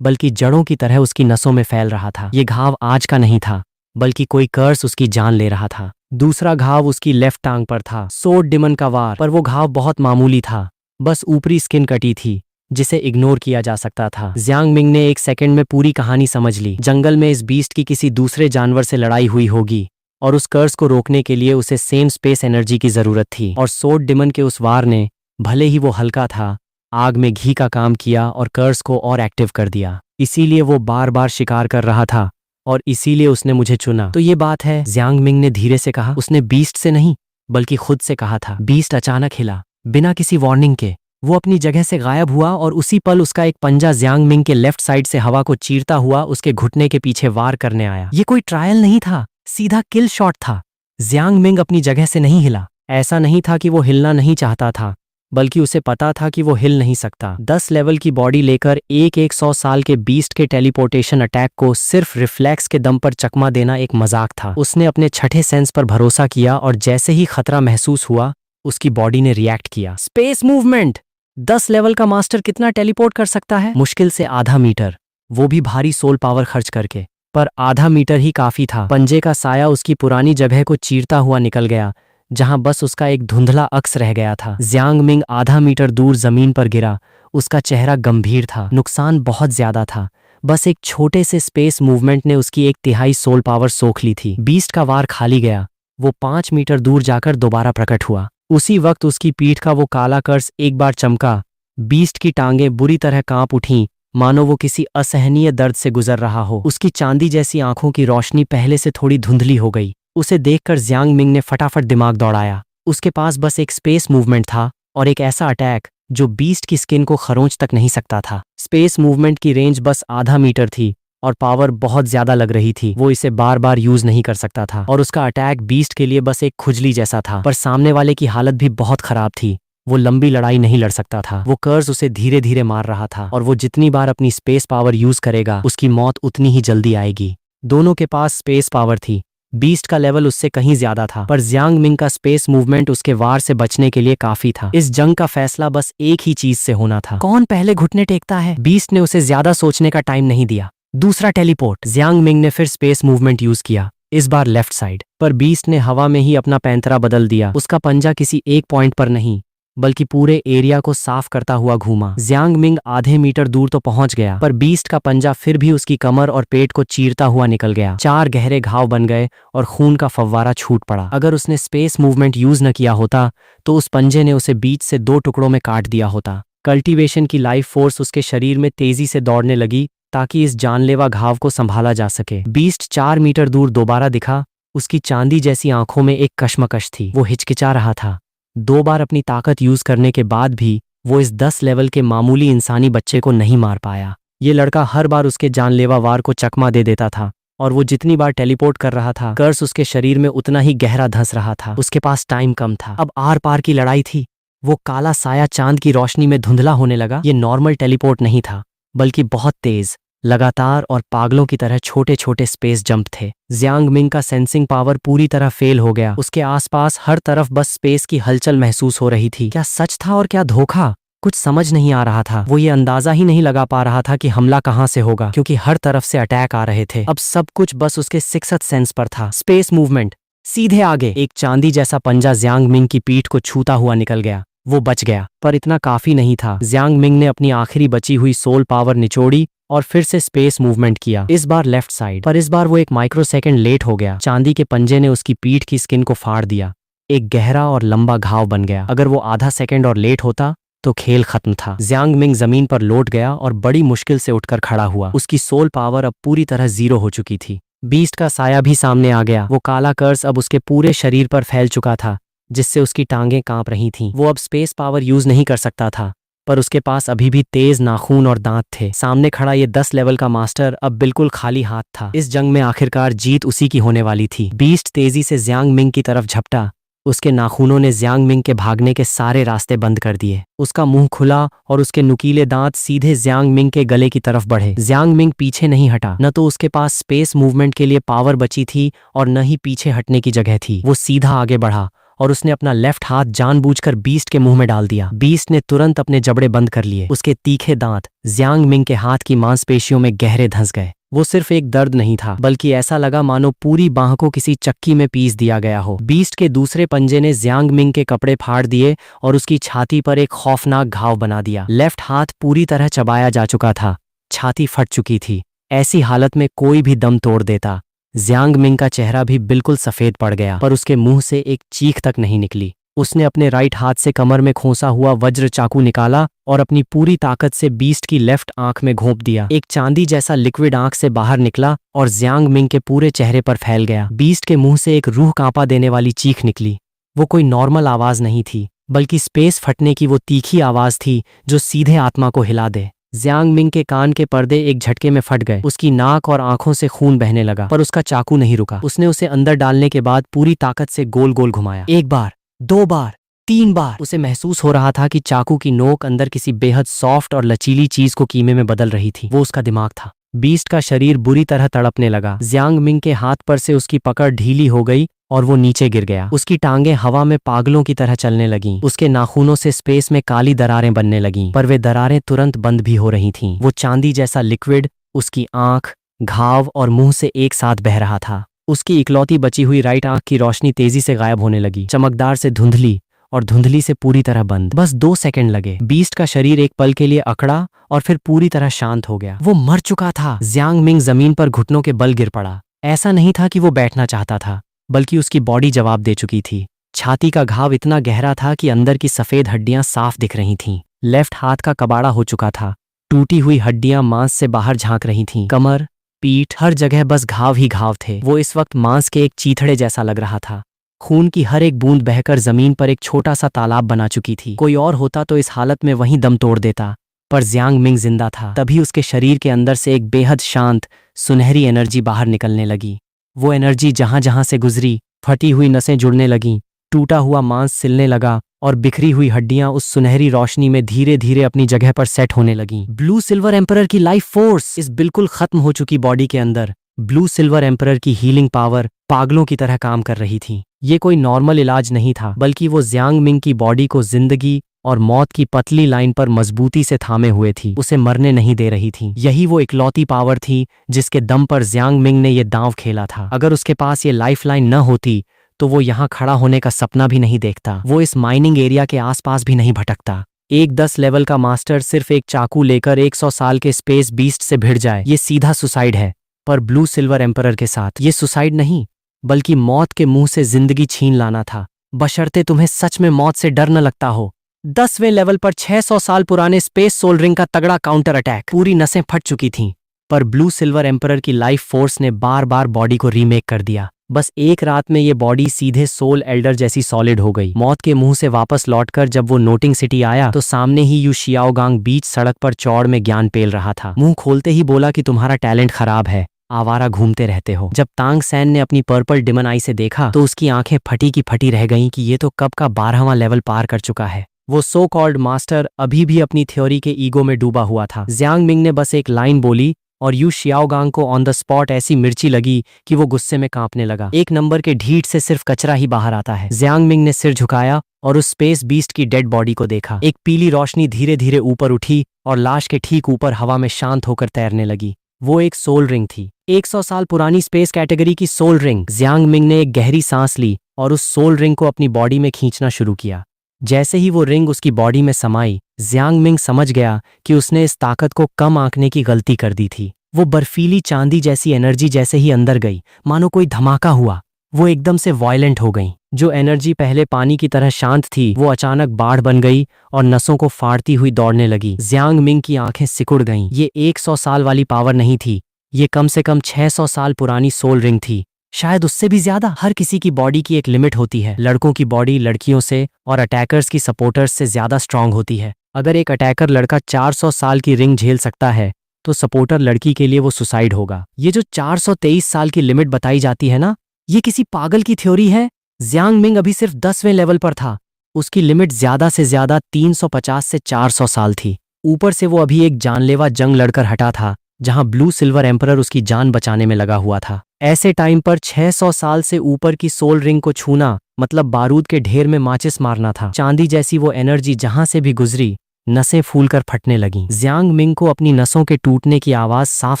बल्कि जड़ों की तरह उसकी नसों में फैल रहा था। ये घाव आज का नहीं था, बल्कि कोई कर्स उसकी जान ले रहा था। दूसरा घाव उसकी लेफ्ट टांग पर था, सोड डिमन का वार। पर वो घाव बहुत मामूली था, बस ऊपरी स्किन कटी थी, जिसे इग्नोर किया जा सकता था। जियांग मिंग ने 1 सेकंड में पूरी कहानी समझ ली। जंगल में इस बीस्ट की किसी दूसरे जानवर से लड़ाई हुई होगी और उस कर्स को रोकने के लिए उसे सेम स्पेस एनर्जी की जरूरत थी। और सोड डिमन के उस वार ने, भले ही वो हल्का था, आग में घी का काम किया और कर्स को और एक्टिव कर दिया। इसीलिए वो बार बार शिकार कर रहा था और इसीलिए उसने मुझे चुना। तो ये बात है, जियांग मिंग ने धीरे से कहा। उसने बीस्ट से नहीं, बल्कि खुद से कहा था। बीस्ट अचानक हिला, बिना किसी वार्निंग के। वो अपनी जगह से गायब हुआ और उसी पल उसका एक पंजा जियांग मिंग के लेफ्ट साइड से हवा को चीरता हुआ उसके घुटने के पीछे वार करने आया। ये कोई ट्रायल नहीं था, सीधा किल शॉट था। जियांग मिंग अपनी जगह से नहीं हिला। ऐसा नहीं था कि वो हिलना नहीं चाहता था, बल्कि उसे पता था कि वो हिल नहीं सकता। 10 लेवल की बॉडी लेकर एक 100 साल के बीस्ट के टेलीपोर्टेशन अटैक को सिर्फ रिफ्लेक्स के दम पर चकमा देना एक मजाक था। उसने अपने छठे सेंस पर भरोसा किया और जैसे ही खतरा महसूस हुआ, उसकी बॉडी ने रिएक्ट किया। Space movement! 10 लेवल का मास्टर कितना टेलीपोर्ट कर सकता है? मुश्किल से आधा मीटर, वो भी भारी सोल पावर खर्च करके। पर आधा मीटर ही काफी था। पंजे का साया उसकी पुरानी जगह को चीरता हुआ निकल गया, जहां बस उसका एक धुंधला अक्स रह गया था। जियांग मिंग आधा मीटर दूर जमीन पर गिरा। उसका चेहरा गंभीर था, नुकसान बहुत ज्यादा था। बस एक छोटे से स्पेस मूवमेंट ने उसकी 1/3 सोल पावर सोख ली थी। बीस्ट का वार खाली गया। वो 5 मीटर दूर जाकर दोबारा प्रकट हुआ। उसी वक्त उसकी पीठ का वो काला कर्स एक बार चमका। बीस्ट की टांगें बुरी तरह कांप उठीं, मानो वो किसी असहनीय दर्द से गुजर रहा हो। उसकी चांदी जैसी आंखों की रोशनी पहले से थोड़ी धुंधली हो गई। उसे देखकर जियांग मिंग ने फटाफट दिमाग दौड़ाया। उसके पास बस एक स्पेस मूवमेंट था और एक ऐसा अटैक जो बीस्ट की स्किन को खरोंच तक नहीं सकता था। स्पेस मूवमेंट की रेंज बस आधा मीटर थी और पावर बहुत ज्यादा लग रही थी। वो इसे बार बार यूज नहीं कर सकता था और उसका अटैक बीस्ट के लिए बस एक खुजली जैसा था। पर सामने वाले की हालत भी बहुत खराब थी। वो लंबी लड़ाई नहीं लड़ सकता था। वो कर्ज उसे धीरे धीरे मार रहा था और वो जितनी बार अपनी स्पेस पावर यूज करेगा, उसकी मौत उतनी ही जल्दी आएगी। दोनों के पास स्पेस पावर थी। बीस्ट का लेवल उससे कहीं ज्यादा था, पर जियांग मिंग का स्पेस मूवमेंट उसके वार से बचने के लिए काफी था। इस जंग का फैसला बस एक ही चीज से होना था, कौन पहले घुटने टेकता है। बीस्ट ने उसे ज्यादा सोचने का टाइम नहीं दिया। दूसरा टेलीपोर्ट। जियांग मिंग ने फिर स्पेस मूवमेंट यूज किया, इस बार लेफ्ट साइड। पर बीस्ट ने हवा में ही अपना पैंतरा बदल दिया। उसका पंजा किसी एक पॉइंट पर नहीं, बल्कि पूरे एरिया को साफ करता हुआ घूमा। जियांग मिंग आधे मीटर दूर तो पहुंच गया, पर बीस्ट का पंजा फिर भी उसकी कमर और पेट को चीरता हुआ निकल गया। 4 गहरे घाव बन गए और खून का फव्वारा छूट पड़ा। अगर उसने स्पेस मूवमेंट यूज न किया होता, तो उस पंजे ने उसे बीच से 2 टुकड़ों में काट दिया होता। कल्टीवेशन की लाइफ फोर्स उसके शरीर में तेजी से दौड़ने लगी, ताकि इस जानलेवा घाव को संभाला जा सके। बीस्ट 4 मीटर दूर दोबारा दिखा। उसकी चांदी जैसी आंखों में एक कश्मकश थी। वो हिचकिचा रहा था। 2 बार अपनी ताकत यूज करने के बाद भी वो इस 10 लेवल के मामूली इंसानी बच्चे को नहीं मार पाया। ये लड़का हर बार उसके जानलेवा वार को चकमा दे देता था और वो जितनी बार टेलीपोर्ट कर रहा था, कर्स उसके शरीर में उतना ही गहरा धंस रहा था। उसके पास टाइम कम था। अब आर पार की लड़ाई थी। वो काला साया चांद की रोशनी में धुंधला होने लगा। ये नॉर्मल टेलीपोर्ट नहीं था, बल्कि बहुत तेज, लगातार और पागलों की तरह छोटे छोटे स्पेस जंप थे। जियांग मिंग का सेंसिंग पावर पूरी तरह फेल हो गया। उसके आसपास हर तरफ बस स्पेस की हलचल महसूस हो रही थी। क्या सच था और क्या धोखा? कुछ समझ नहीं आ रहा था। वो ये अंदाजा ही नहीं लगा पा रहा था कि हमला कहां से होगा, क्योंकि हर तरफ से अटैक आ रहे थे। अब सब कुछ बस उसके सिक्स्थ सेंस पर था। स्पेस मूवमेंट, सीधे आगे। एक चांदी जैसा पंजा जियांग मिंग की पीठ को छूता हुआ निकल गया। वो बच गया, पर इतना काफी नहीं था। जियांग मिंग ने अपनी आखिरी बची हुई सोल पावर निचोड़ी और फिर से स्पेस मूवमेंट किया, इस बार लेफ्ट साइड। पर इस बार वो एक माइक्रोसेकंड लेट हो गया। चांदी के पंजे ने उसकी पीठ की स्किन को फाड़ दिया। एक गहरा और लंबा घाव बन गया। अगर वो आधा सेकंड और लेट होता तो खेल खत्म था। जियांग मिंग जमीन पर लौट गया और बड़ी मुश्किल से उठकर खड़ा हुआ। उसकी सोल पावर अब पूरी तरह 0 हो चुकी थी। बीस्ट का साया भी सामने आ गया। वो काला कर्स अब उसके पूरे शरीर पर फैल चुका था, जिससे उसकी टांगें कांप रही थीं। वो अब स्पेस पावर यूज नहीं कर सकता था, पर उसके पास अभी भी तेज नाखून और दांत थे। सामने खड़ा ये 10 लेवल का मास्टर अब बिल्कुल खाली हाथ था। इस जंग में आखिरकार जीत उसी की होने वाली थी। बीस्ट तेजी से जियांग मिंग की तरफ झपटा। उसके नाखूनों ने जियांग मिंग के भागने के सारे रास्ते बंद कर दिए। उसका मुंह खुला और उसके नुकीले दांत सीधे जियांग मिंग के गले की तरफ बढ़े। जियांग मिंग पीछे नहीं हटा। न तो उसके पास स्पेस मूवमेंट के लिए पावर बची थी और न ही पीछे हटने की जगह थी। वो सीधा आगे बढ़ा और उसने अपना लेफ्ट हाथ जानबूझकर बीस्ट के मुंह में डाल दिया। बीस्ट ने तुरंत अपने जबड़े बंद कर लिए। उसके तीखे दांत जियांग मिंग के हाथ की मांसपेशियों में गहरे धंस गए। वो सिर्फ एक दर्द नहीं था, बल्कि ऐसा लगा मानो पूरी बांह को किसी चक्की में पीस दिया गया हो। बीस्ट के दूसरे पंजे ने जियांग मिंग के कपड़े फाड़ दिए और उसकी छाती पर एक खौफनाक घाव बना दिया। लेफ्ट हाथ पूरी तरह चबाया जा चुका था। छाती फट चुकी थी। ऐसी हालत में कोई भी दम तोड़ देता। जियांग मिंग का चेहरा भी बिल्कुल सफेद पड़ गया, पर उसके मुंह से एक चीख तक नहीं निकली। उसने अपने राइट हाथ से कमर में खोसा हुआ वज्र चाकू निकाला और अपनी पूरी ताकत से बीस्ट की लेफ्ट आंख में घोंप दिया। एक चांदी जैसा लिक्विड आंख से बाहर निकला और जियांग मिंग के पूरे चेहरे पर फैल गया। बीस्ट के मुंह से एक रूह कांपा देने वाली चीख निकली। वो कोई नॉर्मल आवाज नहीं थी, बल्कि स्पेस फटने की वो तीखी आवाज थी जो सीधे आत्मा को हिला दे। जियांग मिंग के कान के पर्दे एक झटके में फट गए। उसकी नाक और आंखों से खून बहने लगा, पर उसका चाकू नहीं रुका। उसने उसे अंदर डालने के बाद पूरी ताकत से गोल गोल घुमाया। 1 बार, 2 बार, 3 बार। उसे महसूस हो रहा था कि चाकू की नोक अंदर किसी बेहद सॉफ्ट और लचीली चीज को कीमे में बदल रही थी। वो उसका दिमाग था। बीस्ट का शरीर बुरी तरह तड़पने लगा। जियांग मिंग के हाथ पर से उसकी पकड़ ढीली हो गई और वो नीचे गिर गया। उसकी टांगें हवा में पागलों की तरह चलने लगीं। उसके नाखूनों से स्पेस में काली दरारें बनने लगीं, पर वे दरारें तुरंत बंद भी हो रही थीं। वो चांदी जैसा लिक्विड उसकी आंख, घाव और मुंह से एक साथ बह रहा था। उसकी इकलौती बची हुई राइट आंख की रोशनी तेजी से गायब होने लगी, चमकदार से धुंधली और धुंधली से पूरी तरह बंद। बस 2 सेकंड लगे। बीस्ट का शरीर एक पल के लिए अकड़ा और फिर पूरी तरह शांत हो गया। वो मर चुका था। जियांग मिंग जमीन पर घुटनों के बल गिर पड़ा। ऐसा नहीं था कि वो बैठना चाहता था, बल्कि उसकी बॉडी जवाब दे चुकी थी। छाती का घाव इतना गहरा था कि अंदर की सफेद हड्डियां साफ दिख रही थीं। लेफ्ट हाथ का कबाड़ा हो चुका था। टूटी हुई हड्डियां मांस से बाहर झांक रही थीं। कमर, पीठ, हर जगह बस घाव ही घाव थे। वो इस वक्त मांस के एक चीथड़े जैसा लग रहा था। खून की हर एक बूंद बहकर जमीन पर एक छोटा सा तालाब बना चुकी थी। कोई और होता तो इस हालत में वहीं दम तोड़ देता, पर जियांग मिंग जिंदा था। तभी उसके शरीर के अंदर से एक बेहद शांत, सुनहरी एनर्जी बाहर निकलने लगी। वो एनर्जी जहां जहां से गुजरी, फटी हुई नसें जुड़ने लगीं, टूटा हुआ मांस सिलने लगा और बिखरी हुई हड्डियां उस सुनहरी रोशनी में धीरे धीरे अपनी जगह पर सेट होने लगीं। ब्लू सिल्वर एम्परर की लाइफ फोर्स इस बिल्कुल खत्म हो चुकी बॉडी के अंदर। ब्लू सिल्वर एम्परर की हीलिंग पावर पागलों की तरह काम कर रही थी। ये कोई नॉर्मल इलाज नहीं था, बल्कि वो जियांग मिंग की बॉडी को जिंदगी और मौत की पतली लाइन पर मजबूती से थामे हुए थी। उसे मरने नहीं दे रही थी। यही वो इकलौती पावर थी जिसके दम पर जियांग मिंग ने ये दांव खेला था। अगर उसके पास ये लाइफलाइन न होती तो वो यहाँ खड़ा होने का सपना भी नहीं देखता। वो इस माइनिंग एरिया के आसपास भी नहीं भटकता। एक 10 लेवल का मास्टर सिर्फ एक चाकू लेकर 100 साल के स्पेस बीस्ट से भिड़ जाए, ये सीधा सुसाइड है। पर ब्लू सिल्वर एम्परर के साथ ये सुसाइड नहीं, बल्कि मौत के मुंह से जिंदगी छीन लाना था, बशर्ते तुम्हें सच में मौत से डर न लगता हो। 10वें लेवल पर 600 साल पुराने स्पेस सोल रिंग का तगड़ा काउंटर अटैक। पूरी नसें फट चुकी थीं, पर ब्लू सिल्वर एम्परर की लाइफ फोर्स ने बार बार बॉडी को रीमेक कर दिया। बस एक रात में ये बॉडी सीधे सोल एल्डर जैसी सॉलिड हो गई। मौत के मुंह से वापस लौटकर जब वो नोटिंग सिटी आया तो सामने ही यू शियाओगांग बीच सड़क पर चौड़ में ज्ञान पेल रहा था। मुंह खोलते ही बोला कि तुम्हारा टैलेंट खराब है, आवारा घूमते रहते हो। जब तांग सैन ने अपनी पर्पल डिमन आई से देखा तो उसकी आंखें फटी की फटी रह गईं कि ये तो कब का 12वां लेवल पार कर चुका है। वो सो कॉल्ड मास्टर अभी भी अपनी थ्योरी के ईगो में डूबा हुआ था। जियांग मिंग ने बस एक लाइन बोली और यू शियाओगांग को ऑन द स्पॉट ऐसी मिर्ची लगी कि वो गुस्से में कांपने लगा। एक नंबर के ढीठ से सिर्फ कचरा ही बाहर आता है। जियांग मिंग ने सिर झुकाया और उस स्पेस बीस्ट की डेड बॉडी को देखा। एक पीली रोशनी धीरे धीरे ऊपर उठी और लाश के ठीक ऊपर हवा में शांत होकर तैरने लगी। वो एक सोल रिंग थी, 100 साल पुरानी स्पेस कैटेगरी की सोल रिंग। जियांग मिंग ने एक गहरी सांस ली और उस सोल रिंग को अपनी बॉडी में खींचना शुरू किया। जैसे ही वो रिंग उसकी बॉडी में समाई, जियांग मिंग समझ गया कि उसने इस ताकत को कम आंकने की गलती कर दी थी। वो बर्फीली चांदी जैसी एनर्जी जैसे ही अंदर गई, मानो कोई धमाका हुआ, वो एकदम से वायलेंट हो गई। जो एनर्जी पहले पानी की तरह शांत थी वो अचानक बाढ़ बन गई और नसों को फाड़ती हुई दौड़ने लगी। जियांग मिंग की आंखें सिकुड़ गईं। ये 100 साल वाली पावर नहीं थी, ये कम से कम 600 साल पुरानी सोल रिंग थी, शायद उससे भी ज्यादा। हर किसी की बॉडी की एक लिमिट होती है। लड़कों की बॉडी लड़कियों से और अटैकर्स की सपोर्टर्स से ज्यादा स्ट्रांग होती है। अगर एक अटैकर लड़का 400 साल की रिंग झेल सकता है तो सपोर्टर लड़की के लिए वो सुसाइड होगा। ये जो 423 साल की लिमिट बताई जाती है ना, ये किसी पागल की थ्योरी है। जियांग मिंग अभी सिर्फ 10वें लेवल पर था, उसकी लिमिट ज्यादा से ज्यादा 350 से 400 साल थी। ऊपर से वो अभी एक जानलेवा जंग लड़कर हटा था जहां ब्लू सिल्वर एम्परर उसकी जान बचाने में लगा हुआ था। ऐसे टाइम पर 600 साल से ऊपर की सोल रिंग को छूना मतलब बारूद के ढेर में माचिस मारना था। चांदी जैसी वो एनर्जी जहां से भी गुजरी, नसें फूलकर फटने लगीं। जियांग मिंग को अपनी नसों के टूटने की आवाज साफ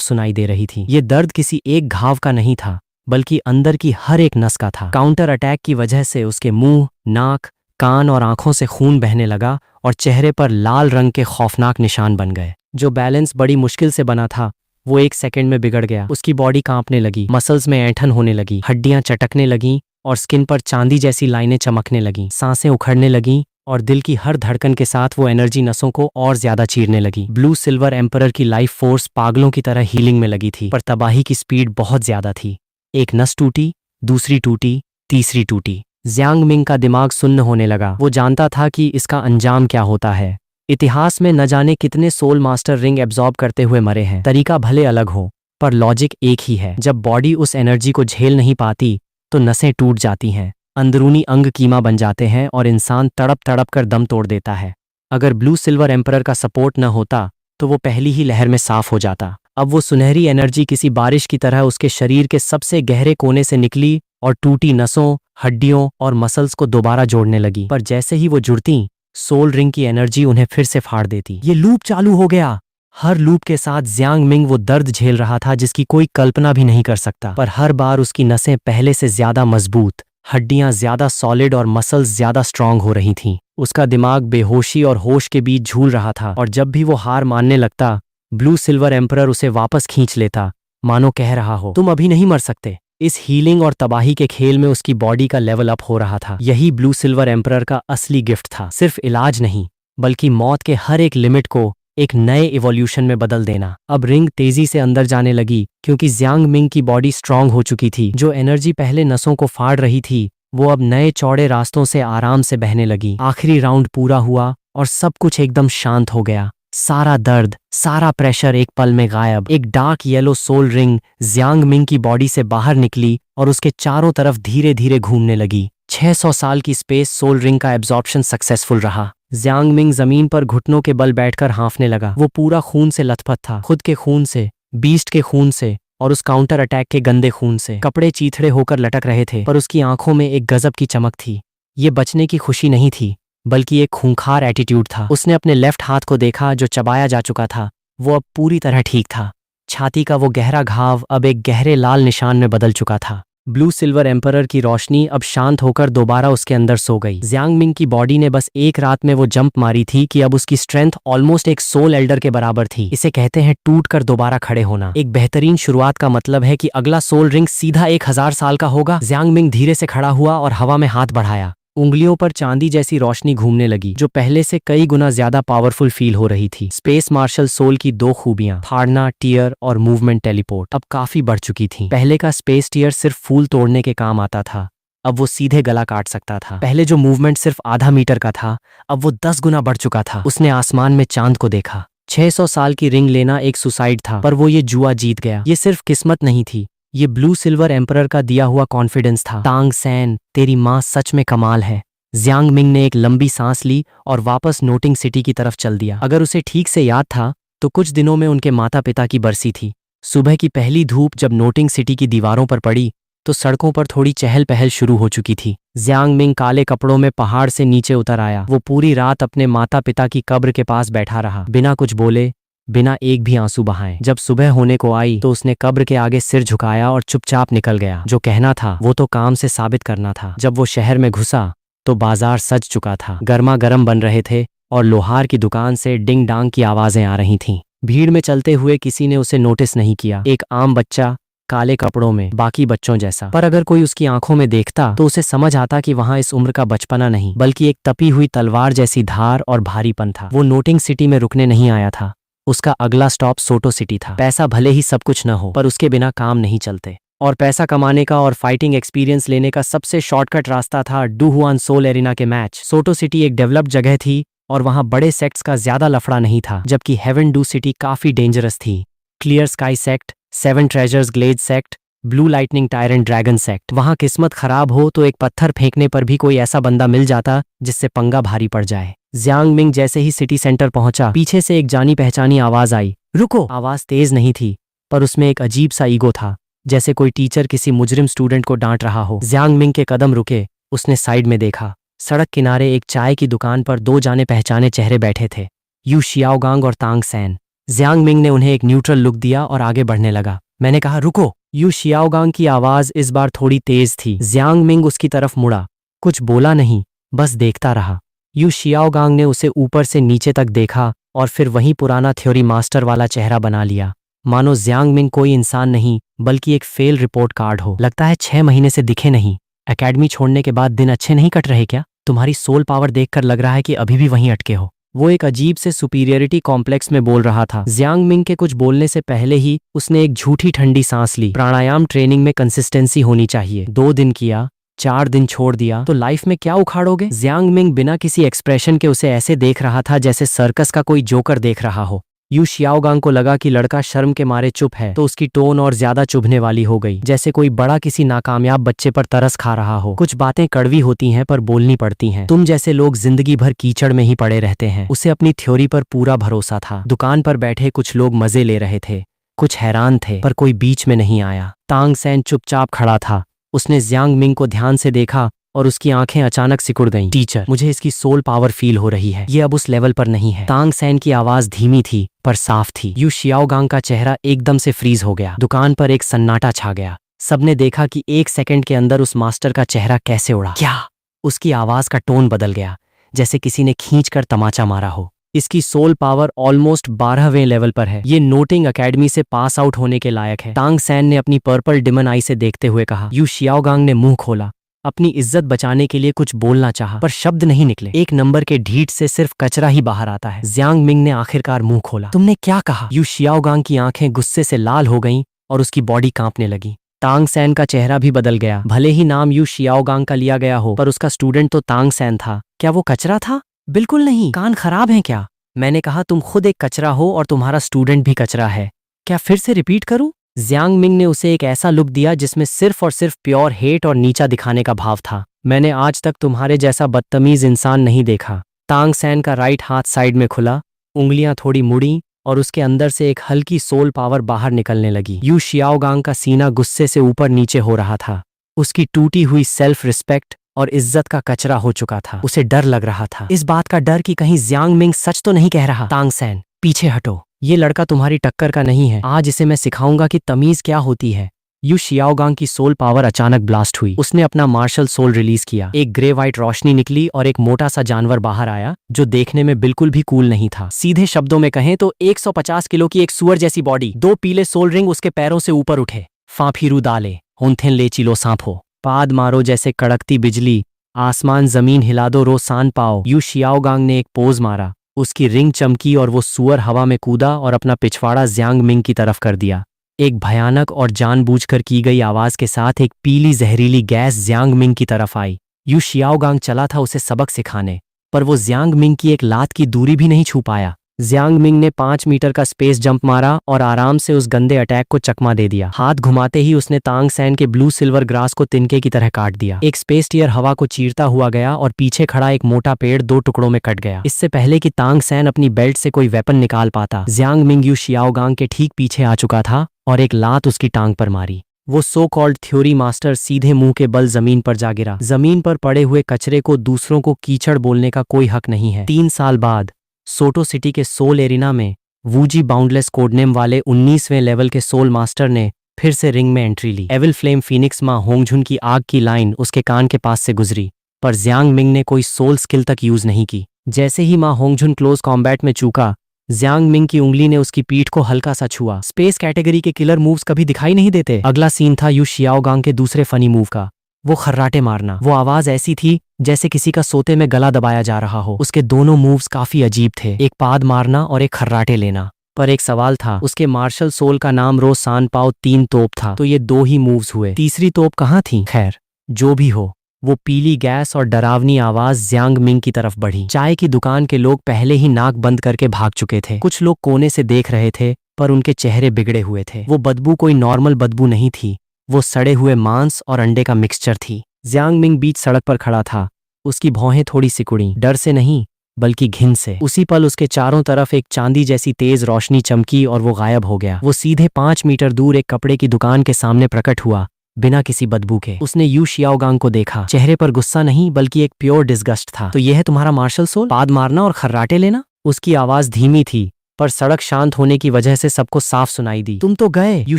सुनाई दे रही थी। ये दर्द किसी एक घाव का नहीं था, बल्कि अंदर की हर एक नस का था। काउंटर अटैक की वजह से उसके मुंह, नाक, कान और आंखों से खून बहने लगा और चेहरे पर लाल रंग के खौफनाक निशान बन गए। जो बैलेंस बड़ी मुश्किल से बना था वो 1 सेकंड में बिगड़ गया। उसकी बॉडी कांपने लगी, मसल्स में ऐंठन होने लगी, हड्डियां चटकने लगीं और स्किन पर चांदी जैसी लाइनें चमकने लगीं। सांसें उखड़ने लगीं और दिल की हर धड़कन के साथ वो एनर्जी नसों को और ज्यादा चीरने लगी। ब्लू सिल्वर एम्परर की लाइफ फोर्स पागलों की तरह हीलिंग में लगी थी, पर तबाही की स्पीड बहुत ज्यादा थी। एक नस टूटी, दूसरी टूटी, तीसरी टूटी। जियांग मिंग का दिमाग सुन्न होने लगा। वो जानता था कि इसका अंजाम क्या होता है। इतिहास में न जाने कितने सोल मास्टर रिंग एब्जॉर्ब करते हुए मरे हैं। तरीका भले अलग हो, पर लॉजिक एक ही है। जब बॉडी उस एनर्जी को झेल नहीं पाती तो नसें टूट जाती हैं, अंदरूनी अंग कीमा बन जाते हैं और इंसान तड़प तड़प कर दम तोड़ देता है। अगर ब्लू सिल्वर एम्परर का सपोर्ट न होता तो वो पहली ही लहर में साफ हो जाता। अब वो सुनहरी एनर्जी किसी बारिश की तरह उसके शरीर के सबसे गहरे कोने से निकली और टूटी नसों, हड्डियों और मसल्स को दोबारा जोड़ने लगी। पर जैसे ही वो जुड़ती, सोल रिंग की एनर्जी उन्हें फिर से फाड़ देती। ये लूप चालू हो गया। हर लूप के साथ जियांग मिंग वो दर्द झेल रहा था जिसकी कोई कल्पना भी नहीं कर सकता। पर हर बार उसकी नसें पहले से ज्यादा मजबूत, हड्डियां ज्यादा सॉलिड और मसल्स ज्यादा स्ट्रांग हो रही थीं। उसका दिमाग बेहोशी और होश के बीच झूल रहा था और जब भी वो हार मानने लगता, ब्लू सिल्वर एम्परर उसे वापस खींच लेता, मानो कह रहा हो तुम अभी नहीं मर सकते। इस हीलिंग और तबाही के खेल में उसकी बॉडी का लेवल अप हो रहा था। यही ब्लू सिल्वर एम्परर का असली गिफ्ट था, सिर्फ इलाज नहीं बल्कि मौत के हर एक लिमिट को एक नए इवोल्यूशन में बदल देना। अब रिंग तेजी से अंदर जाने लगी क्योंकि जियांग मिंग की बॉडी स्ट्रांग हो चुकी थी। जो एनर्जी पहले नसों को फाड़ रही थी वो अब नए चौड़े रास्तों से आराम से बहने लगी। आखिरी राउंड पूरा हुआ और सब कुछ एकदम शांत हो गया। सारा दर्द, सारा प्रेशर एक पल में गायब। एक dark yellow soul ring Jiang Ming की बॉडी से बाहर निकली और उसके चारों तरफ धीरे धीरे घूमने लगी। 600 साल की स्पेस सोल रिंग का एब्जॉर्प्शन सक्सेसफुल रहा। जियांग मिंग जमीन पर घुटनों के बल बैठकर हाँफने लगा। वो पूरा खून से लथपथ था, खुद के खून से, बीस्ट के खून से और उस काउंटर अटैक के गंदे खून से। कपड़े चीथड़े होकर लटक रहे थे पर उसकी आंखों में एक गजब की चमक थी। ये बचने की खुशी नहीं थी बल्कि एक खूंखार एटीट्यूड था। उसने अपने लेफ्ट हाथ को देखा जो चबाया जा चुका था, वो अब पूरी तरह ठीक था। छाती का वो गहरा घाव अब एक गहरे लाल निशान में बदल चुका था। ब्लू सिल्वर एम्परर की रोशनी अब शांत होकर दोबारा उसके अंदर सो गई। जियांग मिंग की बॉडी ने बस एक रात में वो जंप मारी थी कि अब उसकी स्ट्रेंथ ऑलमोस्ट एक सोल एल्डर के बराबर थी। इसे कहते हैं टूट कर दोबारा खड़े होना। एक बेहतरीन शुरुआत का मतलब है कि अगला सोल रिंग सीधा 1000 साल का होगा। जियांग मिंग धीरे से खड़ा हुआ और हवा में हाथ बढ़ाया। उंगलियों पर चांदी जैसी रोशनी घूमने लगी जो पहले से कई गुना ज्यादा पावरफुल फील हो रही थी। स्पेस मार्शल सोल की दो खूबियां, फाड़ना टीयर और मूवमेंट टेलीपोर्ट, अब काफी बढ़ चुकी थी। पहले का स्पेस टीयर सिर्फ फूल तोड़ने के काम आता था, अब वो सीधे गला काट सकता था। पहले जो मूवमेंट सिर्फ आधा मीटर का था, अब वो 10 गुना बढ़ चुका था। उसने आसमान में चांद को देखा। 600 साल की रिंग लेना एक सुसाइड था, पर वो ये जुआ जीत गया। ये सिर्फ किस्मत नहीं थी, ये ब्लू सिल्वर एम्परर का दिया हुआ कॉन्फिडेंस था। तांग सैन, तेरी माँ सच में कमाल है। जियांग मिंग ने एक लंबी सांस ली और वापस नोटिंग सिटी की तरफ चल दिया। अगर उसे ठीक से याद था तो कुछ दिनों में उनके माता पिता की बरसी थी। सुबह की पहली धूप जब नोटिंग सिटी की दीवारों पर पड़ी तो सड़कों पर थोड़ी चहल पहल शुरू हो चुकी थी। जियांग मिंग काले कपड़ों में पहाड़ से नीचे उतर आया। वो पूरी रात अपने माता पिता की कब्र के पास बैठा रहा, बिना कुछ बोले, बिना एक भी आंसू बहाए। जब सुबह होने को आई तो उसने कब्र के आगे सिर झुकाया और चुपचाप निकल गया। जो कहना था वो तो काम से साबित करना था। जब वो शहर में घुसा तो बाजार सज चुका था। गर्मा गर्म बन रहे थे और लोहार की दुकान से डिंग डांग की आवाजें आ रही थीं। भीड़ में चलते हुए किसी ने उसे नोटिस नहीं किया, एक आम बच्चा काले कपड़ों में, बाकी बच्चों जैसा। पर अगर कोई उसकी आंखों में देखता तो उसे समझ आता कि वहां इस उम्र का बचपना नहीं बल्कि एक तपी हुई तलवार जैसी धार और भारीपन था। वो नोटिंग सिटी में रुकने नहीं आया था, उसका अगला स्टॉप सोटो सिटी था। पैसा भले ही सब कुछ न हो, पर उसके बिना काम नहीं चलते। और पैसा कमाने का और फाइटिंग एक्सपीरियंस लेने का सबसे शॉर्टकट रास्ता था डू हुआन सोल एरिना के मैच। सोटो सिटी एक डेवलप्ड जगह थी और वहां बड़े सेक्ट्स का ज्यादा लफड़ा नहीं था, जबकि हेवन डू सिटी काफी डेंजरस थी। Clear Sky Sect, Seven Treasures Glade Sect, Blue Lightning Tyrant Dragon Sect. वहां किस्मत खराब हो तो एक पत्थर फेंकने पर भी कोई ऐसा बंदा मिल जाता जिससे पंगा भारी पड़ जाए। जियांग मिंग जैसे ही सिटी सेंटर पहुंचा, पीछे से एक जानी पहचानी आवाज आई, रुको। आवाज तेज नहीं थी, पर उसमें एक अजीब सा ईगो था, जैसे कोई टीचर किसी मुजरिम स्टूडेंट को डांट रहा हो। जियांग मिंग के कदम रुके, उसने साइड में देखा। सड़क किनारे एक चाय की दुकान पर दो जाने पहचाने चेहरे बैठे थे, यू शियाओगांग और तांग सैन। जियांग मिंग ने उन्हें एक न्यूट्रल लुक दिया और आगे बढ़ने लगा। मैंने कहा रुको। यू शियाओगांग की आवाज इस बार थोड़ी तेज थी। जियांग मिंग उसकी तरफ मुड़ा, कुछ बोला नहीं, बस देखता रहा। यू शियाओगांग ने उसे ऊपर से नीचे तक देखा और फिर वही पुराना थ्योरी मास्टर वाला चेहरा बना लिया, मानो जियांग मिंग कोई इंसान नहीं बल्कि एक फेल रिपोर्ट कार्ड हो। लगता है 6 महीने से दिखे नहीं। एकेडमी छोड़ने के बाद दिन अच्छे नहीं कट रहे क्या? तुम्हारी सोल पावर देखकर लग रहा है कि अभी भी वहीं अटके हो। वो एक अजीब से सुपीरियरिटी कॉम्प्लेक्स में बोल रहा था। जियांग मिंग के कुछ बोलने से पहले ही उसने एक झूठी ठंडी सांस ली। प्राणायाम ट्रेनिंग में कंसिस्टेंसी होनी चाहिए। 2 दिन किया, 4 दिन छोड़ दिया तो लाइफ में क्या उखाड़ोगे? जियांग मिंग बिना किसी एक्सप्रेशन के उसे ऐसे देख रहा था जैसे सर्कस का कोई जोकर देख रहा हो। यू शियाओगांग को लगा कि लड़का शर्म के मारे चुप है, तो उसकी टोन और ज्यादा चुभने वाली हो गई, जैसे कोई बड़ा किसी नाकामयाब बच्चे पर तरस खा रहा हो। कुछ बातें कड़वी होती हैं पर बोलनी पड़ती हैं। तुम जैसे लोग जिंदगी भर कीचड़ में ही पड़े रहते हैं। उसे अपनी थ्योरी पर पूरा भरोसा था। दुकान पर बैठे कुछ लोग मजे ले रहे थे, कुछ हैरान थे, पर कोई बीच में नहीं आया। तांग सैन चुपचाप खड़ा था। उसने जियांग मिंग को ध्यान से देखा और उसकी आंखें अचानक सिकुड़ गईं। टीचर, मुझे इसकी सोल पावर फील हो रही है। ये अब उस लेवल पर नहीं है। तांग सैन की आवाज धीमी थी पर साफ थी। यू शियाओगांग का चेहरा एकदम से फ्रीज हो गया। दुकान पर एक सन्नाटा छा गया। सबने देखा कि 1 सेकंड के अंदर उस मास्टर का चेहरा कैसे उड़ा। क्या? उसकी आवाज का टोन बदल गया, जैसे किसी ने खींचकर तमाचा मारा हो। इसकी सोल पावर ऑलमोस्ट 12वें लेवल पर है। ये नोटिंग एकेडमी से पास आउट होने के लायक है। तांग सैन ने अपनी पर्पल डिमन आई से देखते हुए कहा। यू शियाओगांग ने मुंह खोला, अपनी इज्जत बचाने के लिए कुछ बोलना चाहा, पर शब्द नहीं निकले। 1 नंबर के ढीठ से सिर्फ कचरा ही बाहर आता है। जियांग मिंग ने आखिरकार मुंह खोला। तुमने क्या कहा? यू शियाओगांग की आंखें गुस्से से लाल हो गईं और उसकी बॉडी कांपने लगी। तांग सैन का चेहरा भी बदल गया। भले ही नाम यू शियाओगांग का लिया गया हो, पर उसका स्टूडेंट तो तांग सैन था। क्या वो कचरा था? बिल्कुल नहीं। कान खराब हैं क्या? मैंने कहा तुम खुद एक कचरा हो और तुम्हारा स्टूडेंट भी कचरा है। क्या फिर से रिपीट करूं? जियांग मिंग ने उसे एक ऐसा लुक दिया जिसमें सिर्फ और सिर्फ प्योर हेट और नीचा दिखाने का भाव था। मैंने आज तक तुम्हारे जैसा बदतमीज इंसान नहीं देखा। तांग सैन का राइट हाथ साइड में खुला, उंगलियां थोड़ी मुड़ी और उसके अंदर से एक हल्की सोल पावर बाहर निकलने लगी। यू शियाओगांग का सीना गुस्से से ऊपर नीचे हो रहा था। उसकी टूटी हुई सेल्फ रिस्पेक्ट और इज्जत का कचरा हो चुका था। उसे डर लग रहा था, इस बात का डर कि कहीं जियांग मिंग सच तो नहीं कह रहा। तांग सैन, पीछे हटो। ये लड़का तुम्हारी टक्कर का नहीं है। आज इसे मैं सिखाऊंगा कि तमीज क्या होती है। यू शियाओगांग की सोल पावर अचानक ब्लास्ट हुई। उसने अपना मार्शल सोल रिलीज किया। एक ग्रे व्हाइट रोशनी निकली और एक मोटा सा जानवर बाहर आया जो देखने में बिल्कुल भी कूल नहीं था। सीधे शब्दों में कहें तो 150 किलो की एक सुअर जैसी बॉडी, 2 पीले सोल रिंग उसके पैरों से ऊपर उठे। फाफीरू दाले होन्थेन ले चिलो सांप हो, पाद मारो जैसे कड़कती बिजली आसमान जमीन हिला दो रो सान पाओ। यू शियाओगांग ने एक पोज मारा, उसकी रिंग चमकी और वो सुअर हवा में कूदा और अपना पिछवाड़ा जियांग मिंग की तरफ कर दिया। एक भयानक और जानबूझकर की गई आवाज के साथ एक पीली जहरीली गैस जियांग मिंग की तरफ आई। यू शियाओगांग चला था उसे सबक सिखाने, पर वो जियांग मिंग की एक लात की दूरी भी नहीं छू पाया। जियांग मिंग ने 5 मीटर का स्पेस जंप मारा और आराम से उस गंदे अटैक को चकमा दे दिया। हाथ घुमाते ही उसने तांग सैन के ब्लू सिल्वर ग्रास को तिनके की तरह काट दिया। एक स्पेस टीयर हवा को चीरता हुआ गया और पीछे खड़ा एक मोटा पेड़ 2 टुकड़ों में कट गया। इससे पहले कि तांग सैन अपनी बेल्ट से कोई वेपन निकाल पाता, जियांग मिंग यू शियाओगांग के ठीक पीछे आ चुका था और एक लात उसकी टांग पर मारी। वो सो कॉल्ड थ्योरी मास्टर सीधे मुंह के बल जमीन पर जा गिरा। जमीन पर पड़े हुए कचरे को दूसरों को कीचड़ बोलने का कोई हक नहीं है। 3 साल बाद सोटो सिटी के सोल एरिना में वूजी बाउंडलेस कोडनेम वाले 19वें लेवल के सोल मास्टर ने फिर से रिंग में एंट्री ली। एविल फ्लेम फीनिक्स मां होंगझुन की आग की लाइन उसके कान के पास से गुजरी, पर जियांग मिंग ने कोई सोल स्किल तक यूज नहीं की। जैसे ही मां होंगझुन क्लोज कॉम्बैट में चूका, जियांग मिंग की उंगली ने उसकी पीठ को हल्का सा छुआ। स्पेस कैटेगरी के किलर मूव्स कभी दिखाई नहीं देते। अगला सीन था यू शियाओगांग के दूसरे फनी मूव का, वो खर्राटे मारना। वो आवाज ऐसी थी जैसे किसी का सोते में गला दबाया जा रहा हो। उसके दोनों मूव्स काफी अजीब थे, एक पाद मारना और एक खर्राटे लेना। पर एक सवाल था, उसके मार्शल सोल का नाम रो सान पाओ 3 तोप था, तो ये 2 ही मूव्स हुए, तीसरी तोप कहाँ थी? खैर, जो भी हो, वो पीली गैस और डरावनी आवाज जियांग मिंग की तरफ बढ़ी। चाय की दुकान के लोग पहले ही नाक बंद करके भाग चुके थे। कुछ लोग कोने से देख रहे थे, पर उनके चेहरे बिगड़े हुए थे। वो बदबू कोई नॉर्मल बदबू नहीं थी, वो सड़े हुए मांस और अंडे का मिक्सचर थी। जियांग मिंग बीच सड़क पर खड़ा था, उसकी भौहें थोड़ी सिकुड़ी, डर से नहीं बल्कि घिन से। उसी पल उसके चारों तरफ एक चांदी जैसी तेज रोशनी चमकी और वो गायब हो गया। वो सीधे 5 मीटर दूर एक कपड़े की दुकान के सामने प्रकट हुआ, बिना किसी बदबू के। उसने यू शियाओगांग को देखा, चेहरे पर गुस्सा नहीं बल्कि एक प्योर डिस्गस्ट था। तो यह है तुम्हारा मार्शल सोल, पाद मारना और खर्राटे लेना? उसकी आवाज धीमी थी, पर सड़क शांत होने की वजह से सबको साफ सुनाई दी। तुम तो गए। यू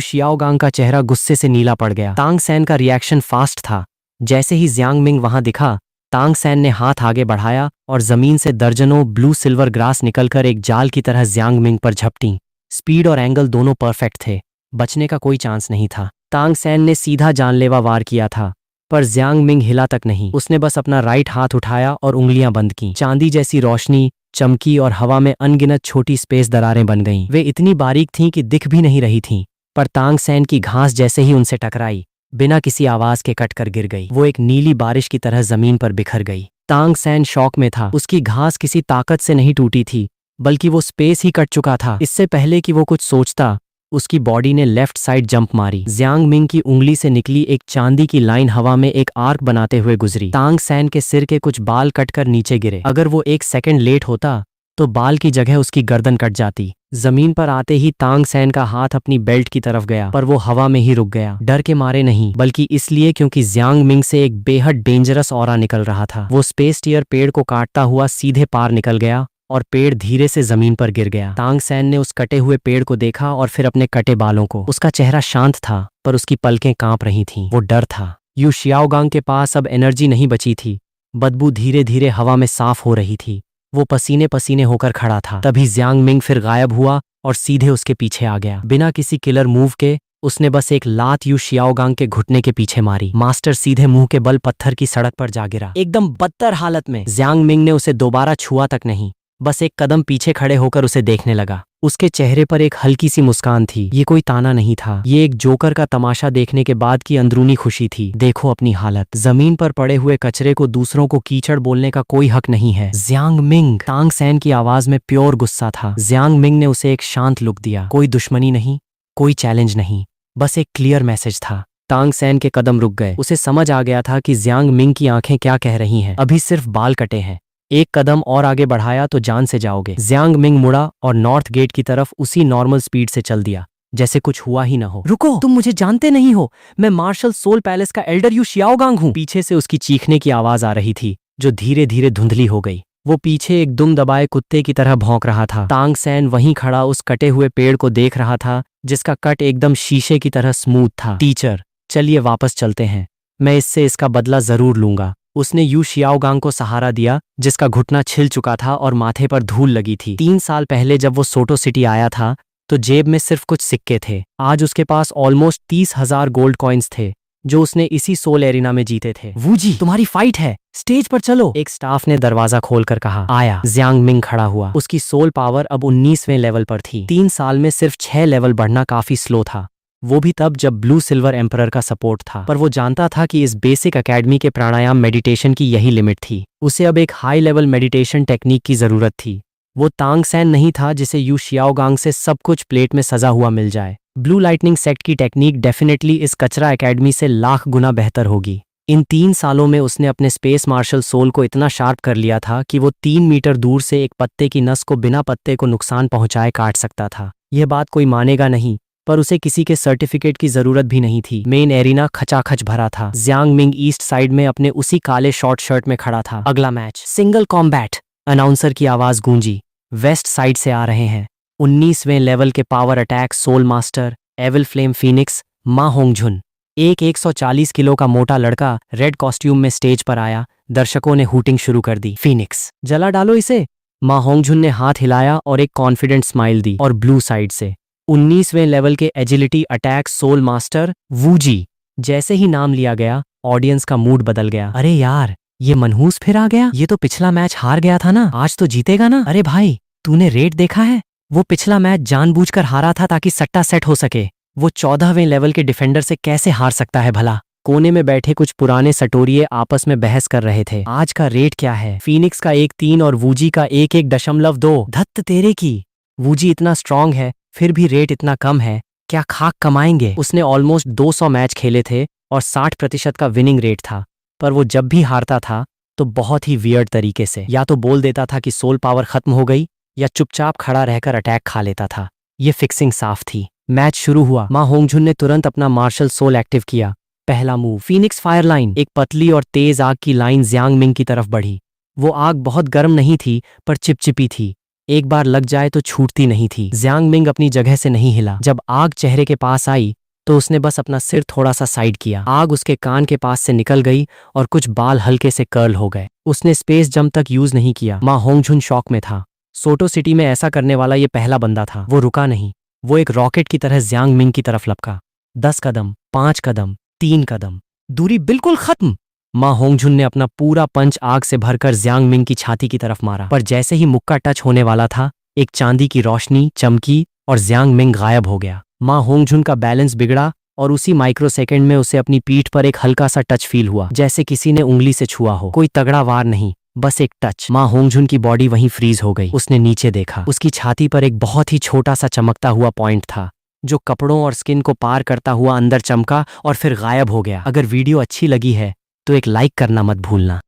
शियाओगांग का चेहरा गुस्से से नीला पड़ गया। तांग सैन का रिएक्शन फास्ट था। जैसे ही जियांग मिंग वहां दिखा, तांग सैन ने हाथ आगे बढ़ाया और जमीन से दर्जनों ब्लू सिल्वर ग्रास निकलकर एक जाल की तरह जियांग मिंग पर झपटी। स्पीड और एंगल दोनों परफेक्ट थे, बचने का कोई चांस नहीं था। तांग सैन ने सीधा जानलेवा वार किया था, पर जियांग मिंग हिला तक नहीं। उसने बस अपना राइट हाथ उठाया और उंगलियां बंद की। चांदी जैसी रोशनी चमकी और हवा में अनगिनत छोटी स्पेस दरारें बन गईं। वे इतनी बारीक थीं कि दिख भी नहीं रही थीं, पर तांग सैन की घास जैसे ही उनसे टकराई, बिना किसी आवाज के कट कर गिर गई। वो एक नीली बारिश की तरह जमीन पर बिखर गई। तांग सैन शॉक में था। उसकी घास किसी ताकत से नहीं टूटी थी, बल्कि वो स्पेस ही कट चुका था। इससे पहले कि वो कुछ सोचता, उसकी बॉडी ने लेफ्ट साइड जंप मारी। जियांग मिंग की उंगली से निकली एक चांदी की लाइन हवा में एक आर्क बनाते हुए गुजरी। तांग सैन के सिर के कुछ बाल कटकर नीचे गिरे। अगर वो 1 सेकंड लेट होता तो बाल की जगह उसकी गर्दन कट जाती। जमीन पर आते ही तांग सैन का हाथ अपनी बेल्ट की तरफ गया, पर वो हवा में ही रुक गया। डर के मारे नहीं, बल्कि इसलिए क्योंकि जियांग मिंग से एक बेहद डेंजरस ऑरा निकल रहा था। वो स्पेस टीयर पेड़ को काटता हुआ सीधे पार निकल गया और पेड़ धीरे से जमीन पर गिर गया। तांग सैन ने उस कटे हुए पेड़ को देखा और फिर अपने कटे बालों को। उसका चेहरा शांत था, पर उसकी पलकें कांप रही थीं। वो डर था। यू शियाओगांग के पास अब एनर्जी नहीं बची थी। बदबू धीरे धीरे हवा में साफ हो रही थी। वो पसीने पसीने होकर खड़ा था। तभी जियांग मिंग फिर गायब हुआ और सीधे उसके पीछे आ गया। बिना किसी किलर मूव के उसने बस एक लात यू शियाओगांग के घुटने के पीछे मारी। मास्टर सीधे मुंह के बल पत्थर की सड़क पर जा गिरा, एकदम बदतर हालत में। जियांग मिंग ने उसे दोबारा छुआ तक नहीं, बस एक कदम पीछे खड़े होकर उसे देखने लगा। उसके चेहरे पर एक हल्की सी मुस्कान थी। ये कोई ताना नहीं था, ये एक जोकर का तमाशा देखने के बाद की अंदरूनी खुशी थी। देखो अपनी हालत, जमीन पर पड़े हुए कचरे को दूसरों को कीचड़ बोलने का कोई हक नहीं है। जियांग मिंग, तांग सैन की आवाज में प्योर गुस्सा था। जियांग मिंग ने उसे एक शांत लुक दिया। कोई दुश्मनी नहीं, कोई चैलेंज नहीं, बस एक क्लियर मैसेज था। तांग सैन के कदम रुक गए। उसे समझ आ गया था कि जियांग मिंग की आंखें क्या कह रही हैं। अभी सिर्फ बाल कटे हैं, एक कदम और आगे बढ़ाया तो जान से जाओगे। जियांग मिंग मुड़ा और नॉर्थ गेट की तरफ उसी नॉर्मल स्पीड से चल दिया, जैसे कुछ हुआ ही ना हो। रुको, तुम मुझे जानते नहीं हो, मैं मार्शल सोल पैलेस का एल्डर यू शियाओगांग हूँ। पीछे से उसकी चीखने की आवाज आ रही थी, जो धीरे धीरे धुंधली हो गई। वो पीछे एक दुम दबाए कुत्ते की तरह भौंक रहा था। तांग सैन वहीं खड़ा उस कटे हुए पेड़ को देख रहा था, जिसका कट एकदम शीशे की तरह स्मूथ था। टीचर, चलिए वापस चलते हैं, मैं इससे इसका बदला जरूर लूंगा। उसने यू शियाओगांग को सहारा दिया, जिसका घुटना छिल चुका था और माथे पर धूल लगी थी। 3 साल पहले जब वो सोटो सिटी आया था, तो जेब में सिर्फ कुछ सिक्के थे। आज उसके पास ऑलमोस्ट 30,000 गोल्ड कॉइन्स थे, जो उसने इसी सोल एरिना में जीते थे। वूजी, तुम्हारी फाइट है, स्टेज पर चलो, एक स्टाफ ने दरवाजा खोलकर कहा। आया। जियांग मिंग खड़ा हुआ। उसकी सोल पावर अब 19वें लेवल पर थी। 3 साल में सिर्फ 6 लेवल बढ़ना काफी स्लो था, वो भी तब जब ब्लू सिल्वर एम्परर का सपोर्ट था। पर वो जानता था कि इस बेसिक एकेडमी के प्राणायाम मेडिटेशन की यही लिमिट थी। उसे अब एक हाई लेवल मेडिटेशन टेक्निक की जरूरत थी। वो तांग सैन नहीं था जिसे यू शियाओगांग से सब कुछ प्लेट में सजा हुआ मिल जाए। ब्लू लाइटनिंग सेक्ट की टेक्निक डेफिनेटली इस कचरा एकेडमी से लाख गुना बेहतर होगी। इन 3 सालों में उसने अपने स्पेस मार्शल सोल को इतना शार्प कर लिया था कि वो 3 मीटर दूर से एक पत्ते की नस को बिना पत्ते को नुकसान पहुंचाए काट सकता था। यह बात कोई मानेगा नहीं, पर उसे किसी के सर्टिफिकेट की जरूरत भी नहीं थी। मेन एरिना खचाखच भरा था। जियांग मिंग ईस्ट साइड में अपने उसी काले शॉर्ट शर्ट में खड़ा था। अगला मैच सिंगल कॉम्बैट, अनाउंसर की आवाज गूंजी। वेस्ट साइड से आ रहे हैं 19वें लेवल के power attack soul master Evil Flame Phoenix Ma Hongjun. एक 140 किलो का मोटा लड़का रेड कॉस्ट्यूम में स्टेज पर आया। दर्शकों ने हूटिंग शुरू कर दी। फीनिक्स, जला डालो इसे। मा होंगझुन ने हाथ हिलाया और एक कॉन्फिडेंट स्माइल दी। और ब्लू साइड से 19वें लेवल के agility attack soul master Wuji. जैसे ही नाम लिया गया, ऑडियंस का मूड बदल गया। अरे यार, ये मनहूस फिर आ गया। ये तो पिछला मैच हार गया था ना, आज तो जीतेगा ना। अरे भाई, तूने रेट देखा है? वो पिछला मैच जानबूझकर हारा था ताकि सट्टा सेट हो सके। वो 14वें लेवल के डिफेंडर से कैसे हार सकता है भला? कोने में बैठे कुछ पुराने सटोरिये आपस में बहस कर रहे थे। आज का रेट क्या है? फीनिक्स का 1.3 और वूजी का 1.2। धत्त तेरे की, वूजी इतना स्ट्रांग है फिर भी रेट इतना कम है। क्या खाक कमाएंगे? उसने ऑलमोस्ट 200 मैच खेले थे और 60% का विनिंग रेट था। पर वो जब भी हारता था तो बहुत ही वियर्ड तरीके से। या तो बोल देता था कि सोल पावर खत्म हो गई, या चुपचाप खड़ा रहकर अटैक खा लेता था। ये फिक्सिंग साफ थी। मैच शुरू हुआ। मा होंगझुन ने तुरंत अपना मार्शल सोल एक्टिव किया। पहला मूव फीनिक्स फायर लाइन। एक पतली और तेज आग की लाइन जियांग मिंग की तरफ बढ़ी। वो आग बहुत गर्म नहीं थी पर चिपचिपी थी। एक बार लग जाए तो छूटती नहीं थी। जियांग मिंग अपनी जगह से नहीं हिला। जब आग चेहरे के पास आई तो उसने बस अपना सिर थोड़ा सा साइड किया। आग उसके कान के पास से निकल गई और कुछ बाल हल्के से कर्ल हो गए। उसने स्पेस जंप तक यूज नहीं किया। मा होंगझुन शॉक में था। सोटो सिटी में ऐसा करने वाला ये पहला बंदा था। वो रुका नहीं, वो एक रॉकेट की तरह जियांग मिंग की तरफ लपका। 10 कदम, 5 कदम, 3 कदम, दूरी बिल्कुल खत्म। मा होंगझुन ने अपना पूरा पंच आग से भरकर जियांग मिंग की छाती की तरफ मारा। पर जैसे ही मुक्का टच होने वाला था, एक चांदी की रोशनी चमकी और जियांग मिंग गायब हो गया। मा होंगझुन का बैलेंस बिगड़ा और उसी माइक्रो सेकेंड में उसे अपनी पीठ पर एक हल्का सा टच फील हुआ, जैसे किसी ने उंगली से छुआ हो। कोई तगड़ा वार नहीं, बस एक टच। मा होंगझुन की बॉडी वहीं फ्रीज हो गई। उसने नीचे देखा। उसकी छाती पर एक बहुत ही छोटा सा चमकता हुआ पॉइंट था, जो कपड़ों और स्किन को पार करता हुआ अंदर चमका और फिर गायब हो गया। अगर वीडियो अच्छी लगी है तो एक लाइक करना मत भूलना।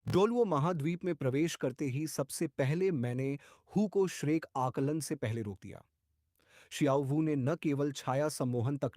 डोलवो महाद्वीप में प्रवेश करते ही सबसे पहले मैंने हु को श्रेक आकलन से पहले रोक दिया। शियाओ वू ने न केवल छाया सम्मोहन तक